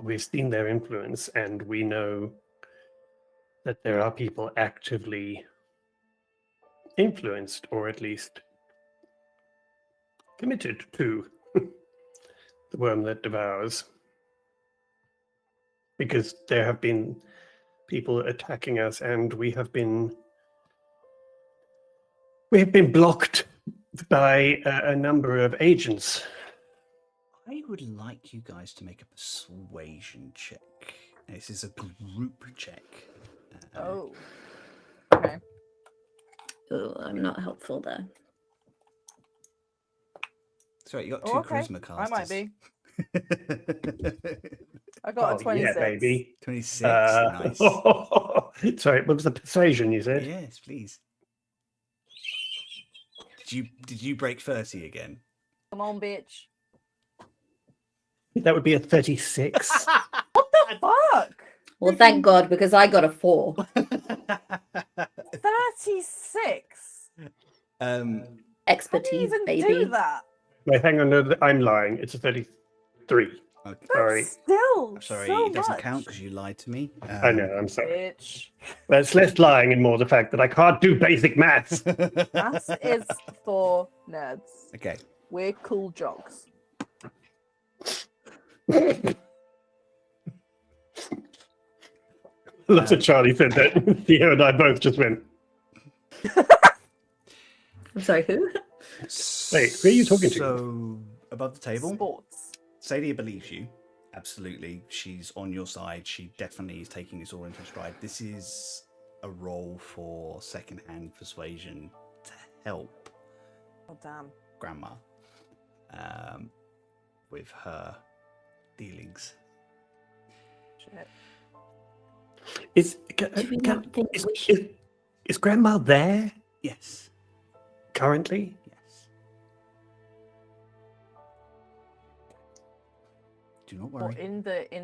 we've seen their influence, and we know that there are people actively influenced, or at least committed to the worm that devours. Because there have been people attacking us, and we have been blocked by a number of agents. I would like you guys to make a persuasion check. This is a group check. Oh. Okay. Oh, I'm not helpful there. Sorry, you got Oh, two okay. charisma I casters. might be. I got a 26. Yeah, baby. 26. Nice. Sorry, what was the persuasion you said? Yes, please. Did you break 30 again? Come on, bitch. That would be a 36. Fuck! Well, thank God, because I got a 4. 36? How do you Expertise, even baby. do that? Wait, hang on, no, I'm lying. It's a 33. Okay. Sorry. That's still I'm sorry, so it doesn't much. count because you lied to me. I know, I'm sorry. Bitch. But it's less lying and more the fact that I can't do basic maths. Maths is for nerds. Okay. We're cool jocks. Lots of Charlie said that. Theo and I both just went, I'm sorry, who? Wait, who are you talking to? So, above the table, Sports. Sadia believes you. Absolutely. She's on your side. She definitely is taking this all into stride. This is a role for second-hand persuasion to help Oh damn. Grandma with her dealings. Shit. Do we not think we should? Is Grandma there Yes. currently? Yes. Do not worry. What in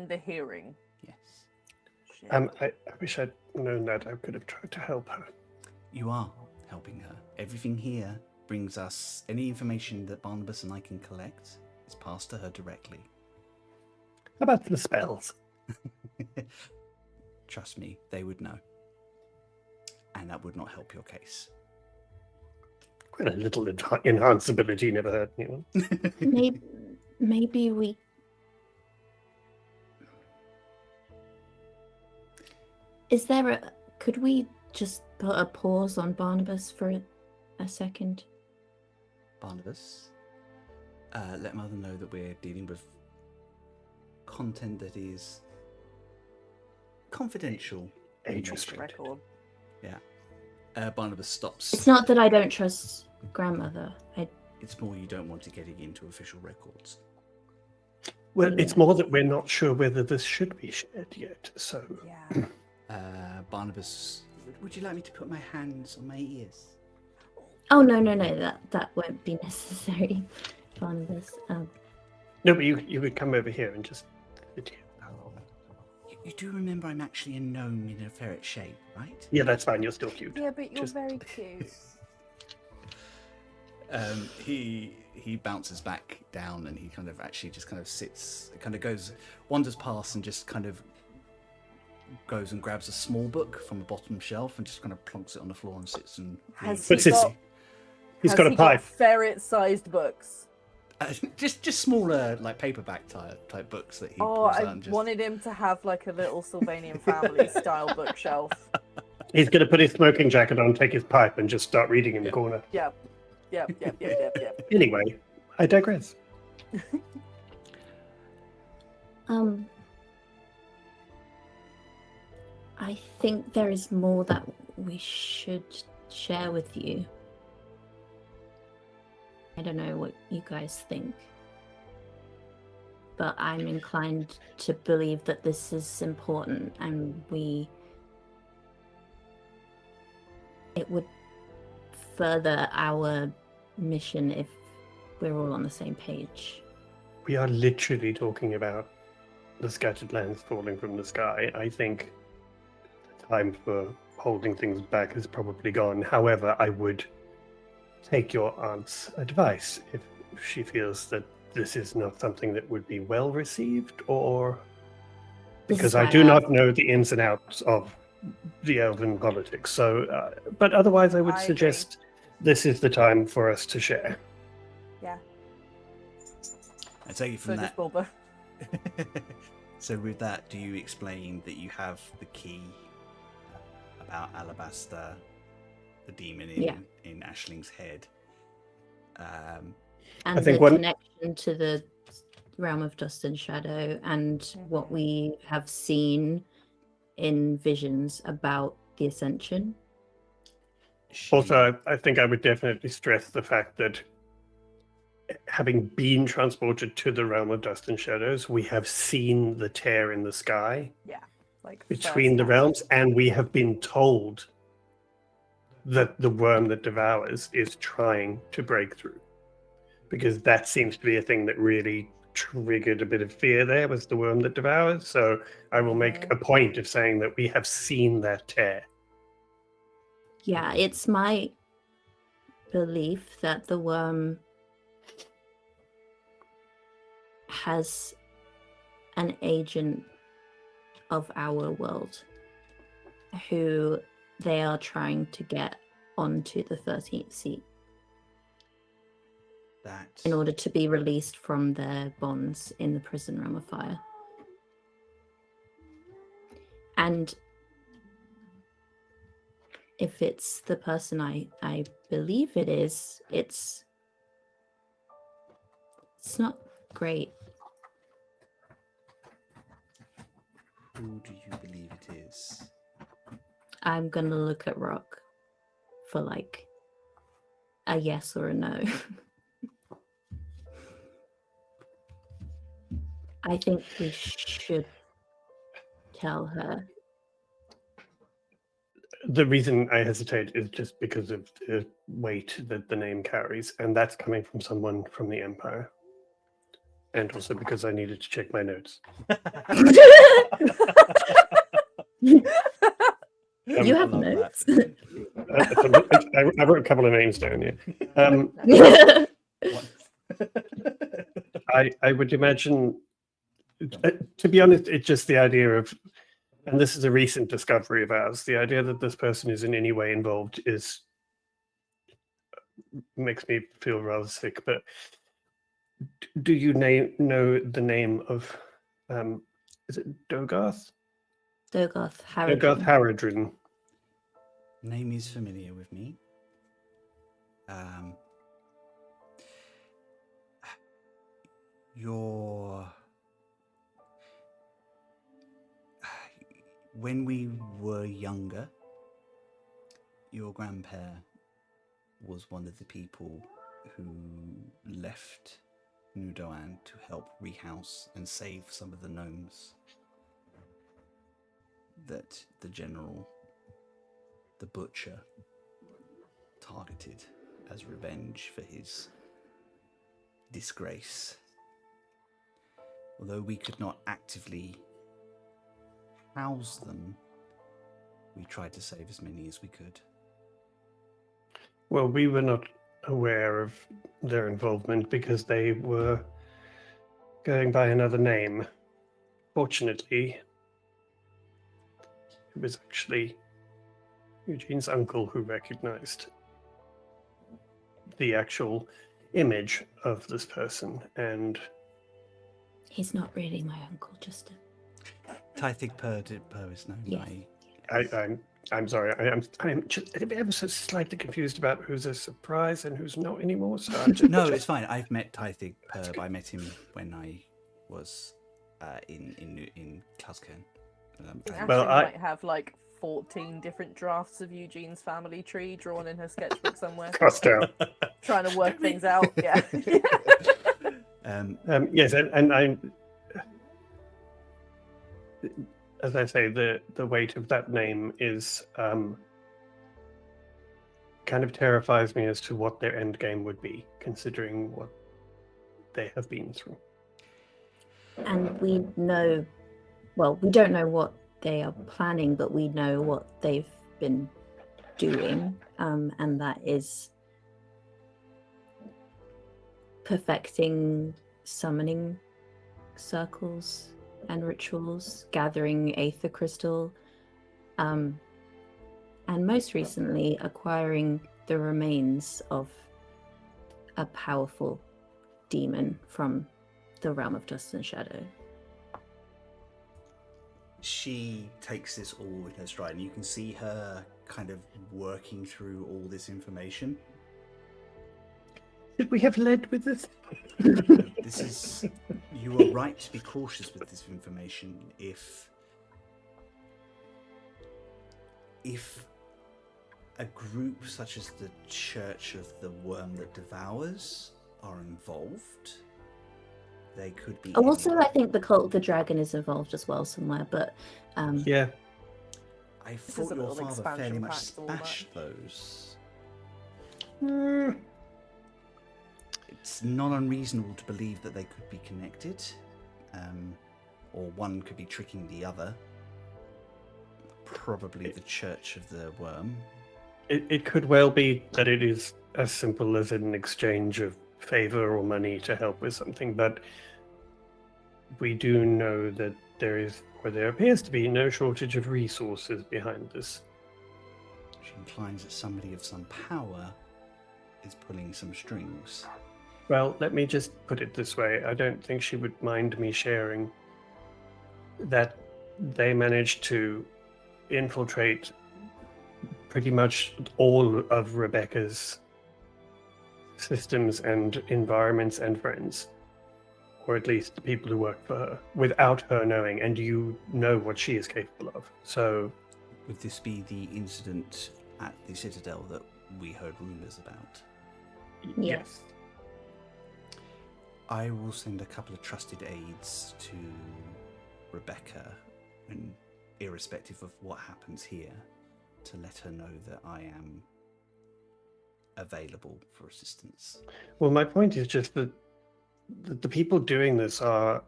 the hearing? Yes. Shit. I wish I'd known that. I could have tried to help her. You are helping her. Everything here brings us any information that Barnabas and I can collect is passed to her directly. How about the spells? Trust me, they would know. And that would not help your case. Quite a little enhanceability never hurt anyone. Maybe we. Is there a? Could we just put a pause on Barnabas for a second? Barnabas, let Mother know that we're dealing with content that is confidential. Age in restricted. nature. Record. Yeah. Barnabas stops. It's not that I don't trust grandmother. It's more you don't want to get into official records. Well, it's more that we're not sure whether this should be shared yet. So Yeah. Barnabas, would you like me to put my hands on my ears? Oh no, that won't be necessary, Barnabas. no, but you could come over here and just sit here. You do remember I'm actually a gnome in a ferret shape, right? Yeah, that's fine. You're still cute. Yeah, but you're Just- very cute. He bounces back down and he kind of actually just kind of sits, kind of goes, wanders past and just kind of goes and grabs a small book from the bottom shelf and just kind of plonks it on the floor and sits and Has What's he this? got, He's has got a he pipe. ferret-sized books? just smaller like paperback type books that he Oh, pulls out I and just... wanted him to have like a little Sylvanian family style bookshelf. He's going to put his smoking jacket on, take his pipe, and just start reading in the corner. Yep. Anyway, I digress. I think there is more that we should share with you. I don't know what you guys think, but I'm inclined to believe that this is important and it would further our mission if we're all on the same page. We are literally talking about the scattered lands falling from the sky. I think the time for holding things back is probably gone. However, I would take your aunt's advice if she feels that this is not something that would be well received, or This because is I why do I not know the ins and outs of the elven politics. So, but otherwise, I would I agree. suggest this is the time for us to share. Yeah. I take it So from does that. Bulba. So with that, do you explain that you have the key about Alabaster, the demon in Ashling's head? and I the think one- connection to the realm of dust and shadow and what we have seen in visions about the ascension. Also, I think I would definitely stress the fact that having been transported to the realm of dust and shadows, we have seen the tear in the sky Like between the firsthand. realms, and we have been told that the worm that devours is trying to break through. Because that seems to be a thing that really triggered a bit of fear there, was the worm that devours. So I will make a point of saying that we have seen that tear. Yeah, it's my belief that the worm has an agent of our world who they are trying to get onto the 13th seat That in order to be released from their bonds in the prison realm of fire. And if it's the person I believe it is, it's It's not great. Who do you believe it is? I'm gonna look at Rock for like a yes or a no. I think we should tell her. The reason I hesitate is just because of the weight that the name carries, and that's coming from someone from the Empire. And also because I needed to check my notes. You have I love notes. I wrote a couple of names down here. I would imagine, to be honest, it's just the idea of, and this is a recent discovery of ours, the idea that this person is in any way involved makes me feel rather sick. But do you know the name of, is it Dogarth? Dogarth Dogarth Harrodren. Harrodren. Name is familiar with me. When we were younger, your grandpa was one of the people who left Nu Doan to help rehouse and save some of the gnomes that the general, the butcher, targeted as revenge for his disgrace. Although we could not actively house them, we tried to save as many as we could. Well, we were not aware of their involvement because they were going by another name. Fortunately, it was actually Eugene's uncle who recognized the actual image of this person, and He's not really my uncle, just a... Tythig Per is known Yes. by... I'm sorry. I'm just ever so slightly confused about who's a surprise and who's not anymore. So No, it's fine. I've met Tythig Per. I met him when I was in Cuscain. Well, Ashley might have like 14 different drafts of Eugene's family tree drawn in her sketchbook somewhere, crossed out. trying to work things out. Yeah. Yes, and I'm, as I say, the weight of that name is kind of terrifies me as to what their end game would be, considering what they have been through. And we know, well, we don't know what they are planning, but we know what they've been doing, and that is perfecting summoning circles and rituals, gathering aether crystal, and most recently acquiring the remains of a powerful demon from the realm of dust and shadow. She takes this all in her stride, and you can see her kind of working through all this information. Did we have led with this? This is... You are right to be cautious with this information. If a group such as the Church of the Worm That Devours are involved, they could be... Also, I think the Cult of the Dragon is involved as well somewhere, but... Yeah. I is thought a your little father expansion fairly much pack to all that. smashed those. It's not unreasonable to believe that they could be connected, or one could be tricking the other. Probably the Church of the Worm. It could well be that it is as simple as an exchange of favor or money to help with something, but we do know that there appears to be no shortage of resources behind this. Which implies that somebody of some power is pulling some strings. Well, let me just put it this way. I don't think she would mind me sharing that they managed to infiltrate pretty much all of Rebecca's systems and environments and friends. or at least the people who work for her, without her knowing, and you know what she is capable of. So, Would this be the incident at the Citadel that we heard rumours about? yes. I will send a couple of trusted aides to Rebecca, and irrespective of what happens here, to let her know that I am available for assistance. Well, my point is just that the people doing this are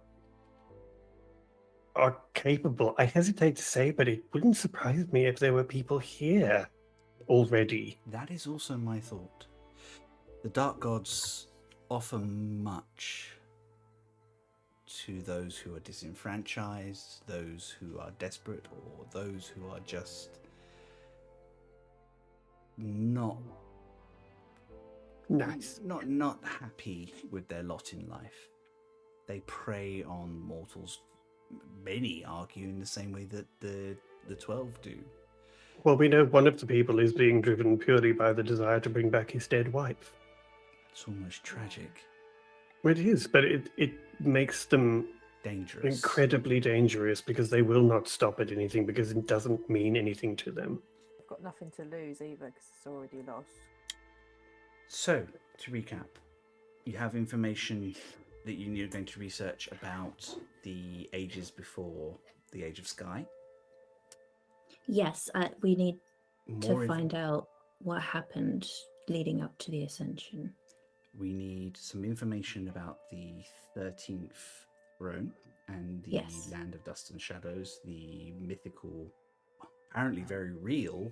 capable. I hesitate to say, but it wouldn't surprise me if there were people here already. That is also my thought. The Dark Gods offer much to those who are disenfranchised, those who are desperate, or those who are just not Nice. not happy with their lot in life. They prey on mortals. Many argue in the same way that the 12 do. Well, we know one of the people is being driven purely by the desire to bring back his dead wife. It's almost tragic, It is, but it makes them dangerous. incredibly dangerous because they will not stop at anything because it doesn't mean anything to them. I've got nothing to lose either because it's already lost. So, to recap, you have information that you're going to research about the ages before the Age of Sky. Yes, we need to More find out what happened leading up to the Ascension. We need some information about the 13th throne and the Yes. Land of Dust and Shadows, the mythical, apparently very real,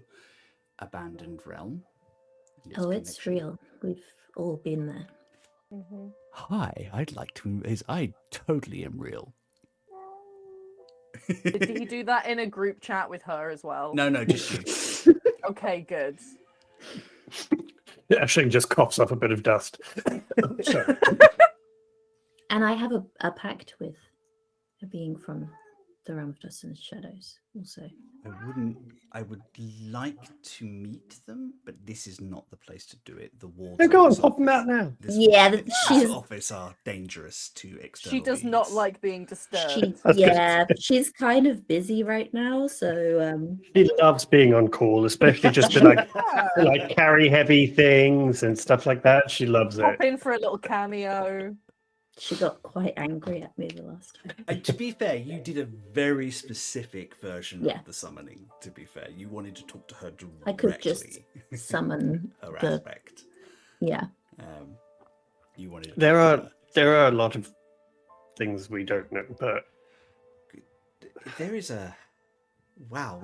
abandoned realm. and its Oh, it's connection. real. We've all been there. Mm-hmm. Hi, I'd like to. I totally am real. Did he do that in a group chat with her as well? No, just you. Okay, good. Ashling just coughs up a bit of dust. Sorry. And I have a pact with a being from the realm of dust and shadows also. I would like to meet them, but this is not the place to do it. The walls. No, of go on, this pop them out office- now. This, Yeah, this she's- office are dangerous to external. She does not beings. like being disturbed. I was gonna Yeah, she's kind of busy right now, so She loves being on call, especially just to like carry heavy things and stuff like that. She loves it. Pop in for a little cameo. she got quite angry at me the last time. To be fair, you did a very specific version Yeah. of the summoning. To be fair, you wanted to talk to her directly. I could just summon her the aspect. yeah. You wanted. To There talk to are her. there are a lot of things we don't know, but There is a wow.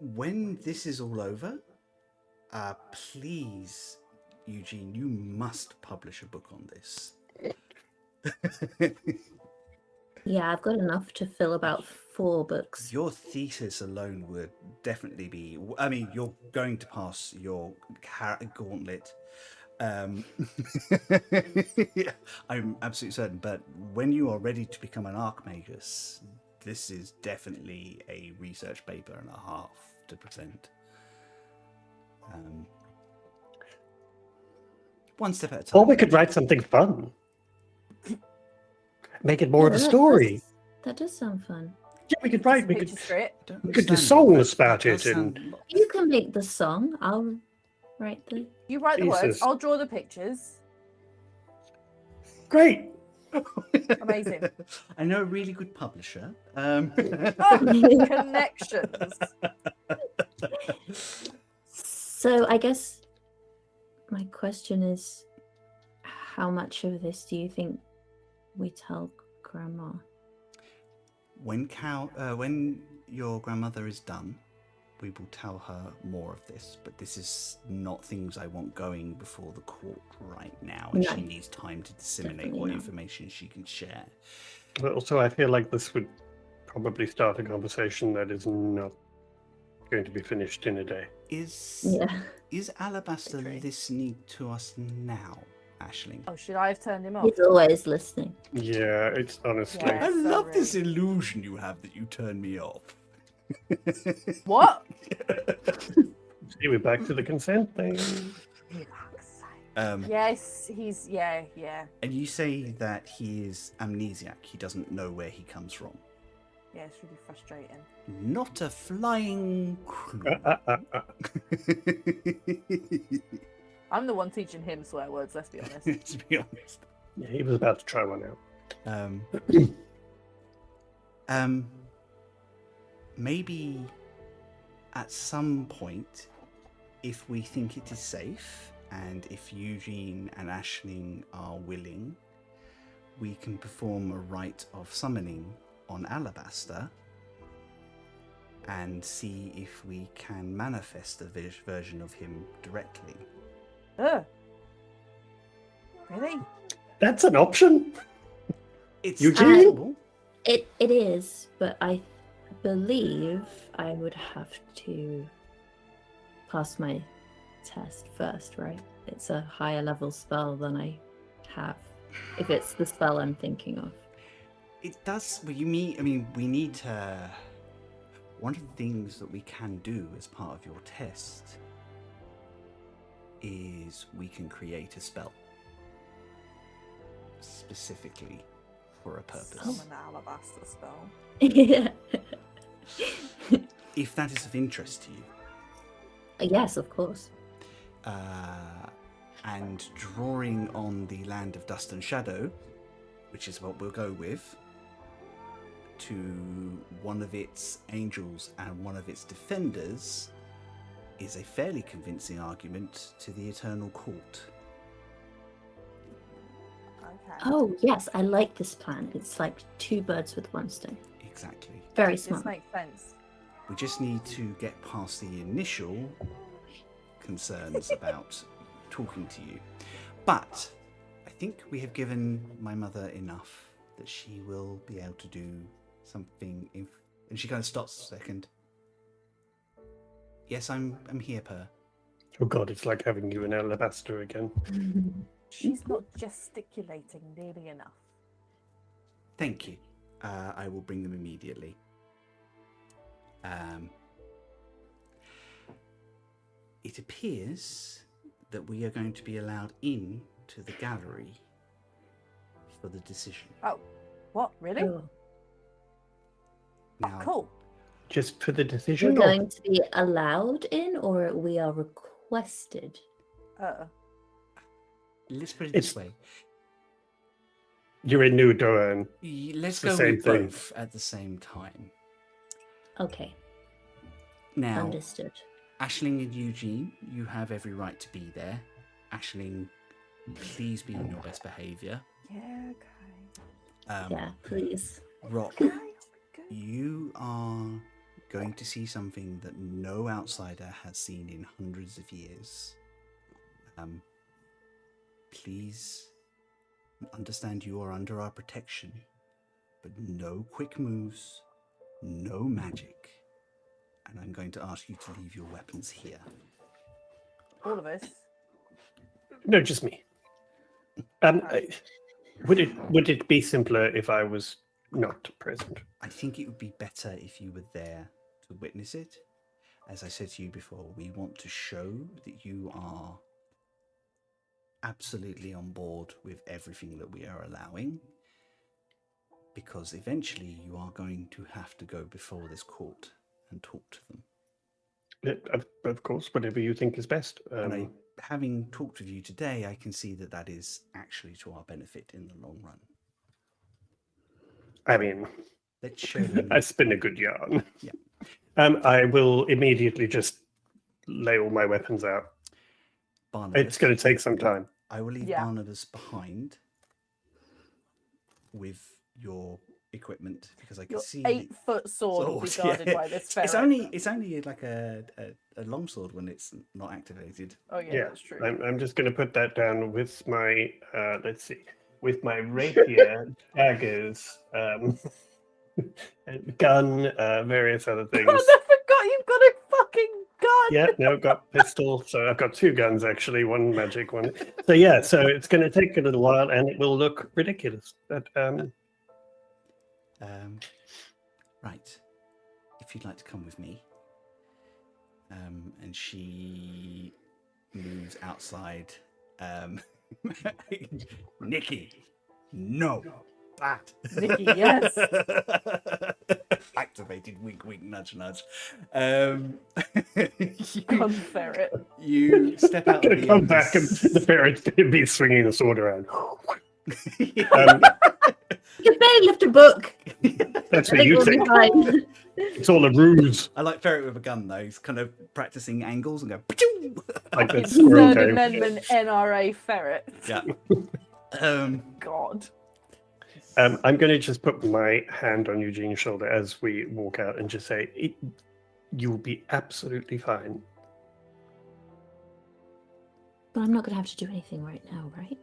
When this is all over, please, Eugene, you must publish a book on this. Yeah, I've got enough to fill about 4 books. Your thesis alone would definitely be. I mean, you're going to pass your gauntlet. I'm absolutely certain. But when you are ready to become an Archmagus, this is definitely a research paper and a half to present. One step at a time. or we could write something fun. Make it more of a Yeah, story. That does sound fun. Yeah, we could write. We could. Picture script. I don't we could do understand songs that about does it sound and- You can make the song. I'll write the. You write the words. Jesus. I'll draw the pictures. Great. Amazing. I know a really good publisher. Connections. So I guess my question is, how much of this do you think we tell Grandma? When your grandmother is done, we will tell her more of this. But this is not things I want going before the court right now, and No. she needs time to disseminate Definitely what not. information she can share. But also, I feel like this would probably start a conversation that is not going to be finished in a day. Is Yeah, Alabaster True. listening to us now, Aisling? Oh, should I have turned him off? he's always listening. Yeah, it's honestly. Yeah. I so love rude. this illusion you have that you turn me off. What? See, we're back to the consent thing. Yes, he's yeah. And you say that he is amnesiac. He doesn't know where he comes from. Yeah, it's really frustrating. Not a flying clue. I'm the one teaching him swear words, let's be honest. To be honest. Yeah, he was about to try one out. Maybe at some point, if we think it is safe, and if Eugene and Aisling are willing, we can perform a rite of summoning on Alabaster and see if we can manifest a version of him directly. Really? That's an option. It's Eugene? possible. It is, but I believe I would have to pass my test first, right? It's a higher level spell than I have. If it's the spell I'm thinking of. It does. Well, we need to. One of the things that we can do as part of your test is we can create a spell specifically for a purpose. Summon an alabaster spell. Yeah. If that is of interest to you. Yes, of course. And drawing on the Land of Dust and Shadow, which is what we'll go with, to one of its angels and one of its defenders is a fairly convincing argument to the Eternal Court. Okay. Oh, yes, I like this plan. It's like 2 birds with 1 stone. Exactly. Very This smart. makes sense. We just need to get past the initial concerns about talking to you. But I think we have given my mother enough that she will be able to do something. And she kind of stops a second. Yes, I'm here, Per. Oh God, it's like having you in Alabaster again. She's not gesticulating nearly enough. Thank you. I will bring them immediately. It appears that we are going to be allowed in to the gallery for the decision. Oh, what? Really? Oh. Now, Cool. Just for the We're decision? going to be allowed in, or we are requested? let's put it It's- this way. You're in Nu Doan. Let's the go same with thing. both at the same time. Okay, Now, understood. Aisling and Eugene, you have every right to be there. Aisling, please be on your best behaviour. Yeah, okay. Yeah, please. Rock, Okay, good. you are going to see something that no outsider has seen in hundreds of years. Please understand you are under our protection, but no quick moves, no magic, and I'm going to ask you to leave your weapons here. All of us. No, just me. Would it be simpler if I was not present? I think it would be better if you were there to witness it. As I said to you before, we want to show that you are absolutely on board with everything that we are allowing, because eventually you are going to have to go before this court and talk to them. Of course, whatever you think is best. And having talked with you today, I can see that that is actually to our benefit in the long run. I mean, Let's show them. I spin a good yarn. Yeah. I will immediately just lay all my weapons out. Barnabas, It's going to take some time. I will leave Yeah. Barnabas behind with your equipment, because I can Your see 8-foot sword will be sword, guarded yeah. by this ferret. It's only like a longsword when it's not activated. Oh yeah, Yeah, that's true. I'm just going to put that down with my, let's see, with my rapier, daggers, gun, various other things. I forgot you've got a fucking gun. Yeah, no, I've got pistol. So I've got 2 guns actually, one magic one. So yeah, so it's going to take a little while and it will look ridiculous. But Right. If you'd like to come with me. And she moves outside Nikki, no, bad. Nikki, yes. Activated, wink, wink, nudge, nudge. Gun ferret. You step out of Gonna the come back and the ferret's gonna be swinging a sword around. You can barely lift a book. That's I what think you we'll be think. fine. It's all a ruse. I like ferret with a gun though. He's kind of practicing angles and go. "Pachoo!" Like that It's squirrel Third game. Amendment NRA ferret. Yeah. God. I'm going to just put my hand on Eugene's shoulder as we walk out and just say, "You'll be absolutely fine." But I'm not going to have to do anything right now, right?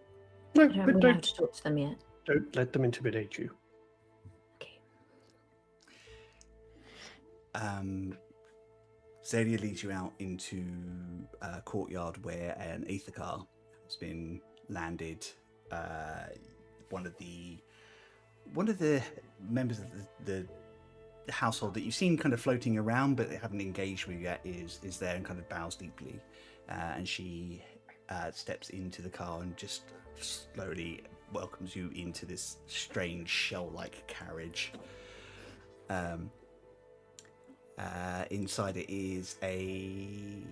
No, I don't but really have to talk to them yet. don't let them intimidate you. Okay. Zadia leads you out into a courtyard where an ether car has been landed. One of the members of the household that you've seen kind of floating around but they haven't engaged with yet is there and kind of bows deeply, and she steps into the car and just slowly welcomes you into this strange shell-like carriage. Inside it is a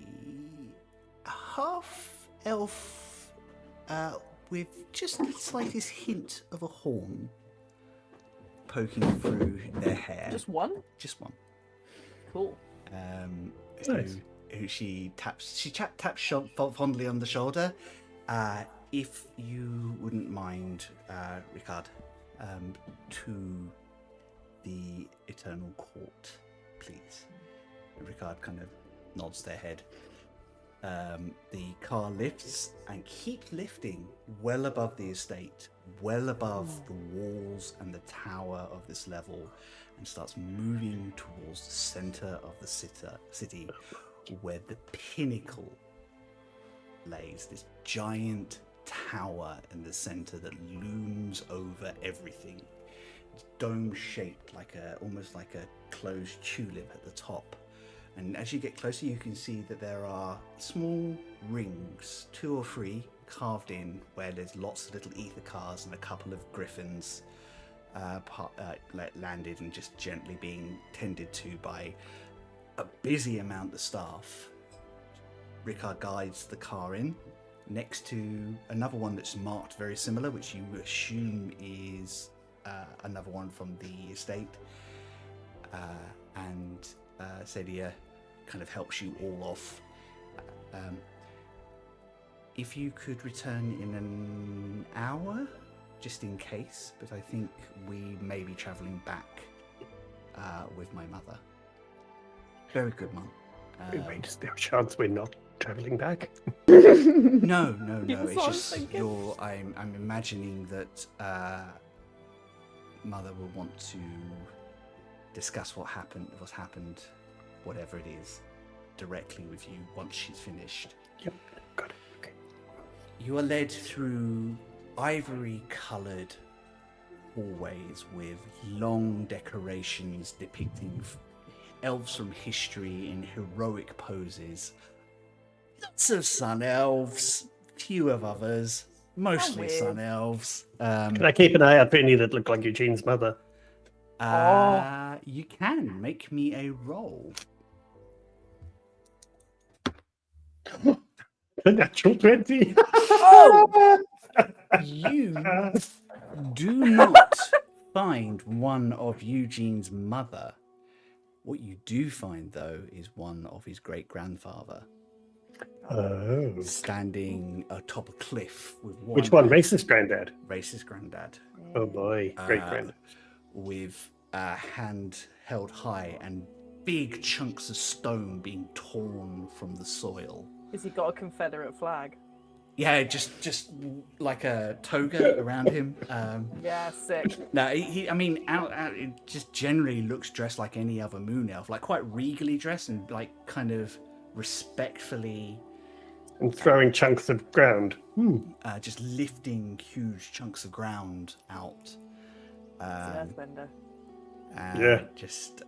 half-elf with just the slightest hint of a horn poking through their hair. Just one? Just one. Cool. Nice. Who she taps fondly on the shoulder. If you wouldn't mind, Ricard, to the Eternal Court, please. And Ricard kind of nods their head. The car lifts and keeps lifting well above the estate, well above the walls and the tower of this level, and starts moving towards the center of the city, where the pinnacle lays, this giant tower in the center that looms over everything. It's dome-shaped, almost like a closed tulip at the top. And as you get closer, you can see that there are small rings, 2 or 3, carved in, where there's lots of little ether cars and a couple of griffins landed and just gently being tended to by a busy amount of staff. Ricard guides the car in, next to another one that's marked very similar, which you assume is another one from the estate. And Cedia kind of helps you all off. If you could return in an hour, just in case, but I think we may be travelling back with my mother. Very good, Mum. Wait, is there a chance we're not travelling back? No. That's It's what I'm just thinking. I'm imagining that Mother will want to discuss what's happened, whatever it is, directly with you once she's finished. Yep, got it. Okay. You are led through ivory-coloured hallways with long decorations depicting elves from history in heroic poses. Lots of sun elves, few of others, mostly weird. sun elves. Can I keep an eye out for any that look like Eugene's mother? You can make me a roll. A natural 20. Oh! You do not find one of Eugene's mother. What you do find, though, is one of his great-grandfather Oh. standing atop a cliff with one... Which one? Racist granddad? Racist granddad. Oh boy, great granddad. With a hand held high and big chunks of stone being torn from the soil. Has he got a Confederate flag? Yeah, just like a toga around him. Yeah, sick. No, he it just generally looks dressed like any other moon elf, like quite regally dressed and like kind of respectfully. And throwing chunks of ground. Just lifting huge chunks of ground out. It's an earthbender. Yeah. Just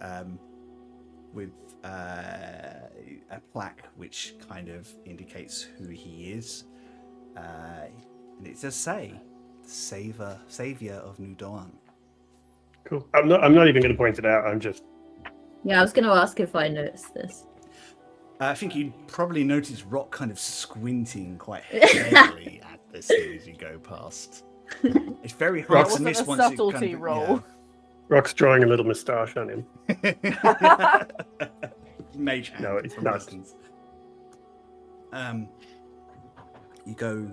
with a plaque which kind of indicates who he is. And it does say, Saviour of Nu Doan. Cool. I'm not even going to point it out. I'm just. Yeah, I was going to ask if I noticed this. I think you'd probably notice Rock kind of squinting quite heavily at this thing as you go past. It's very hard to miss once you subtlety roll. Rock's drawing a little moustache on him. Mage hand. No, it's from not. distance. You go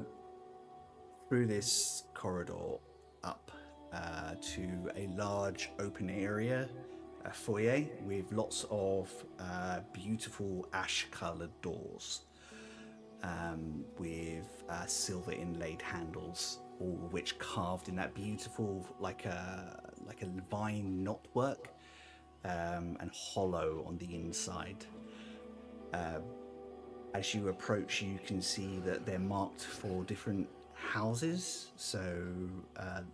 through this corridor up to a large open area, a foyer with lots of beautiful ash-coloured doors with silver inlaid handles, all of which carved in that beautiful, like a vine knotwork, and hollow on the inside. As you approach, you can see that they're marked for different houses. So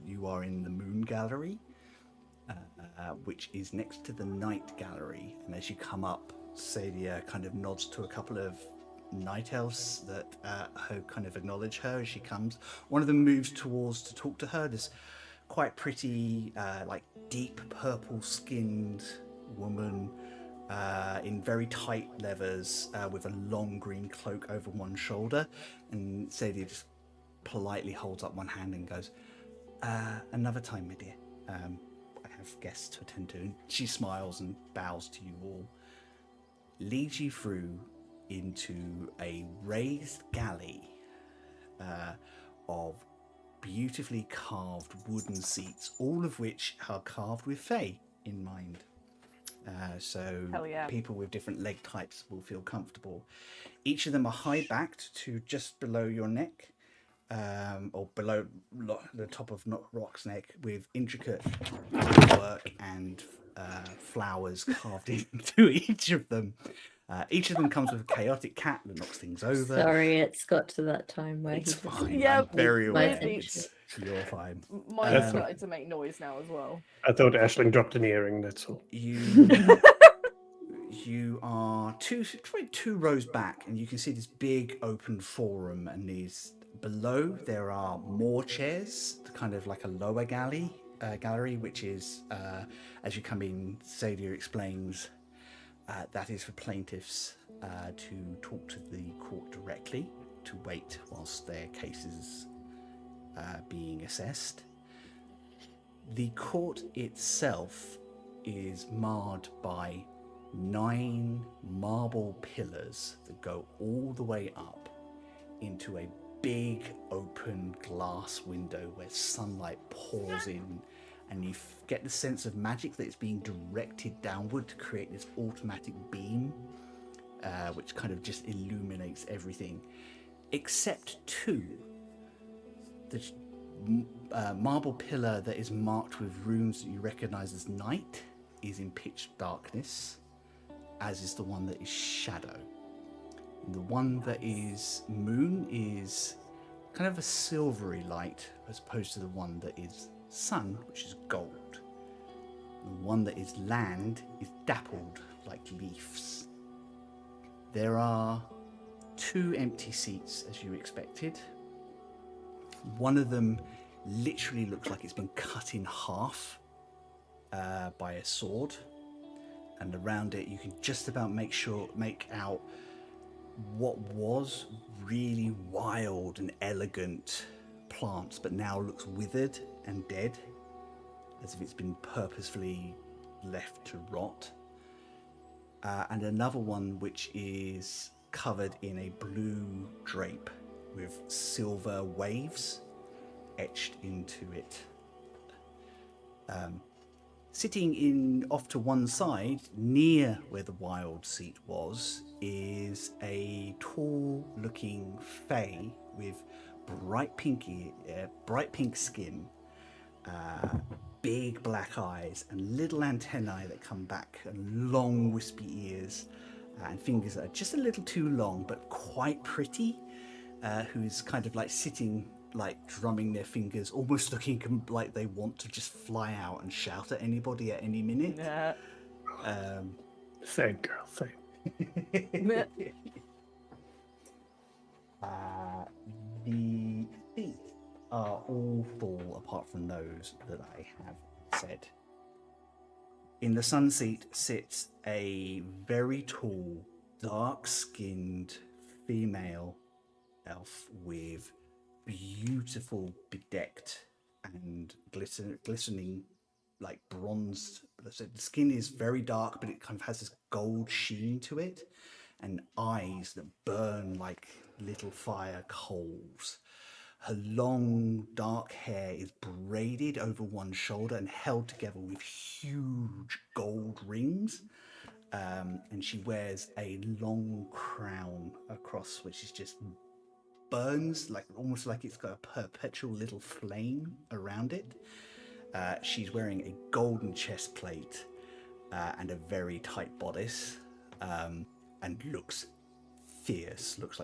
you are in the Moon Gallery, which is next to the Night Gallery. And as you come up, Sadia kind of nods to a couple of night elves that kind of acknowledge her as she comes. One of them moves towards to talk to her. This quite pretty, like deep purple-skinned woman in very tight leathers with a long green cloak over one shoulder. And Sadia just politely holds up one hand and goes, another time, my dear. I have guests to attend to. And she smiles and bows to you all. Leads you through into a raised galley of beautifully carved wooden seats, all of which are carved with Fae in mind. So people with different leg types will feel comfortable. Each of them are high-backed to just below your neck, or below the top of Rock's neck, with intricate work and flowers carved into each of them. Each of them comes with a chaotic cat that knocks things over. Sorry, it's got to that time where It's he just... fine. Yeah, I'm very aware. weirdly- You're fine. Mine started to make noise now as well. I thought Aisling dropped an earring. That's all. You are two rows back, and you can see this big open forum, and these below there are more chairs, kind of like a lower gallery, which is as you come in, Sadia explains that is for plaintiffs to talk to the court directly, to wait whilst their cases being assessed. The court itself is marred by 9 marble pillars that go all the way up into a big open glass window where sunlight pours in, and you get the sense of magic that it's being directed downward to create this automatic beam, which kind of just illuminates everything, except 2. The marble pillar that is marked with runes that you recognize as night is in pitch darkness, as is the one that is shadow. And the one that is moon is kind of a silvery light, as opposed to the one that is sun, which is gold. The one that is land is dappled like leaves. There are 2 empty seats, as you expected. One of them literally looks like it's been cut in half by a sword, and around it you can just about make out what was really wild and elegant plants, but now looks withered and dead, as if it's been purposefully left to rot. And another one which is covered in a blue drape with silver waves etched into it. Sitting off to one side, near where the wild seat was, is a tall-looking fae with bright pink skin, big black eyes, and little antennae that come back, and long wispy ears, and fingers that are just a little too long, but quite pretty. Who's kind of like sitting, like drumming their fingers, almost looking like they want to just fly out and shout at anybody at any minute. Yeah. Same girl, same. the feet are all full apart from those that I have said. In the sun seat sits a very tall, dark-skinned female elf with beautiful, bedecked and glistening, like bronzed. So the skin is very dark, but it kind of has this gold sheen to it, and eyes that burn like little fire coals. Her long, dark hair is braided over one shoulder and held together with huge gold rings. And she wears a long crown across, which is just burns, like almost like it's got a perpetual little flame around it. She's wearing a golden chest plate and a very tight bodice, and looks fierce. Looks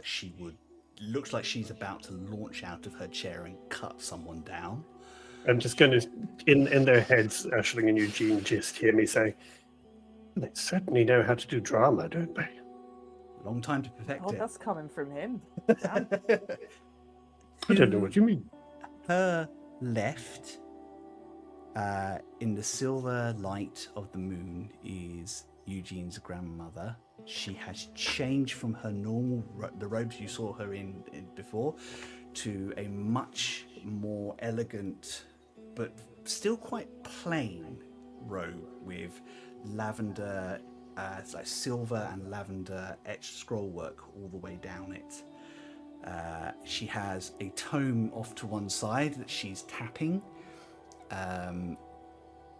like she's about to launch out of her chair and cut someone down. I'm just going to, in their heads, Aisling and Eugene just hear me say, they certainly know how to do drama, don't they? Long time to perfect Oh, it. that's coming from him. I don't know what you mean. Her left, in the silver light of the moon, is Eugene's grandmother. She has changed from her normal, the robes you saw her in before, to a much more elegant, but still quite plain robe with lavender, like silver and lavender etched scroll work all the way down it. She has a tome off to one side that she's tapping,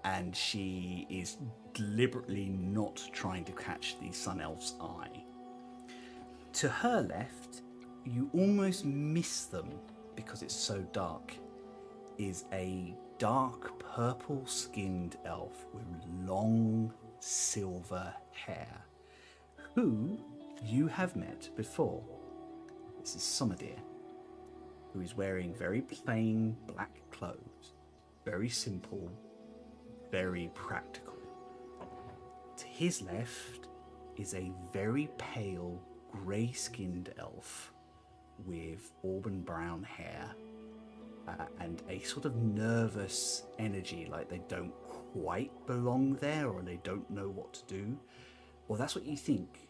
and she is deliberately not trying to catch the Sun Elf's eye. To her left, you almost miss them because it's so dark, is a dark purple-skinned elf with long silver hair, who you have met before. This is Sommerdeer, who is wearing very plain black clothes, very simple, very practical. To his left is a very pale, grey-skinned elf with auburn brown hair and a sort of nervous energy, like they don't quite belong there or they don't know what to do. Or that's what you think.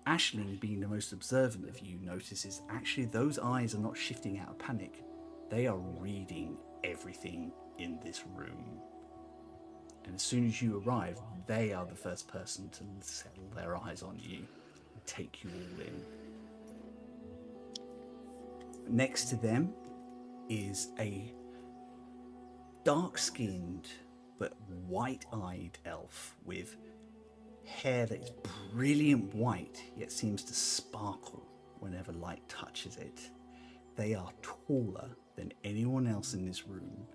Aisling, being the most observant of you, notices actually those eyes are not shifting out of panic. They are reading everything in this room. And as soon as you arrive, they are the first person to settle their eyes on you and take you all in. Next to them is a dark-skinned but white-eyed elf with hair that is brilliant white, yet seems to sparkle whenever light touches it. They are taller than anyone else in this room,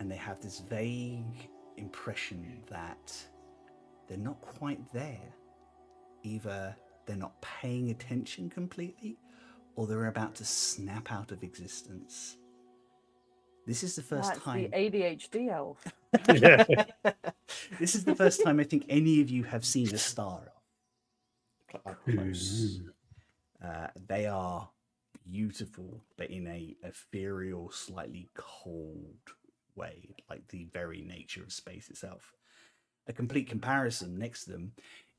and they have this vague impression that they're not quite there. Either they're not paying attention completely, or they're about to snap out of existence. This is the first time. The ADHD elf. Yeah. This is the first time I think any of you have seen a star up close. They are beautiful, but in a ethereal, slightly cold way, like the very nature of space itself. A complete comparison next to them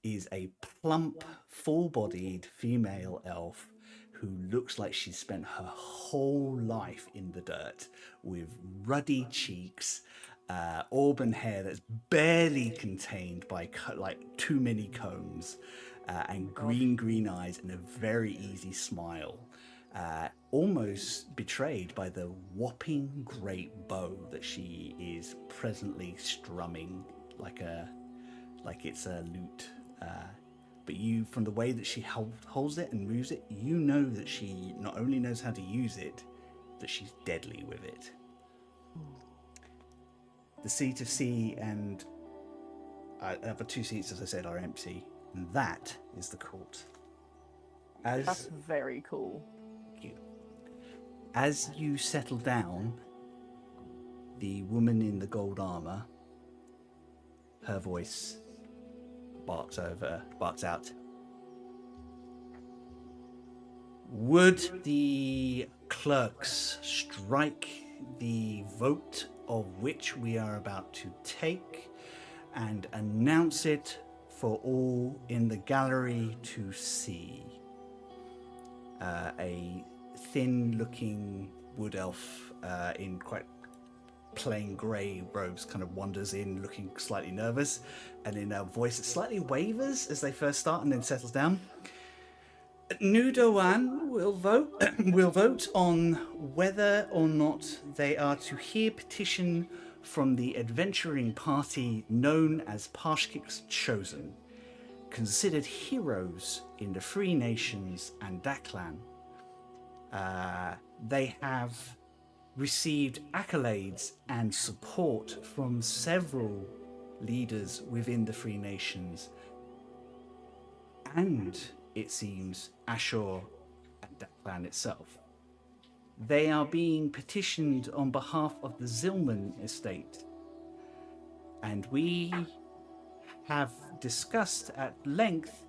is a plump, full-bodied female elf who looks like she's spent her whole life in the dirt, with ruddy cheeks, auburn hair that's barely contained by like too many combs, and green eyes and a very easy smile, almost betrayed by the whopping great bow that she is presently strumming like it's a lute. But you, from the way that she holds it and moves it, you know that she not only knows how to use it, that she's deadly with it. The seat of C and other two seats, as I said, are empty, and that is the court. That's very cool. Thank you. As you settle down, the woman in the gold armor, her voice barks out. Would the clerks strike the vote of which we are about to take and announce it for all in the gallery to see. A thin-looking wood elf in quite plain grey robes kind of wanders in, looking slightly nervous, and in a voice that slightly wavers as they first start and then settles down. Nu Doan will vote on whether or not they are to hear petition from the adventuring party known as Parshkik's Chosen, considered heroes in the Free Nations and Daklan. They have received accolades and support from several leaders within the Free Nations, and it seems Ashur and Daklan itself. They are being petitioned on behalf of the Zilman estate, and we have discussed at length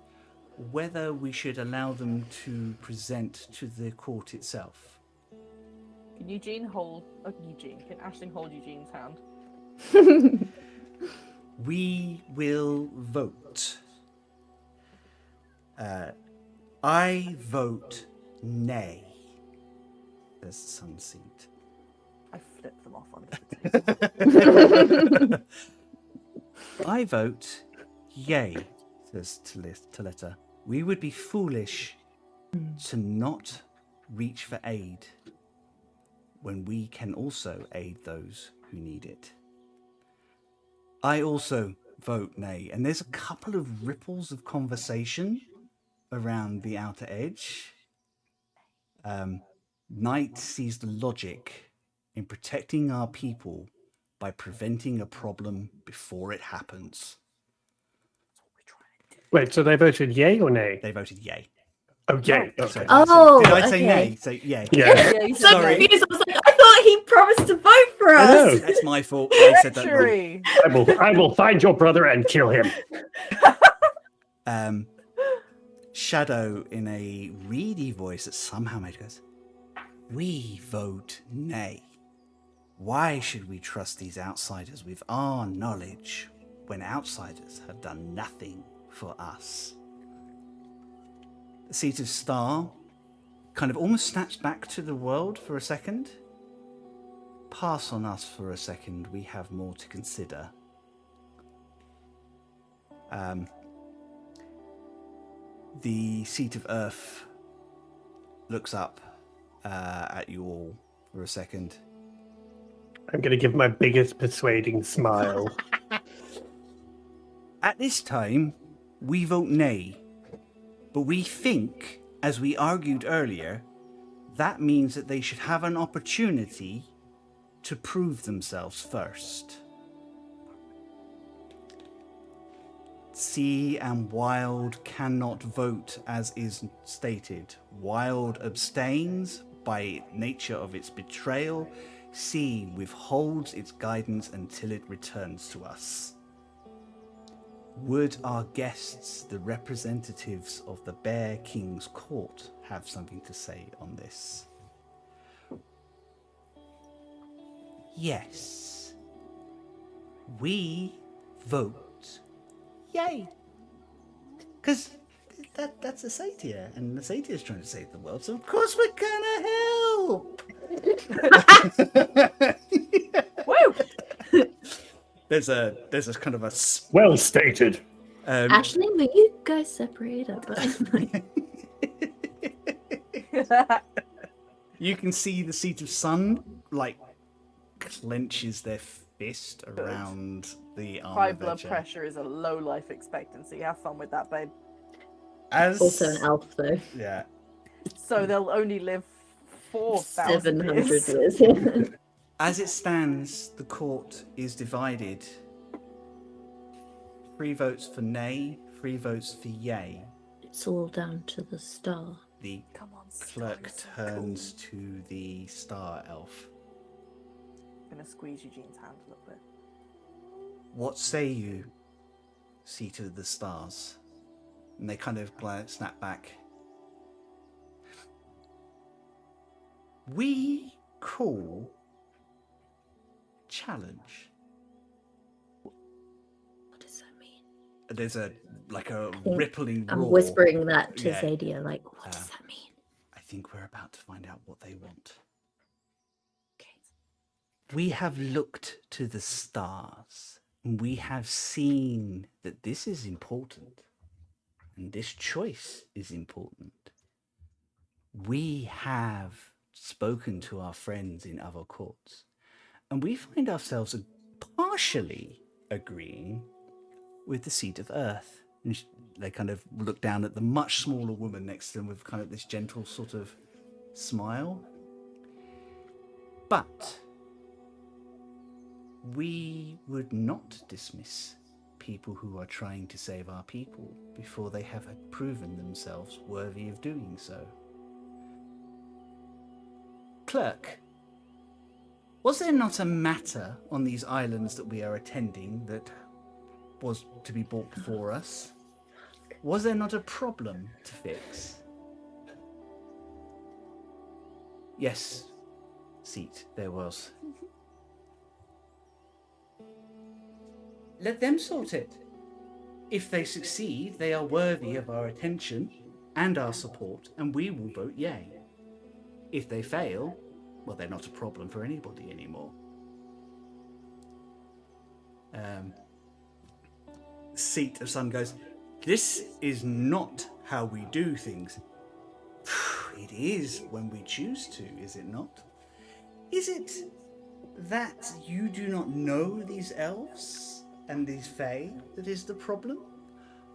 whether we should allow them to present to the court itself. Can Eugene hold... Can Aisling hold Eugene's hand? We will vote. I vote nay. There's the sun seat. I flipped them off under the table. I vote yay, says Taletta. We would be foolish to not reach for aid when we can also aid those who need it. I also vote nay, and there's a couple of ripples of conversation around the outer edge. Knight sees the logic in protecting our people by preventing a problem before it happens. Wait, so they voted yay or nay? They voted yay. Oh, yay. So Okay. Oh, did I say okay. nay? So yeah. Yeah. Yeah, you So said nay. confused. I was like, I thought he promised to vote for I know. us. That's my fault. I said that wrong. Treachery! I will find your brother and kill him. Shadow, in a reedy voice that somehow made goes, we vote nay. Why should we trust these outsiders with our knowledge when outsiders have done nothing for us? The seat of Star kind of almost snaps back to the world for a second. Pass on us for a second. We have more to consider. The seat of Earth looks up at you all for a second. I'm going to give my biggest persuading smile. At this time, we vote nay. But we think, as we argued earlier, that means that they should have an opportunity to prove themselves first. Sea and Wild cannot vote as is stated. Wild abstains by nature of its betrayal. Sea withholds its guidance until it returns to us. Would our guests, the representatives of the Bear King's court, have something to say on this? Yes. We vote yay. Because that's a satyr, and the satyr is trying to save the world, so of course we're gonna help. Woo! There's a kind of a Well stated. Ashley, will you guys separate up? You can see the seat of Sun like clenches their fist around the arm. High blood pressure is a low life expectancy. Have fun with that, babe. As Also an elf, though. yeah, So they'll only live 4,000 700 years. years. as it stands, the court is divided. 3 votes for nay, 3 votes for yay. It's all down to the star. The Come on, clerk stars. turns to the star elf. I'm gonna squeeze Eugene's hand a little bit. What say you, seat of the stars? And they kind of snap back. we call challenge. What does that mean? There's a think rippling roar. I'm whispering that to Yeah. Zadia, like, what does that mean? I think we're about to find out what they want. Okay. We have looked to the stars, and we have seen that this is important, and this choice is important. We have spoken to our friends in other courts, and we find ourselves partially agreeing with the seat of Earth. And they kind of look down at the much smaller woman next to them with kind of this gentle sort of smile. But we would not dismiss people who are trying to save our people before they have proven themselves worthy of doing so. Clerk, was there not a matter on these islands that we are attending that was to be brought before us? Was there not a problem to fix? Yes, Seat, there was. Let them sort it. If they succeed, they are worthy of our attention and our support, and we will vote yay. If they fail, well, they're not a problem for anybody anymore. Seat of Sun goes, this is not how we do things. It is when we choose to, is it not? Is it that you do not know these elves and these fae that is the problem?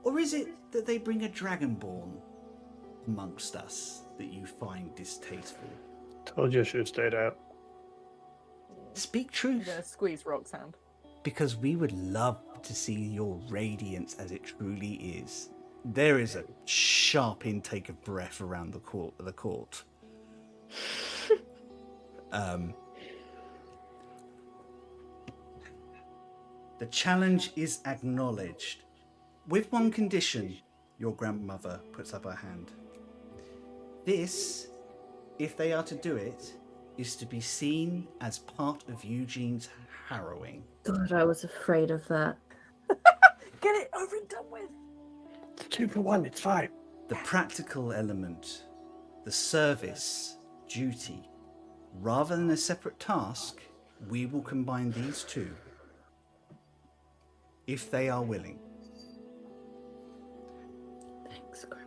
Or is it that they bring a dragonborn amongst us that you find distasteful? Told you I should have stayed out. Speak I'm truth, gonna squeeze Rock's hand. because we would love to see your radiance as it truly is. There is a sharp intake of breath around the court. The challenge is acknowledged. With one condition, your grandmother puts up her hand. This, if they are to do it, is to be seen as part of Eugene's harrowing. God, I was afraid of that. Get it over and done with. It's 2 for 1, it's fine. The practical element, the service, duty, rather than a separate task, we will combine these two, if they are willing. Thanks, Grandma.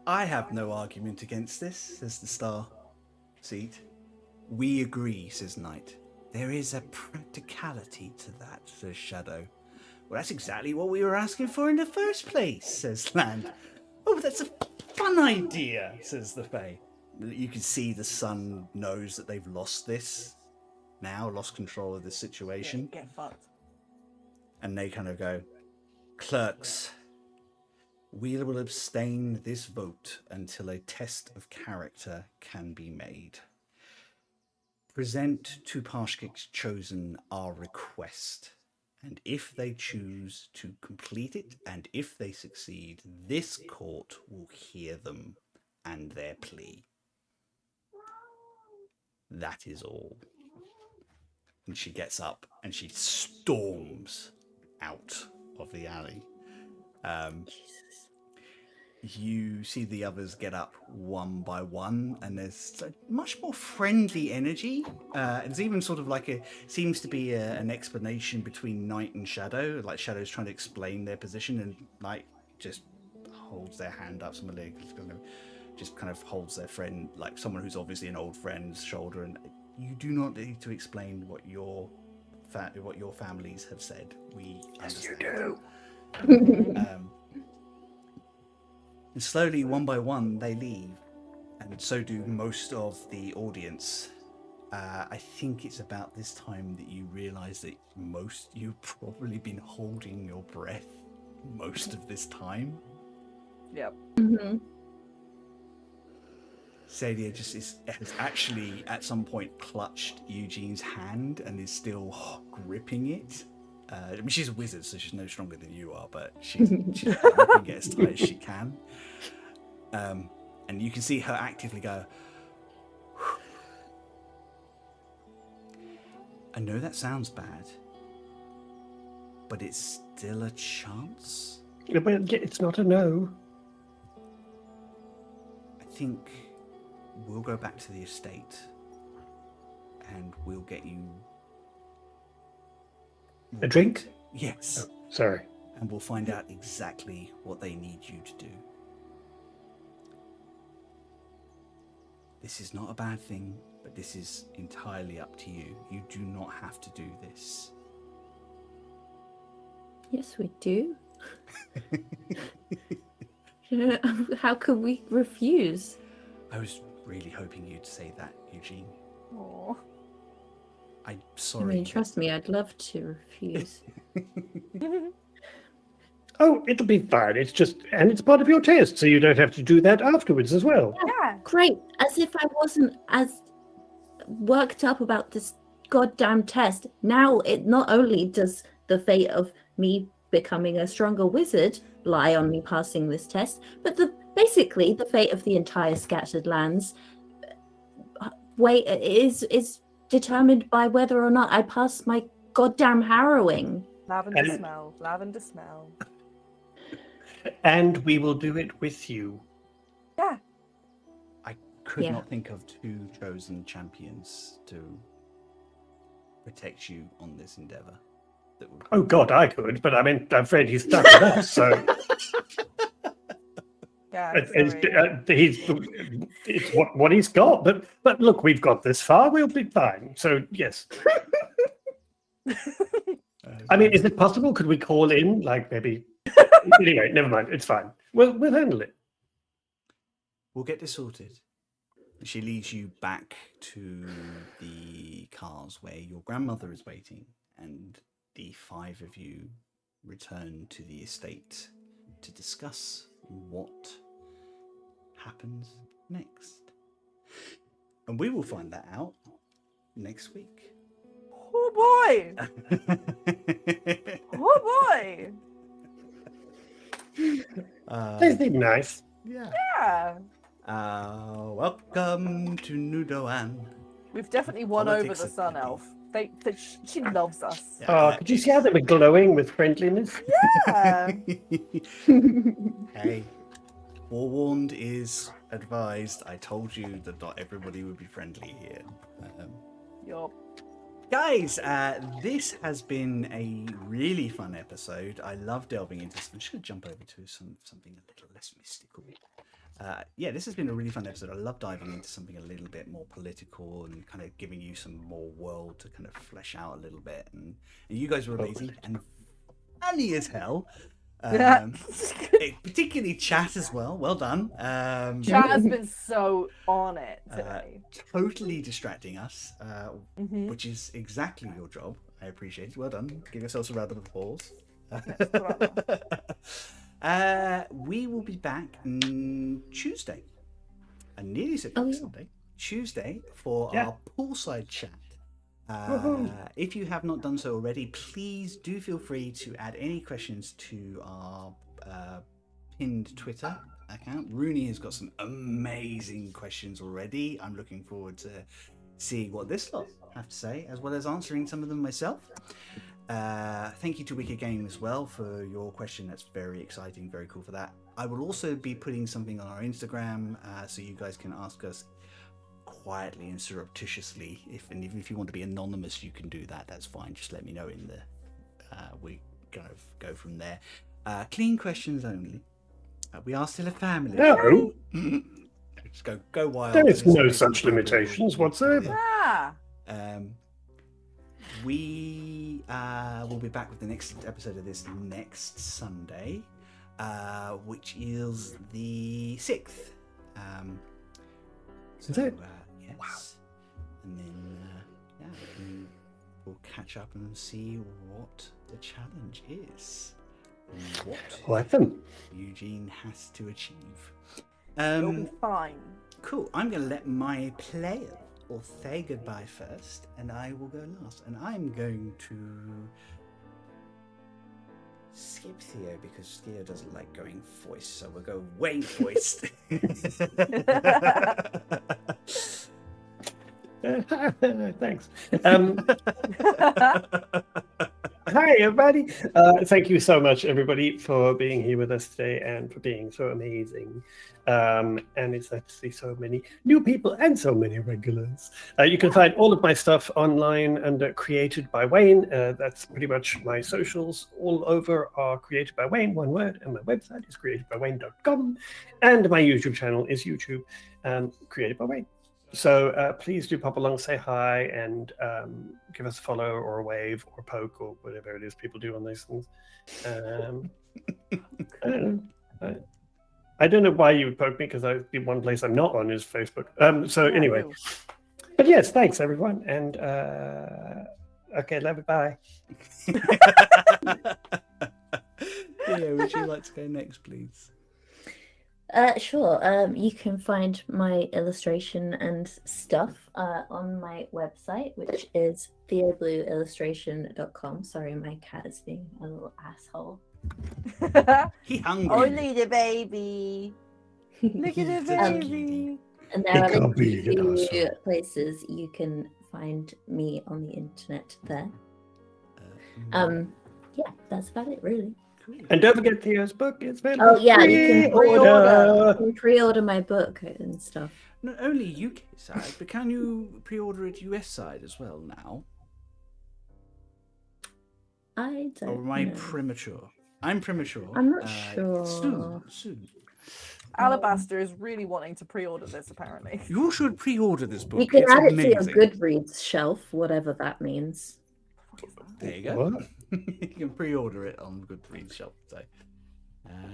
I have no argument against this, says the star seat. We agree, says Knight. There is a practicality to that, says Shadow. Well, that's exactly what we were asking for in the first place, says Land. Oh, that's a fun idea, says the Fae. You can see the sun knows that they've lost this now, lost control of this situation. Yeah, get fucked. And they kind of go, clerks, we will abstain this vote until a test of character can be made. Present to Parshkik's chosen our request, and if they choose to complete it, and if they succeed, this court will hear them and their plea. That is all. And she gets up and she storms out of the alley. You see the others get up one by one, and there's a much more friendly energy. It's even sort of like seems to be an explanation between Knight and Shadow. Like Shadow's trying to explain their position, and Knight just holds their hand up, just kind of holds their friend, like someone who's obviously an old friend's shoulder. And you do not need to explain what your families have said. We understand. Yes, you do. And slowly, one by one, they leave, and so do most of the audience. I think it's about this time that you realise that you've probably been holding your breath most of this time. Yep. Mm-hmm. Sadia has actually at some point clutched Eugene's hand and is still gripping it. I mean, she's a wizard, so she's no stronger than you are, but she's gripping it as tight as she can. And you can see her actively go, I know that sounds bad, but it's still a chance. Yeah, well, it's not a no. I think we'll go back to the estate and we'll get you A drink? Yes. Oh, sorry. And we'll find out exactly what they need you to do. This is not a bad thing, but this is entirely up to you. You do not have to do this. Yes, we do. How could we refuse? I was really hoping you'd say that, Eugene. Aw. I'm I sorry. mean, trust me, I'd love to refuse. Oh, it'll be fine. It's just, and it's part of your test, so you don't have to do that afterwards as well. Yeah. Great, as if I wasn't as worked up about this goddamn test. Now, it not only does the fate of me becoming a stronger wizard lie on me passing this test, but basically the fate of the entire scattered lands is determined by whether or not I pass my goddamn harrowing. Lavender smell. Lavender smell. And we will do it with you. Yeah. I could Yeah. not think of two chosen champions to protect you on this endeavor. That would... Oh God, I could, but I mean, I'm afraid he's stuck with us. So Yeah. it's what he's got. But look, we've got this far. We'll be fine. So yes. I mean, is it possible? Could we call in, like maybe? Anyway, never mind. It's fine. We'll handle it. We'll get this sorted. She leads you back to the cars where your grandmother is waiting, and the five of you return to the estate to discuss what happens next. And we will find that out next week. Oh boy! Oh boy! They seem nice. Yeah. Yeah. Welcome to Nu Doan. We've definitely won Politics over the of Sun Disney. Elf. She loves us. Oh, could you see how they were glowing with friendliness? Yeah. Hey, forewarned is advised. I told you that not everybody would be friendly here. Yup. Guys, this has been a really fun episode. I love delving into some. I'm just going to jump over to something a little less mystical. Yeah, this has been a really fun episode. I love diving into something a little bit more political and kind of giving you some more world to kind of flesh out a little bit. And you guys were amazing and funny as hell. Particularly chat as well. Well done. Chat has been so on it today. Totally distracting us, Mhm. which is exactly your job. I appreciate it. Well done. Give yourselves a round of applause. We will be back Tuesday. I nearly said Sunday. Tuesday for our poolside chat. If you have not done so already, please do feel free to add any questions to our pinned Twitter account. Rooney has got some amazing questions already. I'm looking forward to seeing what this lot have to say, as well as answering some of them myself. Thank you to Wicked Game as well for your question. That's very exciting, very cool for that. I will also be putting something on our Instagram so you guys can ask us quietly and surreptitiously. If you want to be anonymous, you can do that. That's fine. Just let me know in the we kind of go from there. Clean questions only. We are still a family. No, Just go wild. there is no such limitations whatsoever. Ah. We will be back with the next episode of this next Sunday, which is the 6th. Is it? Yes. Wow. And then we'll catch up and see what the challenge is and what Eugene has to achieve. It'll be fine. Cool. I'm going to let my player or say goodbye first, and I will go last. And I'm going to see skip Theo because Theo doesn't like going voice, so we'll go Wayne voiced. Thanks. Hi, everybody. Thank you so much, everybody, for being here with us today and for being so amazing. And it's nice to see so many new people and so many regulars. You can find all of my stuff online under Created by Wayne. That's pretty much my socials all over are Created by Wayne, one word, and my website is createdbywayne.com. And my YouTube channel is YouTube, Created by Wayne. So please do pop along, say hi, and give us a follow or a wave or a poke or whatever it is people do on those things. I don't know why you would poke me because the one place I'm not on is Facebook. So anyway, but yes, thanks everyone, and okay, love it, bye. Yeah, would you like to go next, please? Sure. You can find my illustration and stuff on my website, which is theoblueillustration.com. Sorry, my cat is being a little asshole. He hungry. Only the baby. Look at the baby. And there are two places you can find me on the internet there. Yeah, that's about it, really. Cool. And don't forget Theo's book. It's available. Oh yeah, you pre-order. can pre-order my book and stuff. Not only UK side, but can you pre-order it US side as well now? I don't Or am I know. premature? I'm premature. I'm not sure. Soon. Alabaster is really wanting to pre-order this, apparently. You should pre-order this book. You can it's add amazing. it to your Goodreads shelf, whatever that means. There you go. What? You can pre-order it on Goodreads shelf. So,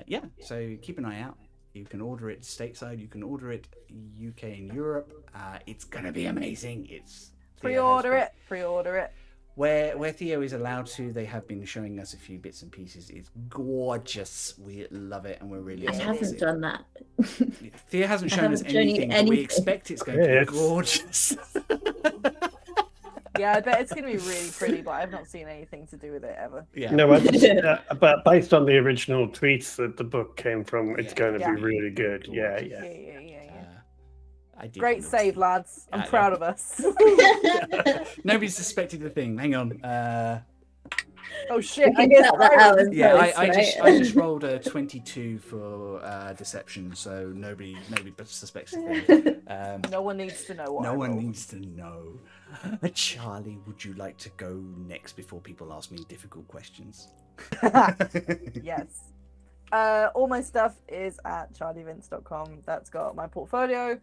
yeah. So keep an eye out. You can order it stateside. You can order it UK and Europe. It's gonna be amazing. It's Pre-order it. Pre-order it. Where Theo is allowed to, they have been showing us a few bits and pieces. It's gorgeous. We love it, and we're really I excited. haven't done that. Theo hasn't I shown us haven't shown you anything, but we anything. expect it's going to be gorgeous. Yeah, I bet it's going to be really pretty, but I've not seen anything to do with it ever. Yeah. No, but based on the original tweets that the book came from, it's going to be really good. Yeah. I did Great look. save, lads. I'm proud of us. Nobody suspected a thing. Hang on. Oh shit! You I can guess tell that I was Yeah, close, I just rolled a 22 for deception, so nobody suspects a thing. no one needs to know what. No I one rolled. needs to know. Charlie, would you like to go next before people ask me difficult questions? Yes. All my stuff is at charlievince.com. That's got my portfolio,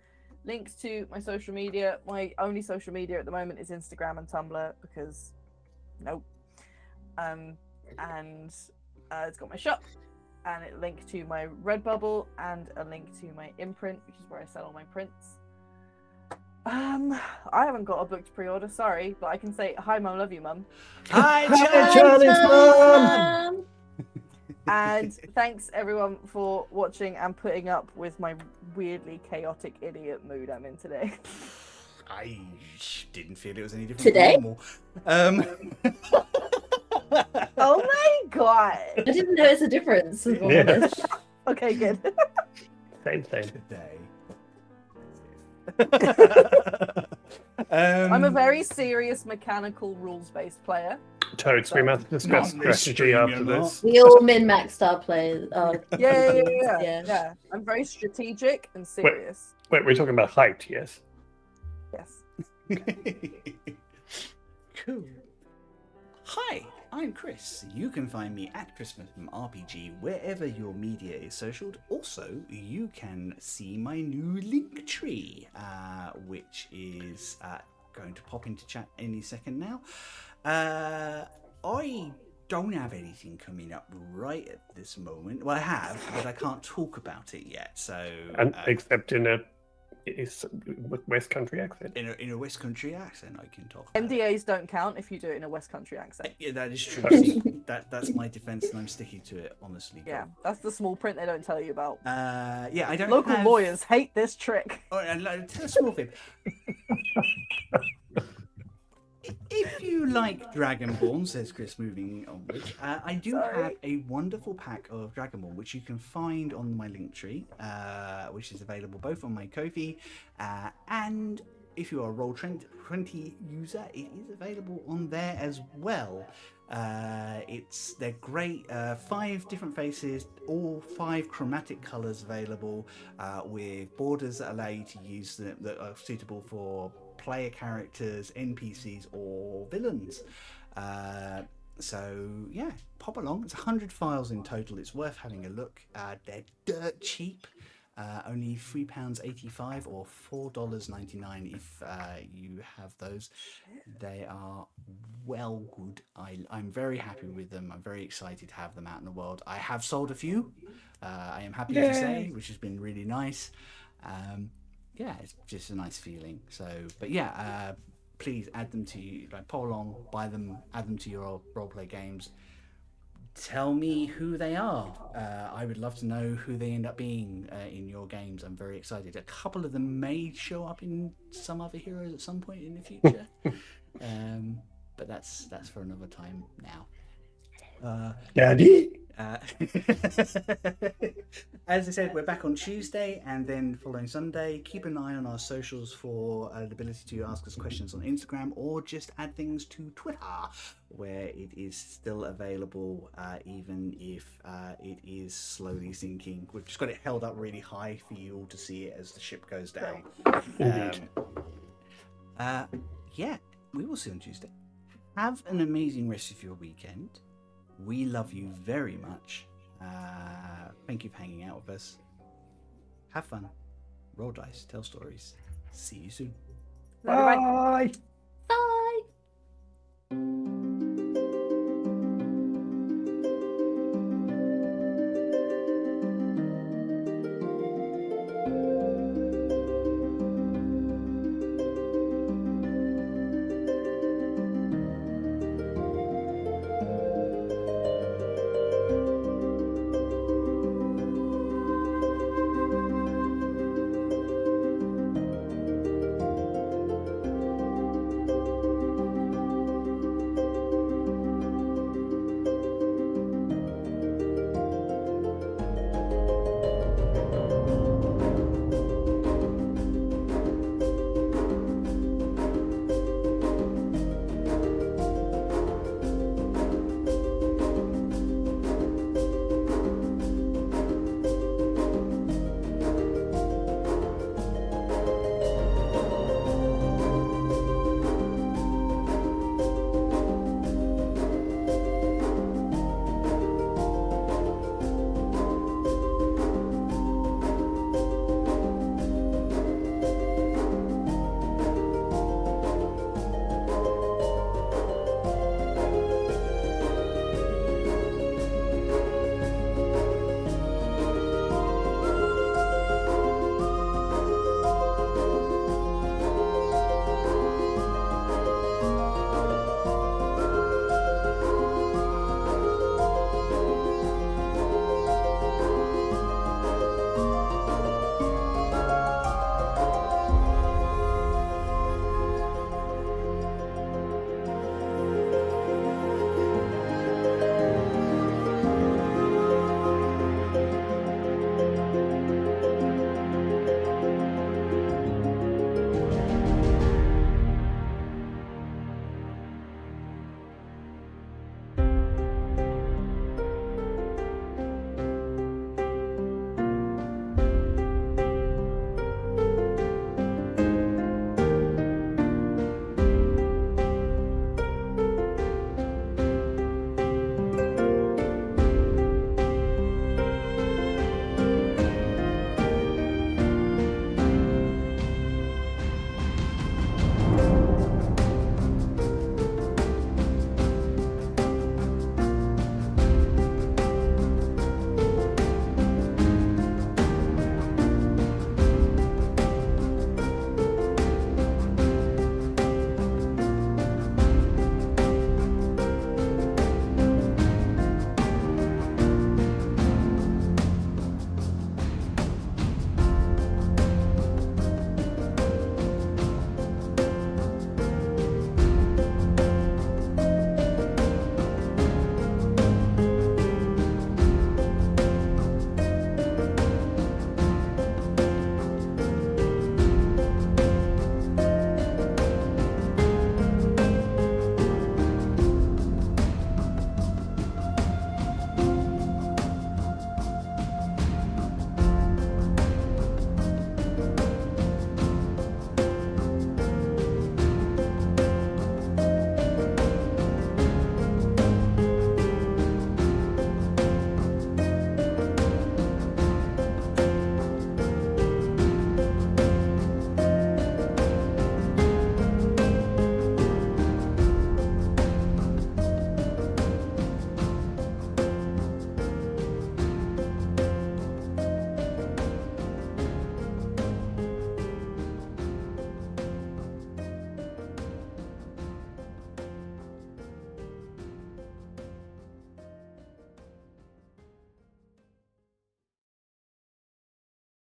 links to my social media. My only social media at the moment is Instagram and Tumblr because nope. And it's got my shop and it linked to my Redbubble and a link to my imprint, which is where I sell all my prints. I haven't got a book to pre-order, sorry, but I can say hi mum, love you mum. Hi, Charlie's Mom! And thanks everyone for watching and putting up with my weirdly chaotic idiot mood I'm in today. I didn't feel it was any different Today? from normal. Oh my god. I didn't notice a difference. With all Yeah. this. Okay, good. Same. Today. I'm a very serious mechanical rules-based player. Toads, we must discuss Not this strategy stream, after you're this. We all min-maxed our players. Yeah. I'm very strategic and serious. Wait, we're talking about height, yes? Yes. Cool. Hi, I'm Chris. You can find me at Christmas from RPG wherever your media is socialed. Also, you can see my new link tree, which is going to pop into chat any second now. I don't have anything coming up right at this moment. Well, I have, but I can't talk about it yet. So, And except in a West Country accent. in a West Country accent, I can talk. About it. NDAs don't count if you do it in a West Country accent. Yeah, that is true. See, that's my defense, and I'm sticking to it, honestly. Yeah, that's the small print they don't tell you about. Yeah, I don't. Local have... lawyers hate this trick. Oh, and tell a small fib. if you like Dragonborn, says Chris, moving onwards, I do have a wonderful pack of Dragonborn, which you can find on my link tree, which is available both on my Ko-fi and if you are a Roll20 user, it is available on there as well. They're great. 5 different faces, all 5 chromatic colors available, with borders that allow you to use them that are suitable for player characters, NPCs, or villains. So yeah, pop along. It's 100 files in total. It's worth having a look. They're dirt cheap. Only £3.85 or $4.99 if you have those. They are well good. I'm very happy with them. I'm very excited to have them out in the world. I have sold a few. I am happy to say, which has been really nice. Yeah, it's just a nice feeling. So, but yeah, please add them to pop along, buy them, add them to your roleplay games. Tell me who they are. I would love to know who they end up being in your games. I'm very excited. A couple of them may show up in some other heroes at some point in the future, but that's for another time now. Daddy. As I said, we're back on Tuesday and then following Sunday. Keep an eye on our socials for the ability to ask us questions on Instagram or just add things to Twitter, where it is still available, even if it is slowly sinking. We've just got it held up really high for you all to see it as the ship goes down. Yeah, we will see you on Tuesday. Have an amazing rest of your weekend. We love you very much. Thank you for hanging out with us. Have fun. Roll dice. Tell stories. See you soon. Bye.